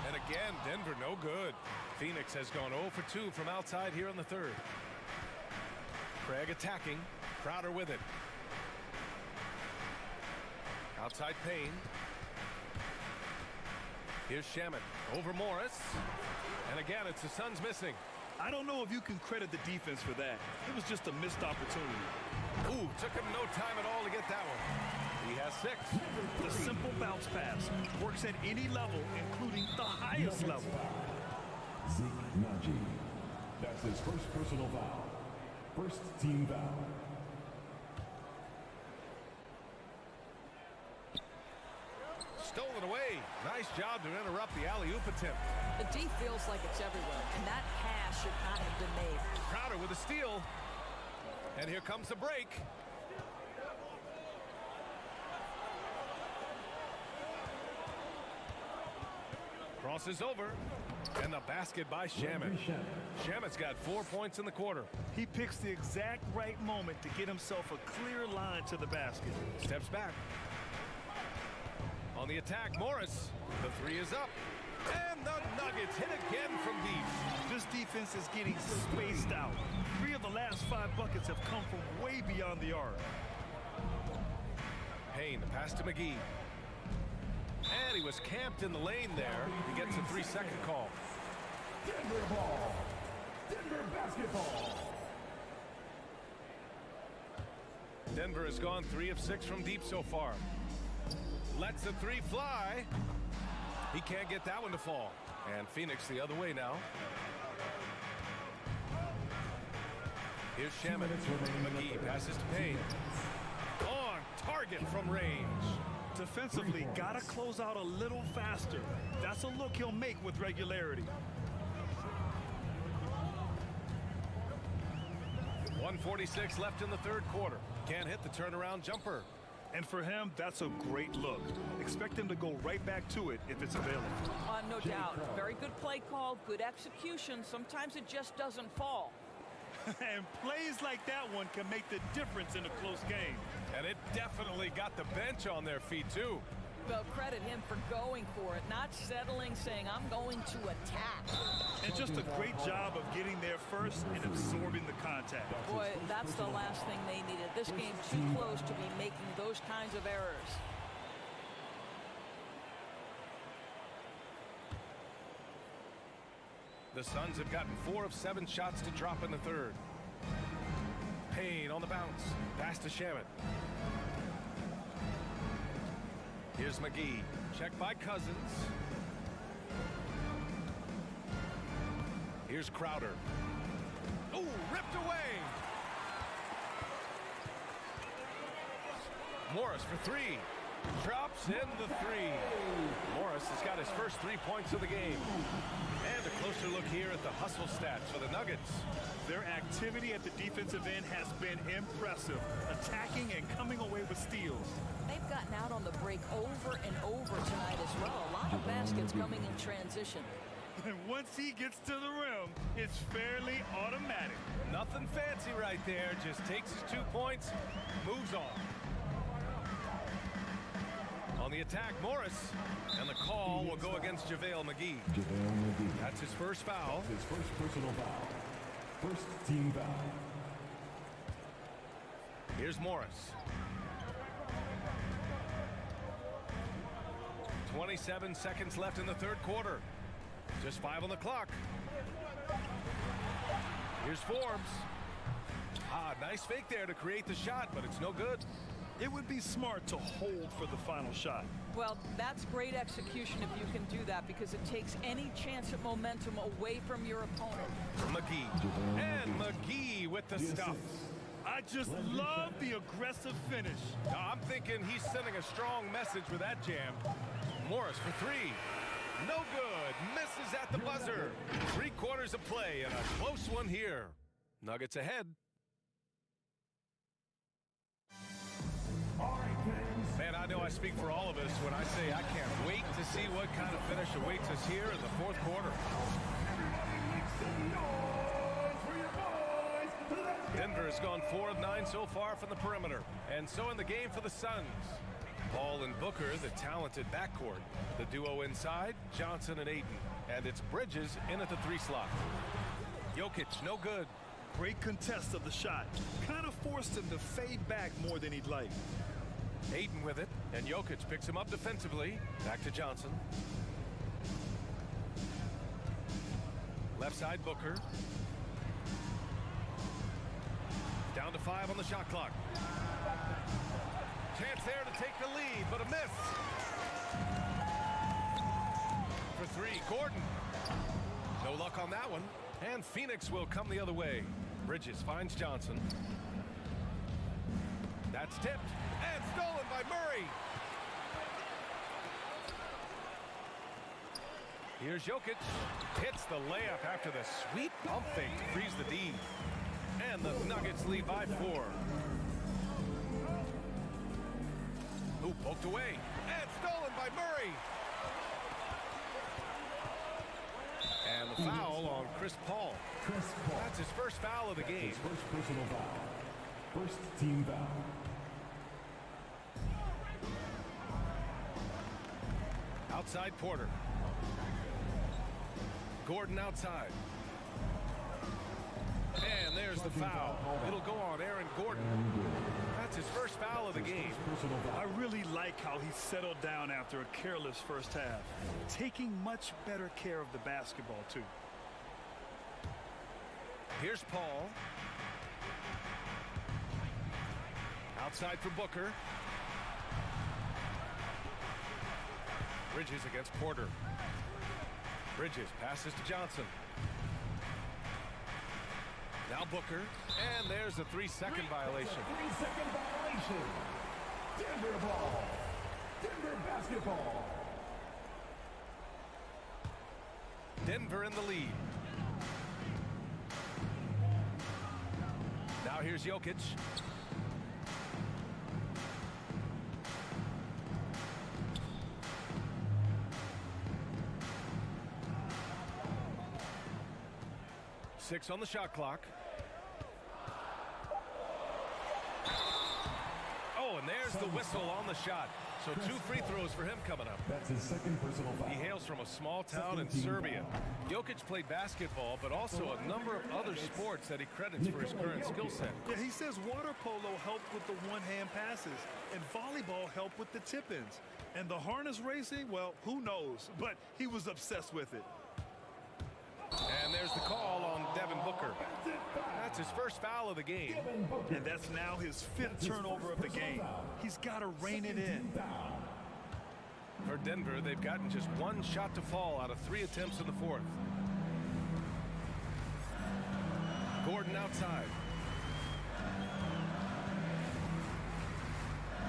And again, Denver no good. Phoenix has gone 0 for 2 from outside here in the third. Craig attacking. Crowder with it. Outside Payne. Here's Shamet over Morris. And again, it's the Suns missing. I don't know if you can credit the defense for that. It was just a missed opportunity. Ooh, took him no time at all to get that one. He has 6. The simple bounce pass works at any level, including the highest level. Zeke Najee. That's his first personal foul. First team foul. Stolen away. Nice job to interrupt the alley-oop attempt. The D feels like it's everywhere, and that pass should not have been made. Crowder with a steal. And here comes the break. Crosses over. And the basket by Shamet. Shamet's got 4 points in the quarter. He picks the exact right moment to get himself a clear line to the basket. Steps back. On the attack, Morris. The three is up. And the Nuggets hit again from deep. This defense is getting spaced out. 3 of the last 5 buckets have come from way beyond the arc. Payne, the pass to McGee. And he was camped in the lane there. He gets a 3-second call. Denver ball. Denver basketball. Denver has gone 3 of 6 from deep so far. Lets the three fly. He can't get that one to fall. And Phoenix the other way now. Here's Shamet. McGee passes to Payne. On target from range. Defensively, gotta close out a little faster. That's a look he'll make with regularity. 1:46 left in the third quarter. Can't hit the turnaround jumper. And for him, that's a great look. Expect him to go right back to it if it's available. No doubt. Very good play call, good execution. Sometimes it just doesn't fall. And plays like that one can make the difference in a close game. And it definitely got the bench on their feet, too. Well, credit him for going for it, not settling, saying, I'm going to attack. And just a great job of getting there first and absorbing the contact. Boy, that's the last thing they needed. This game too close to be making those kinds of errors. The Suns have gotten 4 of 7 shots to drop in the third. Payne on the bounce. Pass to Shamet. Here's McGee. Check by Cousins. Here's Crowder. Oh, ripped away. Morris for 3. Drops in the 3. Morris has got his first 3 points of the game. And a closer look here at the hustle stats for the Nuggets. Their activity at the defensive end has been impressive, attacking and coming away with steals. They've gotten out on the break over and over tonight as well. A lot of baskets coming in transition. And once he gets to the rim, it's fairly automatic. Nothing fancy right there. Just takes his 2 points, moves on. On the attack, Morris. And the call will go against JaVale McGee. That's his first foul. His first personal foul. First team foul. Here's Morris. 27 seconds left in the third quarter. Just 5 on the clock. Here's Forbes. Nice fake there to create the shot, but it's no good. It would be smart to hold for the final shot. Well, that's great execution if you can do that, because it takes any chance at momentum away from your opponent. McGee. And McGee with the stuff. I just love the aggressive finish. I'm thinking he's sending a strong message with that jam. Morris for 3. No good. Misses at the buzzer. 3 quarters of play and a close one here. Nuggets ahead. Man, I know I speak for all of us when I say I can't wait to see what kind of finish awaits us here in the fourth quarter. Denver has gone 4 of 9 so far from the perimeter. And so in the game for the Suns. Paul and Booker, the talented backcourt. The duo inside, Johnson and Ayton. And it's Bridges in at the 3 slot. Jokic, no good. Great contest of the shot. Kind of forced him to fade back more than he'd like. Ayton with it, and Jokic picks him up defensively. Back to Johnson. Left side, Booker. Down to 5 on the shot clock. Chance there to take the lead, but a miss. For 3, Gordon. No luck on that one. And Phoenix will come the other way. Bridges finds Johnson. That's tipped and stolen by Murray. Here's Jokic. Hits the layup after the sweet pump fake to freeze the D. And the Nuggets lead by 4. Who poked away and stolen by Murray. And the foul on Chris Paul. That's his first foul of the game. His first personal foul. First team foul. Outside Porter. Gordon outside. And there's the foul. It'll go on Aaron Gordon. That's his first foul of the game. I really like how he settled down after a careless first half, taking much better care of the basketball, too. Here's Paul. Outside for Booker. Bridges against Porter. Bridges passes to Johnson. Now Booker. And there's a 3-second violation. 3-second violation. Denver ball. Denver basketball. Denver in the lead. Now here's Jokic. Six on the shot clock. Oh, and there's the whistle on the shot. So 2 free throws for him coming up. That's his second personal foul. He hails from a small town in Serbia. Jokic played basketball, but also a number of other sports that he credits for his current skill set. Yeah, he says water polo helped with the one-hand passes, and volleyball helped with the tip-ins. And the harness racing, well, who knows? But he was obsessed with it. And there's the call on Devin Booker. That's his first foul of the game. And that's now his 5th turnover of the game. He's got to rein it in. For Denver, they've gotten just 1 shot to fall out of 3 attempts in the 4th. Gordon outside.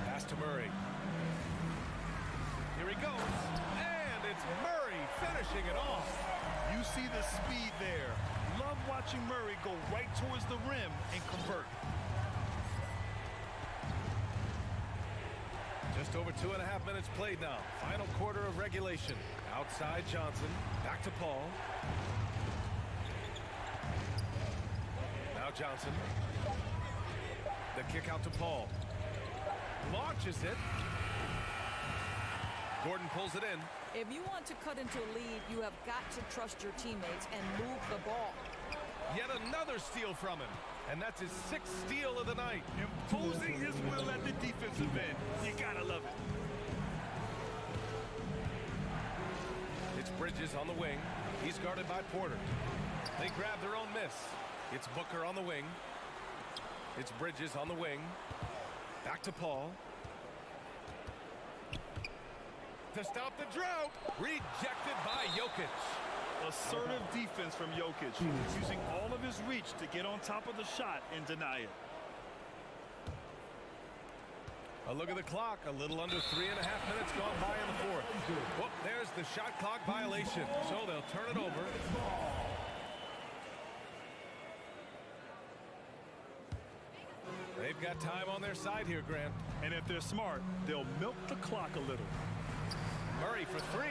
Pass to Murray. Here he goes. And it's Murray finishing it off. You see the speed there. Love watching Murray go right towards the rim and convert. Just over 2.5 minutes played now. Final quarter of regulation. Outside Johnson. Back to Paul. Now Johnson. The kick out to Paul. Launches it. Gordon pulls it in. If you want to cut into a lead, you have got to trust your teammates and move the ball. Yet another steal from him. And that's his 6th steal of the night. Imposing his will at the defensive end. You gotta love it. It's Bridges on the wing. He's guarded by Porter. They grab their own miss. It's Booker on the wing. It's Bridges on the wing. Back to Paul. To stop the drought. Rejected by Jokic. Assertive defense from Jokic, using all of his reach to get on top of the shot and deny it. A look at the clock. A little under 3.5 minutes gone by in the 4th. Whoop, there's the shot clock violation. So they'll turn it over. They've got time on their side here, Grant. And if they're smart, they'll milk the clock a little. Murray for 3.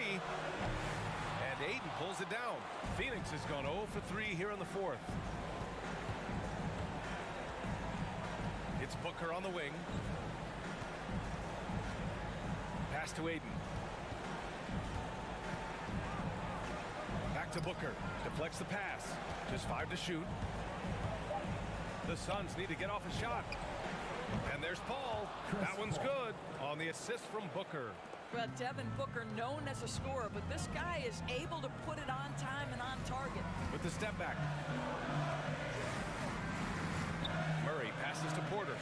And Ayton pulls it down. Phoenix has gone 0 for 3 here in the 4th. It's Booker on the wing. Pass to Ayton. Back to Booker. Deflects the pass. Just 5 to shoot. The Suns need to get off a shot. And there's Paul. That one's good on the assist from Booker. Well, Devin Booker, known as a scorer, but this guy is able to put it on time and on target. With the step back. Murray passes to Porter.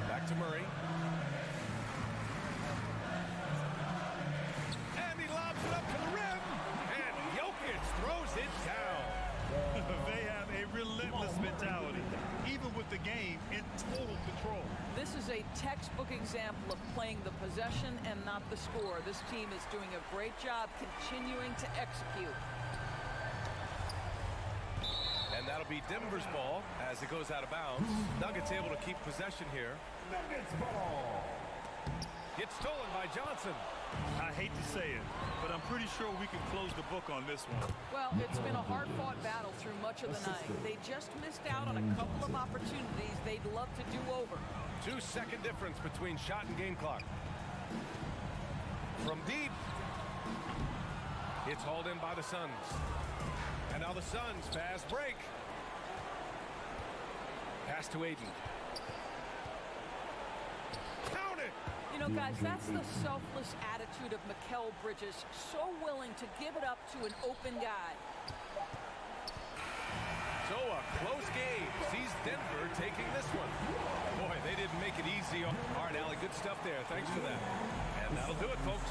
Back to Murray. And he lobs it up to the rim. And Jokic throws it down. They have a relentless mentality, even with the game in total control. This is a textbook example of playing the possession and not the score. This team is doing a great job continuing to execute. And that'll be Denver's ball as it goes out of bounds. Nuggets able to keep possession here. Nuggets ball. It's stolen by Johnson. I hate to say it, but I'm pretty sure we can close the book on this one. Well, it's been a hard-fought battle through much of the night. They just missed out on a couple of opportunities they'd love to do over. 2-second difference between shot and game clock. From deep. It's hauled in by the Suns. And now the Suns fast break. Pass to Aiden. Count it! You know, guys, that's the selfless attitude of Mikal Bridges. So willing to give it up to an open guy. So a close game sees Denver taking this one. Boy, they didn't make it easy. All right, Allie, good stuff there. Thanks for that. And that'll do it, folks.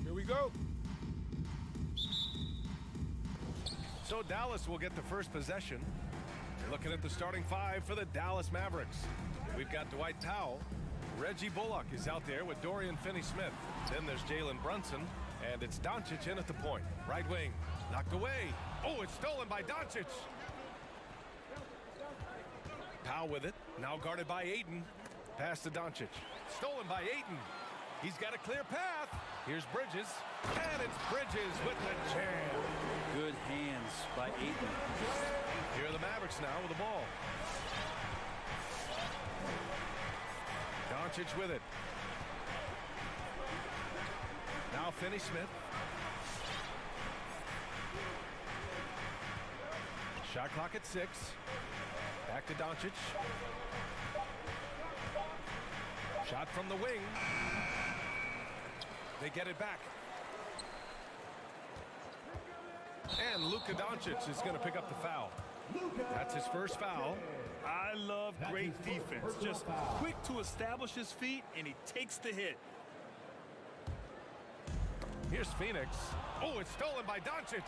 Here we go. So Dallas will get the first possession. You're looking at the starting five for the Dallas Mavericks. We've got Dwight Powell. Reggie Bullock is out there with Dorian Finney-Smith. Then there's Jalen Brunson, and it's Doncic in at the point. Right wing, knocked away. Oh, it's stolen by Doncic. Powell with it, now guarded by Ayton. Pass to Doncic. Stolen by Ayton. He's got a clear path. Here's Bridges, and it's Bridges with the jam. Good hands by Ayton. Here are the Mavericks now with the ball. Doncic with it. Now Finney-Smith. Shot clock at 6. Back to Doncic. Shot from the wing. They get it back. And Luka Doncic is going to pick up the foul. That's his first foul. I love great defense. Just quick to establish his feet, and he takes the hit. Here's Phoenix. Oh, it's stolen by Doncic.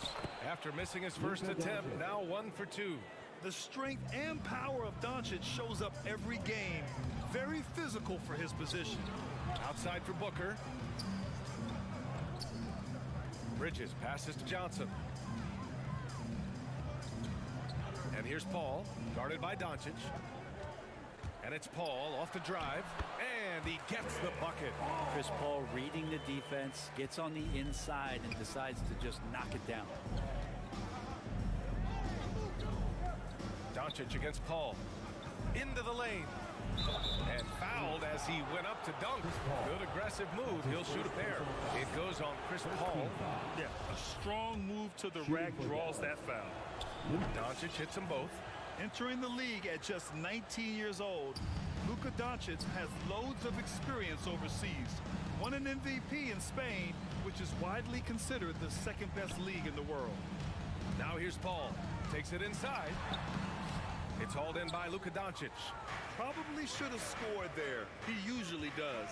After missing his first attempt, now 1 for 2. The strength and power of Doncic shows up every game. Very physical for his position. Outside for Booker. Bridges passes to Johnson. And here's Paul, guarded by Doncic. And it's Paul off the drive, and he gets the bucket. Chris Paul reading the defense, gets on the inside and decides to just knock it down. Doncic against Paul. Into the lane. And fouled as he went up to dunk. Good aggressive move. He'll shoot a pair. It goes on Chris Paul. Yeah, a strong move to the rack draws that foul. Doncic hits them both. Entering the league at just 19 years old, Luka Doncic has loads of experience overseas. Won an MVP in Spain, which is widely considered the second best league in the world. Now here's Paul. Takes it inside. It's hauled in by Luka Doncic. Probably should have scored there. He usually does.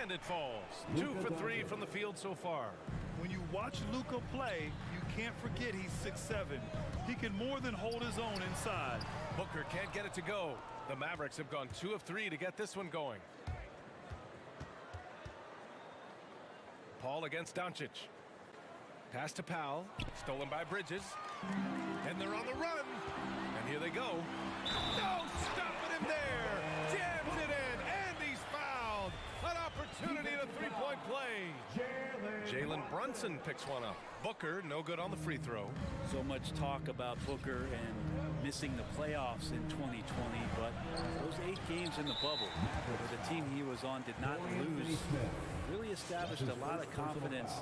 And it falls. 2 for 3 from the field so far. When you watch Luka play, you can't forget he's 6'7". He can more than hold his own inside. Booker can't get it to go. The Mavericks have gone 2 of 3 to get this one going. Paul against Doncic. Pass to Powell. Stolen by Bridges. And they're on the run. And here they go. No, stopping him there. Jams it in. And he's fouled. An opportunity at a three-point play. Jalen Brunson picks one up. Booker, no good on the free throw. So much talk about Booker and missing the playoffs in 2020, but those 8 games in the bubble where the team he was on did not lose really established a lot of confidence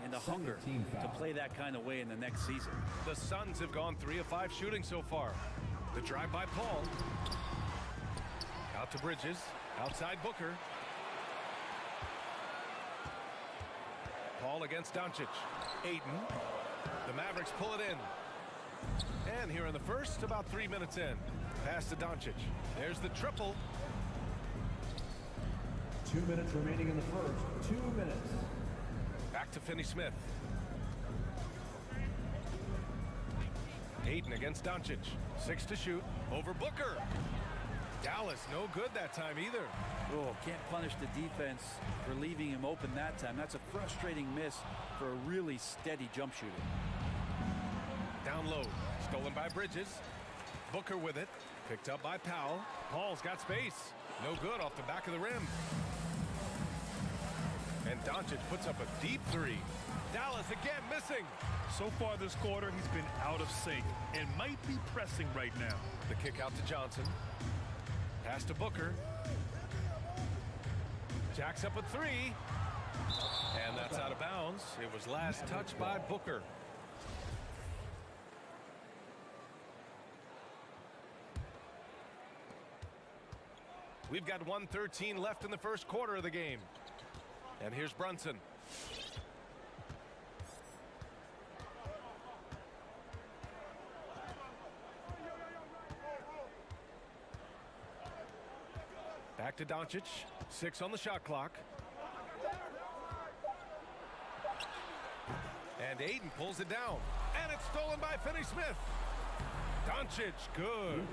and a hunger to play that kind of way in the next season. The Suns have gone 3 of 5 shooting so far. The drive by Paul. Out to Bridges. Outside Booker. Paul against Doncic. Ayton. The Mavericks pull it in. And here in the first, about 3 minutes in. Pass to Doncic. There's the triple. 2 minutes remaining in the first. 2 minutes. Back to Finney-Smith. Ayton against Doncic. 6 to shoot. Over Booker. Dallas no good that time either. Oh, can't punish the defense for leaving him open that time. That's a frustrating miss for a really steady jump shooter. Down low. Stolen by Bridges. Booker with it. Picked up by Powell. Paul's got space. No good off the back of the rim. And Doncic puts up a deep 3. Dallas again missing. So far this quarter, he's been out of sync and might be pressing right now. The kick out to Johnson. Pass to Booker. Jacks up a three. And that's out of bounds. It was last touched by Booker. We've got 1:13 left in the first quarter of the game. And here's Brunson. Back to Doncic. 6 on the shot clock. And Aiden pulls it down. And it's stolen by Finney-Smith. Doncic, good.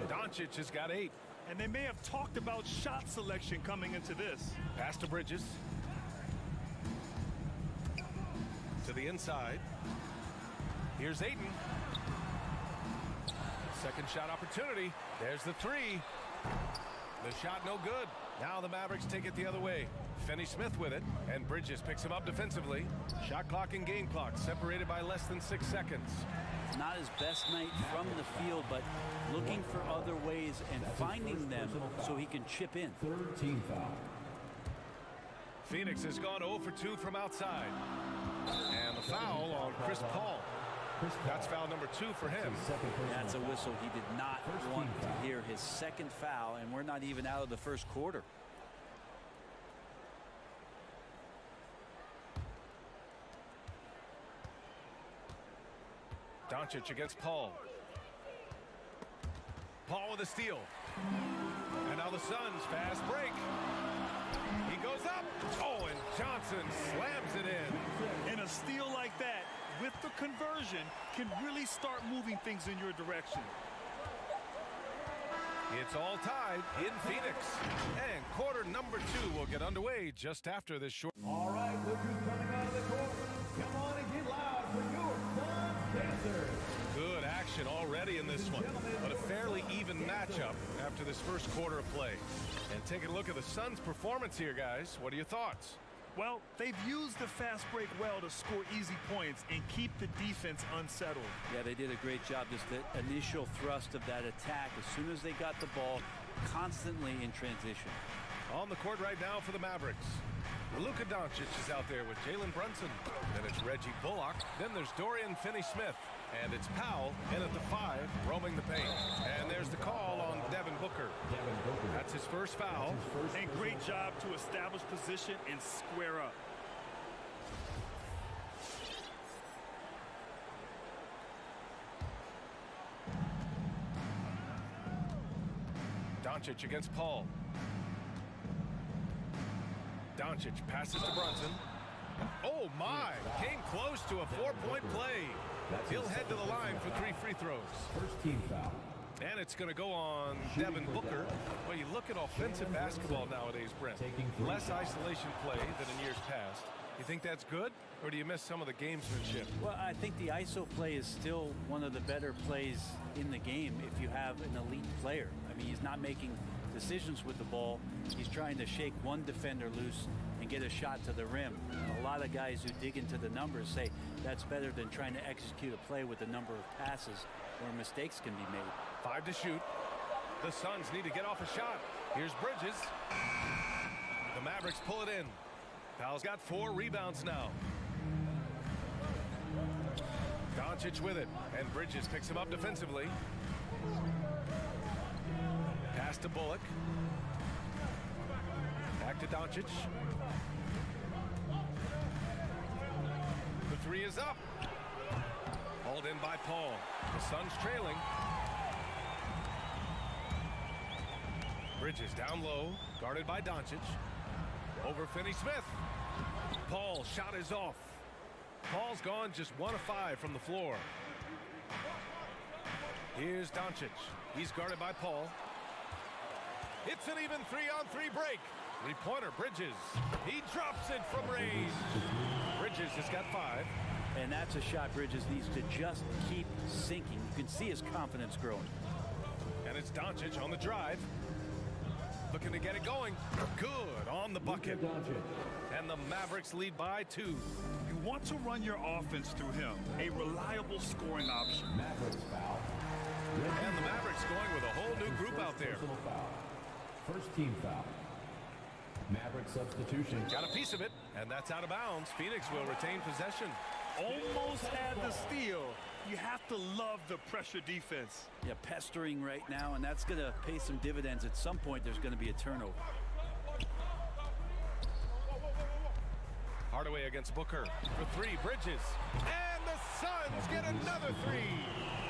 Doncic has got 8. And they may have talked about shot selection coming into this. Pass to Bridges. To the inside. Here's Aiden. Second shot opportunity. There's the 3. The shot no good. Now the Mavericks take it the other way. Finney-Smith with it, and Bridges picks him up defensively. Shot clock and game clock separated by less than 6 seconds. Not his best night from the field, but looking for other ways and finding them so he can chip in. Third team foul. Phoenix has gone 0 for 2 from outside. And the foul on Chris Paul. That's foul number 2 for him. That's a whistle he did not want to hear. His second foul, and we're not even out of the first quarter. Doncic against Paul. Paul with a steal. And now the Suns fast break. He goes up. Oh, and Johnson slams it in. And a steal like that with the conversion can really start moving things in your direction. It's all tied in Phoenix. And quarter number 2 will get underway just after this short. All right, look who's coming out of the court. Come on and get loud for your Suns dancers. Good action already in this one, but a fairly even matchup after this first quarter of play. And taking a look at the Suns' performance here, guys. What are your thoughts? Well, they've used the fast break well to score easy points and keep the defense unsettled. Yeah, they did a great job. Just the initial thrust of that attack, as soon as they got the ball, constantly in transition. On the court right now for the Mavericks. Luka Doncic is out there with Jalen Brunson. Then it's Reggie Bullock. Then there's Dorian Finney-Smith. And it's Powell in at the 5, roaming the paint. And there's the call on Devin Booker. That's his first foul. And great job to establish position and square up. Doncic against Paul. Doncic passes to Brunson. Oh my! Came close to a 4-point play. He'll head to the line for 3 free throws. First team foul. And it's going to go on Devin Booker. Well, you look at offensive basketball nowadays, Brent. Less isolation play than in years past. You think that's good, or do you miss some of the gamesmanship? Well, I think the ISO play is still one of the better plays in the game if you have an elite player. I mean, he's not making decisions with the ball. He's trying to shake one defender loose and get a shot to the rim. A lot of guys who dig into the numbers say that's better than trying to execute a play with a number of passes where mistakes can be made. 5 to shoot. The Suns need to get off a shot. Here's Bridges. The Mavericks pull it in. Powell's got 4 rebounds now. Doncic with it, and Bridges picks him up defensively. Pass to Bullock. Back to Doncic. The 3 is up. Hauled in by Paul. The Suns trailing. Bridges down low, guarded by Doncic. Over Finney-Smith. Paul's shot is off. Paul's gone just 1 of 5 from the floor. Here's Doncic. He's guarded by Paul. It's an even 3-on-3 break. 3-pointer, Bridges. He drops it from range. Bridges has got 5. And that's a shot Bridges needs to just keep sinking. You can see his confidence growing. And it's Doncic on the drive. Looking to get it going. Good on the bucket. And the Mavericks lead by 2. You want to run your offense through him. A reliable scoring option. Mavericks foul. And the Mavericks going with a whole new group out there. First team foul. Maverick substitution. Got a piece of it, and that's out of bounds. Phoenix will retain possession. Almost had the steal. You have to love the pressure defense. Yeah, pestering right now, and that's going to pay some dividends. At some point, there's going to be a turnover. Hardaway against Booker for three. Bridges. And the Suns get another three.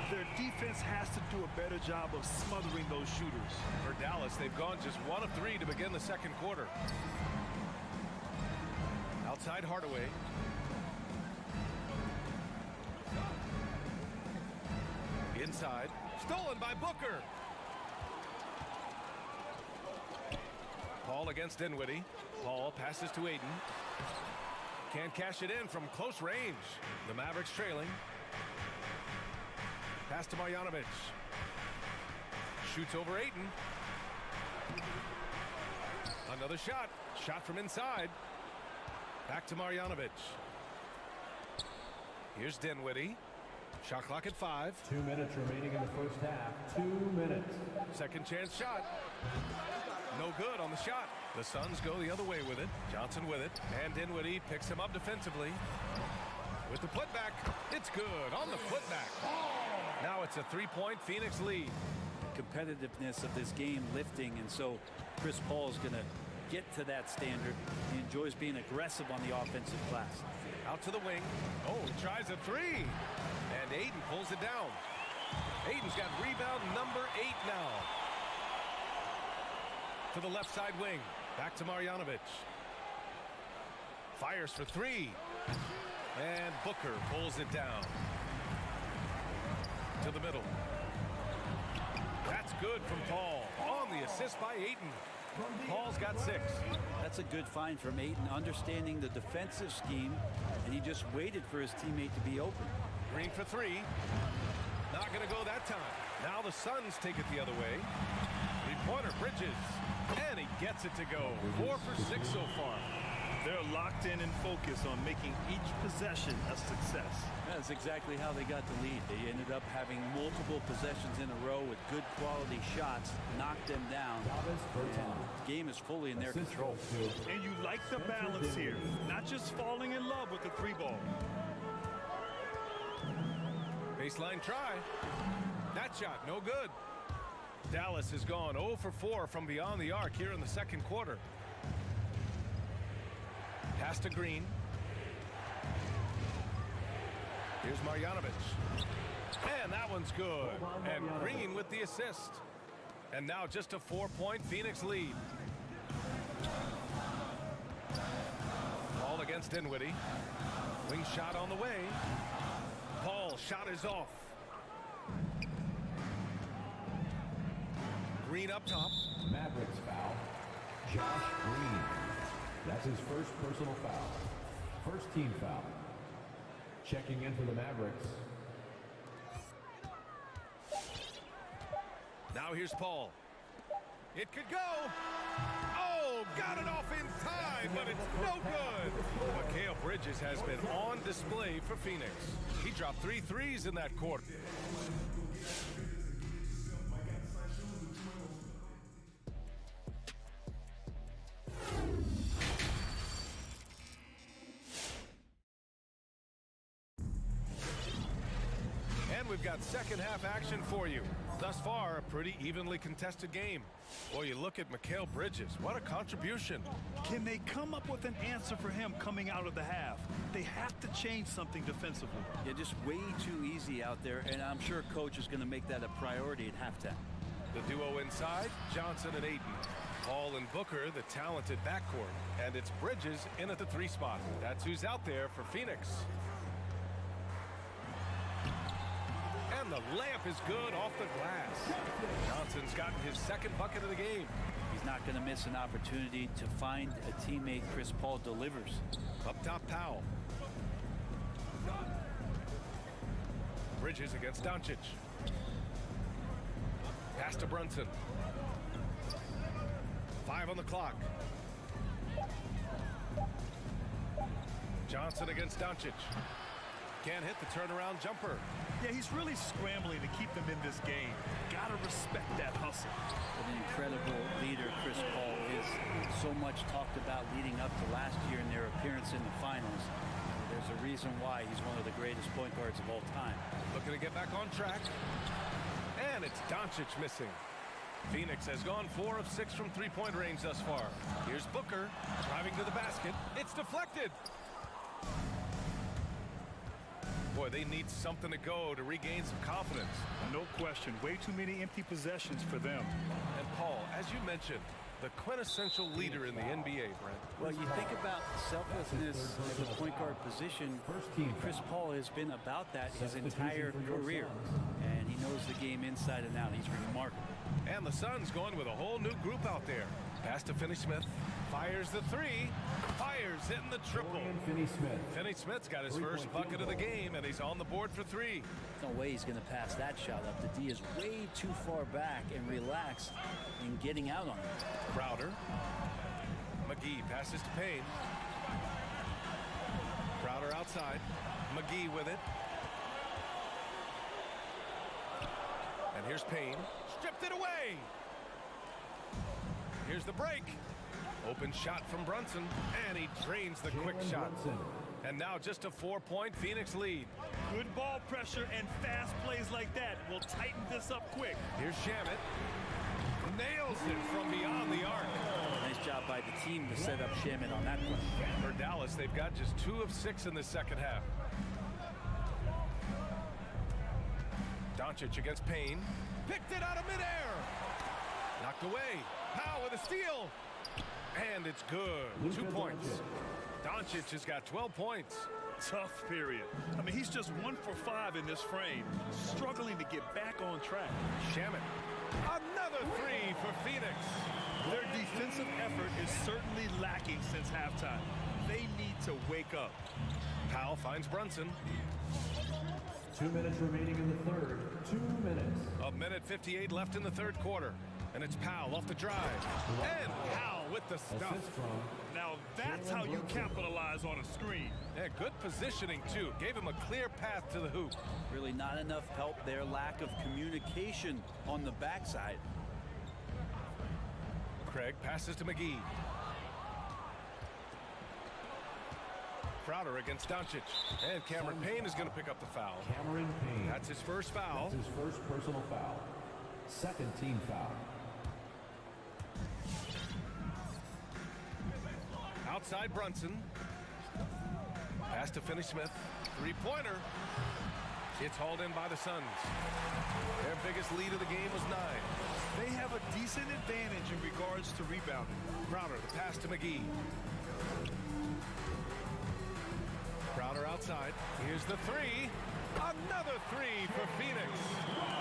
Their defense has to do a better job of smothering those shooters. For Dallas, they've gone just 1 of 3 to begin the second quarter. Outside Hardaway. Inside. Stolen by Booker. Paul against Dinwiddie. Paul passes to Ayton. Can't cash it in from close range. The Mavericks trailing. Pass to Marjanovic. Shoots over Ayton. Another shot. Shot from inside. Back to Marjanovic. Here's Dinwiddie. Shot clock at 5. 2 minutes remaining in the first half. 2 minutes. Second chance shot. No good on the shot. The Suns go the other way with it. Johnson with it. And Dinwiddie picks him up defensively. With the putback. It's good on the putback. Now it's a 3-point Phoenix lead. Competitiveness of this game lifting, and so Chris Paul is going to get to that standard. He enjoys being aggressive on the offensive glass. Out to the wing. Oh, he tries a 3. And Ayton pulls it down. Ayton's got rebound number 8 now. To the left side wing. Back to Marjanovic. Fires for 3. And Booker pulls it down. To the middle. That's good from Paul. On the assist by Ayton. Paul's got 6. That's a good find from Ayton, understanding the defensive scheme, and he just waited for his teammate to be open. Green for 3. Not going to go that time. Now the Suns take it the other way. Three-pointer, Bridges. And he gets it to go. 4 for 6 so far. They're locked in and focused on making each possession a success. That's exactly how they got the lead. They ended up having multiple possessions in a row with good quality shots, knocked them down. The game is fully in their control. And you like the balance here, not just falling in love with the 3-ball. Baseline try. That shot, no good. Dallas has gone 0 for 4 from beyond the arc here in the second quarter. Pass to Green. Here's Marjanovic. And that one's good. And Green with the assist. And now just a 4-point Phoenix lead. Paul against Dinwiddie. Wing shot on the way. Paul shot is off. Green up top. Mavericks foul. Josh Green. That's his first personal foul. First team foul. Checking in for the Mavericks. Now here's Paul. It could go. Oh, got it off in time, but it's no good. Mikal Bridges has been on display for Phoenix. He dropped 3 threes in that quarter. We've got second half action for you. Thus far, a pretty evenly contested game. Boy, you look at Mikal Bridges. What a contribution. Can they come up with an answer for him coming out of the half? They have to change something defensively. Yeah, just way too easy out there, and I'm sure coach is going to make that a priority at halftime. The duo inside, Johnson and Ayton. Paul and Booker, the talented backcourt. And it's Bridges in at the 3 spot. That's who's out there for Phoenix. And the layup is good off the glass. Johnson's gotten his second bucket of the game. He's not going to miss an opportunity to find a teammate. Chris Paul delivers. Up top, Powell. Bridges against Doncic. Pass to Brunson. 5 on the clock. Johnson against Doncic. Can't hit the turnaround jumper. Yeah, he's really scrambling to keep them in this game. Gotta respect that hustle. An incredible leader, Chris Paul, is so much talked about leading up to last year in their appearance in the finals. There's a reason why he's one of the greatest point guards of all time. Looking to get back on track. And it's Doncic missing. Phoenix has gone 4 of 6 from three-point range thus far. Here's Booker driving to the basket. It's deflected. Boy, they need something to go to regain some confidence. No question. Way too many empty possessions for them. And Paul, as you mentioned, the quintessential leader in the NBA, Brent. Well, you think about selflessness at the point guard position. Chris Paul has been about that his entire career, and he knows the game inside and out. He's remarkable. And the Suns going with a whole new group out there. Pass to Finney-Smith. Fires the three. Fires, hitting the triple. Finney-Smith's got his first bucket of the game, and he's on the board for 3. No way he's going to pass that shot up. The D is way too far back and relaxed in getting out on it. Crowder. McGee passes to Payne. Crowder outside. McGee with it. And here's Payne. Stripped it away. Here's the break. Open shot from Brunson, and he drains the quick shot. And now just a 4-point Phoenix lead. Good ball pressure and fast plays like that will tighten this up quick. Here's Shamet. Nails it from beyond the arc. Nice job by the team to set up Shamet on that play. For Dallas, they've got just 2 of 6 in the second half. Doncic against Payne. Picked it out of midair. Knocked away. Powell with a steal. And it's good. 2 points. Doncic has got 12 points. Tough period. I mean, he's just 1 for 5 in this frame. Struggling to get back on track. Shamet. Another 3 for Phoenix. Their defensive effort is certainly lacking since halftime. They need to wake up. Powell finds Brunson. 2 minutes remaining in the third. 2 minutes. A minute 58 left in the third quarter. And it's Powell off the drive. And Powell with the stuff. Now that's how you capitalize on a screen. Yeah, good positioning, too. Gave him a clear path to the hoop. Really not enough help there. Lack of communication on the backside. Craig passes to McGee. Crowder against Doncic. And Cameron Payne is going to pick up the foul. Cameron Payne. That's his first foul. That's his first personal foul. Second team foul. Outside Brunson. Pass to Finney-Smith. 3-pointer. It's hauled in by the Suns. Their biggest lead of the game was 9. They have a decent advantage in regards to rebounding. Crowder, the pass to McGee. Crowder outside. Here's the 3. Another 3 for Phoenix.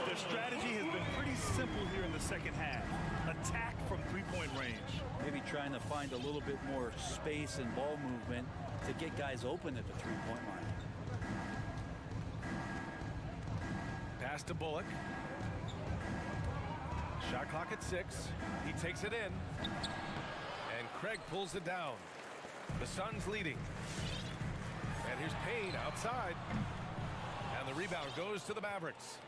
Their strategy has been pretty simple here in the second half. Attack from 3-point range. Maybe trying to find a little bit more space and ball movement to get guys open at the 3-point line. Pass to Bullock. Shot clock at 6. He takes it in. And Craig pulls it down. The Suns leading. And here's Payne outside. And the rebound goes to the Mavericks.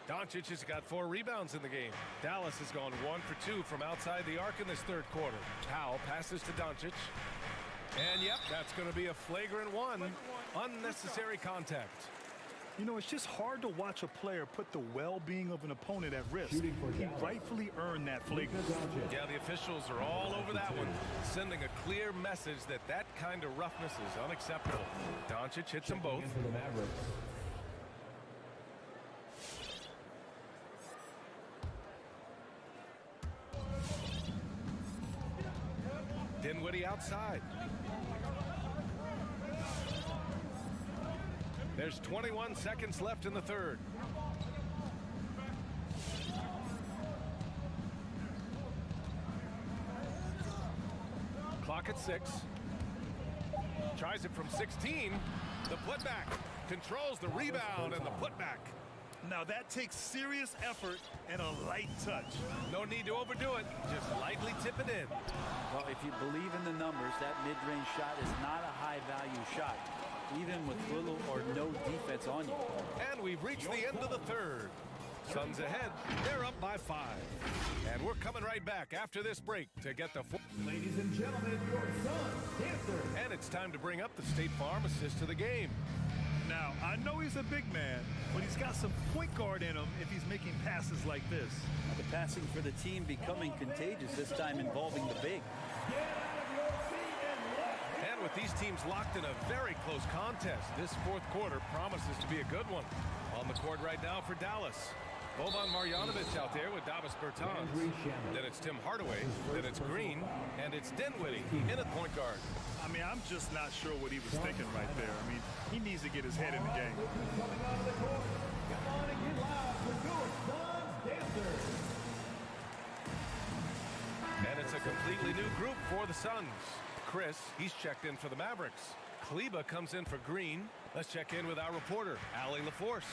Doncic has got 4 rebounds in the game. Dallas has gone 1 for 2 from outside the arc in this third quarter. Powell passes to Doncic. And yep, that's going to be a flagrant 1. Unnecessary contact. You know, it's just hard to watch a player put the well-being of an opponent at risk. He rightfully earned that flagrant. Yeah, the officials are all over that one, sending a clear message that that kind of roughness is unacceptable. Doncic hits them both. Dinwiddie outside. There's 21 seconds left in the third. Clock at 6. Tries it from 16. The putback. Controls the rebound and the putback. Now that takes serious effort and a light touch. No need to overdo it. Just lightly tip it in. Well, if you believe in the numbers, that mid-range shot is not a high-value shot, even with little or no defense on you. And we've reached the end of the third. Suns ahead. They're up by 5. And we're coming right back after this break to get the Ladies and gentlemen, your Suns dancer. And it's time to bring up the State Farm assist to the game. Now, I know he's a big man, but he's got some point guard in him if he's making passes like this. The passing for the team becoming contagious, this time involving the big. And with these teams locked in a very close contest, this fourth quarter promises to be a good one. On the court right now for Dallas. Boban Marjanovic out there with Davis Bertans. Then it's Tim Hardaway. Then it's Green. And it's Dinwiddie in at point guard. I mean, I'm just not sure what he was thinking right there. I mean, he needs to get his head in the game. And it's a completely new group for the Suns. Chris, he's checked in for the Mavericks. Kleba comes in for Green. Let's check in with our reporter, Allie LaForce.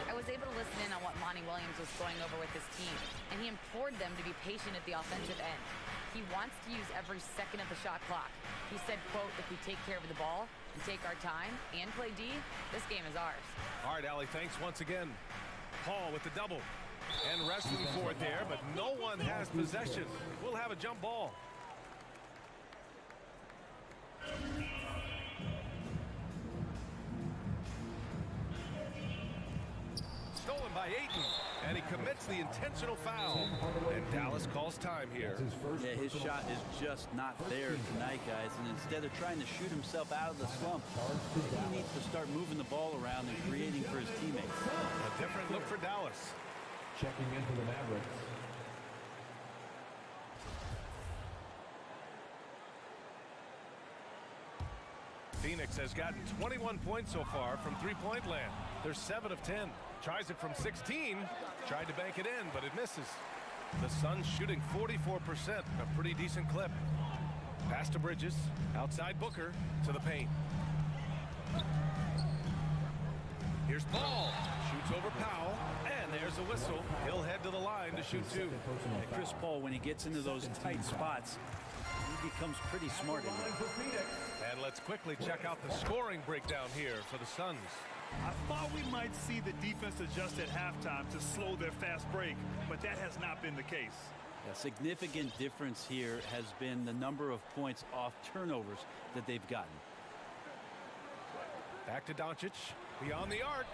I was able to listen in on what Monty Williams was going over with his team, and he implored them to be patient at the offensive end. He wants to use every second of the shot clock. He said, quote, if we take care of the ball and take our time and play D, this game is ours. All right, Allie, thanks once again. Paul with the double. And wrestling for it there, but no one has possession. We'll have a jump ball. Stolen by Ayton, and he commits the intentional foul. And Dallas calls time here. Yeah, his shot is just not there tonight, guys. And instead of trying to shoot himself out of the slump, he needs to start moving the ball around and creating for his teammates. A different look for Dallas. Checking in for the Mavericks. Phoenix has gotten 21 points so far from three-point land. They're 7 of 10. Tries it from 16. Tried to bank it in, but it misses. The Suns shooting 44%, a pretty decent clip. Pass to Bridges. Outside Booker to the paint. Here's Paul. Shoots over Powell. And there's a whistle. He'll head to the line to shoot 2. And Chris Paul, when he gets into those tight spots, he becomes pretty smart in that. And let's quickly check out the scoring breakdown here for the Suns. I thought we might see the defense adjust at halftime to slow their fast break, but that has not been the case. A significant difference here has been the number of points off turnovers that they've gotten. Back to Doncic. Beyond the arc.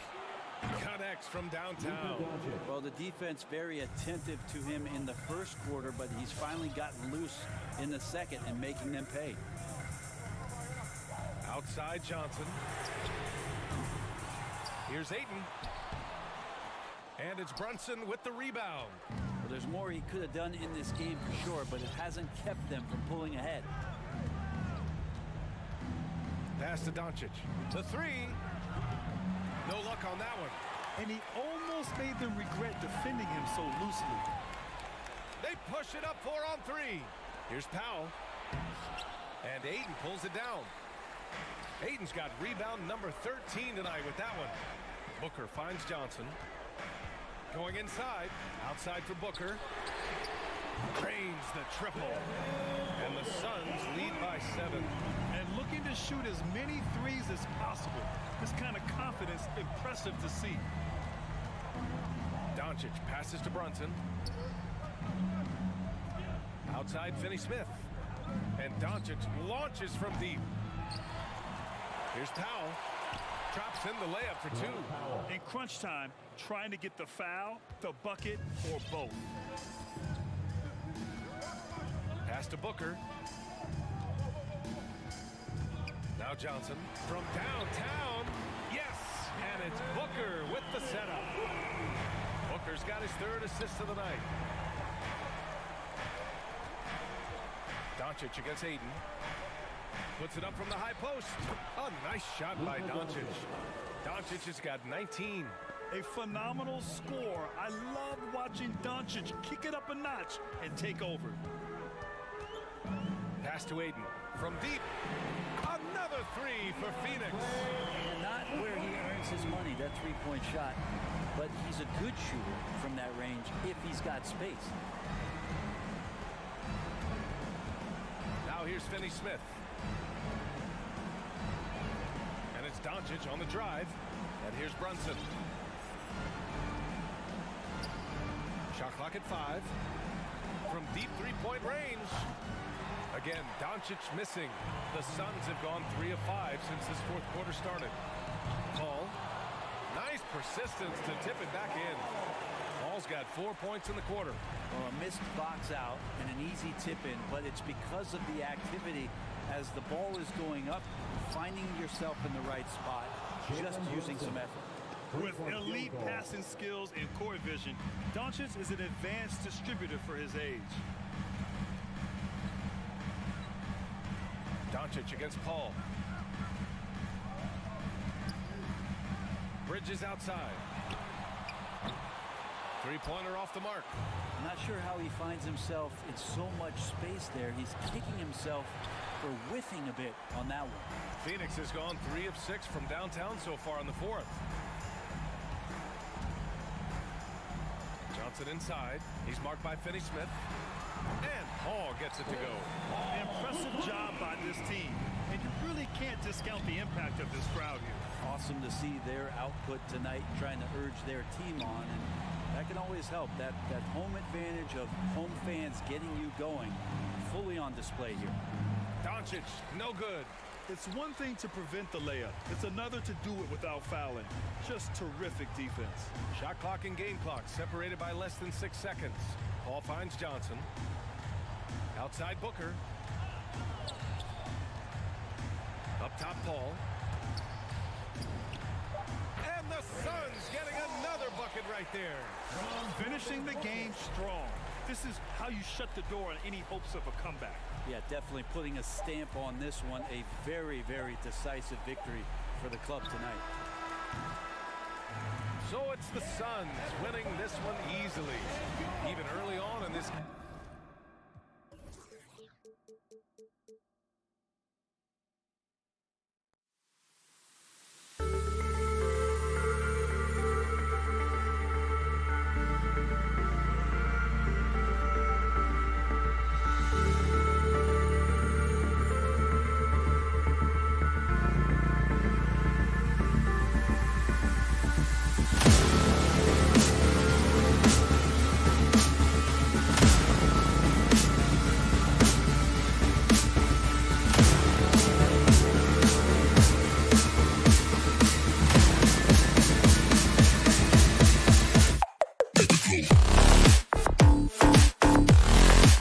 Connects from downtown. Well, the defense very attentive to him in the first quarter, but he's finally gotten loose in the second and making them pay. Outside Johnson. Here's Ayton. And it's Brunson with the rebound. Well, there's more he could have done in this game for sure, but it hasn't kept them from pulling ahead. Pass to Doncic. The 3. No luck on that one. And he almost made them regret defending him so loosely. They push it up 4 on 3. Here's Powell. And Ayton pulls it down. Ayton's got rebound number 13 tonight with that one. Booker finds Johnson. Going inside. Outside for Booker. Drains the triple. And the Suns lead by 7. And looking to shoot as many threes as possible. This kind of confidence, impressive to see. Doncic passes to Brunson. Outside Finney-Smith. And Doncic launches from deep. Here's Powell. Drops in the layup for 2. In crunch time, trying to get the foul, the bucket, or both. Pass to Booker. Now Johnson from downtown. Yes! And it's Booker with the setup. Booker's got his 3rd assist of the night. Doncic against Ayton. Puts it up from the high post. A nice shot by Doncic. Doncic has got 19. A phenomenal score. I love watching Doncic kick it up a notch and take over. Pass to Ayton from deep. Another 3 for Phoenix. And not where he earned makes his money, that three-point shot. But he's a good shooter from that range if he's got space. Now here's Finney Smith. And it's Doncic on the drive. And here's Brunson. Shot clock at 5. From deep three-point range. Again, Doncic missing. The Suns have gone 3 of 5 since this fourth quarter started. Paul. Nice persistence to tip it back in. Paul's got 4 points in the quarter. Well, a missed box out and an easy tip in, but it's because of the activity as the ball is going up, finding yourself in the right spot, just using some effort. With elite passing skills and court vision, Doncic is an advanced distributor for his age. Doncic against Paul. Bridges outside. Three-pointer off the mark. I'm not sure how he finds himself in so much space there. He's kicking himself for whiffing a bit on that one. Phoenix has gone 3 of 6 from downtown so far in the fourth. Johnson inside. He's marked by Finney Smith. And Paul gets it to go. Impressive job by this team. And you really can't discount the impact of this crowd here. Awesome to see their output tonight, trying to urge their team on. And that can always help. That home advantage of home fans getting you going, fully on display here. Doncic, no good. It's one thing to prevent the layup. It's another to do it without fouling. Just terrific defense. Shot clock and game clock separated by less than 6 seconds. Paul finds Johnson. Outside Booker. Up top Paul. And the Suns getting another bucket right there. Finishing the game strong. This is how you shut the door on any hopes of a comeback. Yeah, definitely putting a stamp on this one. A very, very decisive victory for the club tonight. So it's the Suns winning this one easily. Even early on in this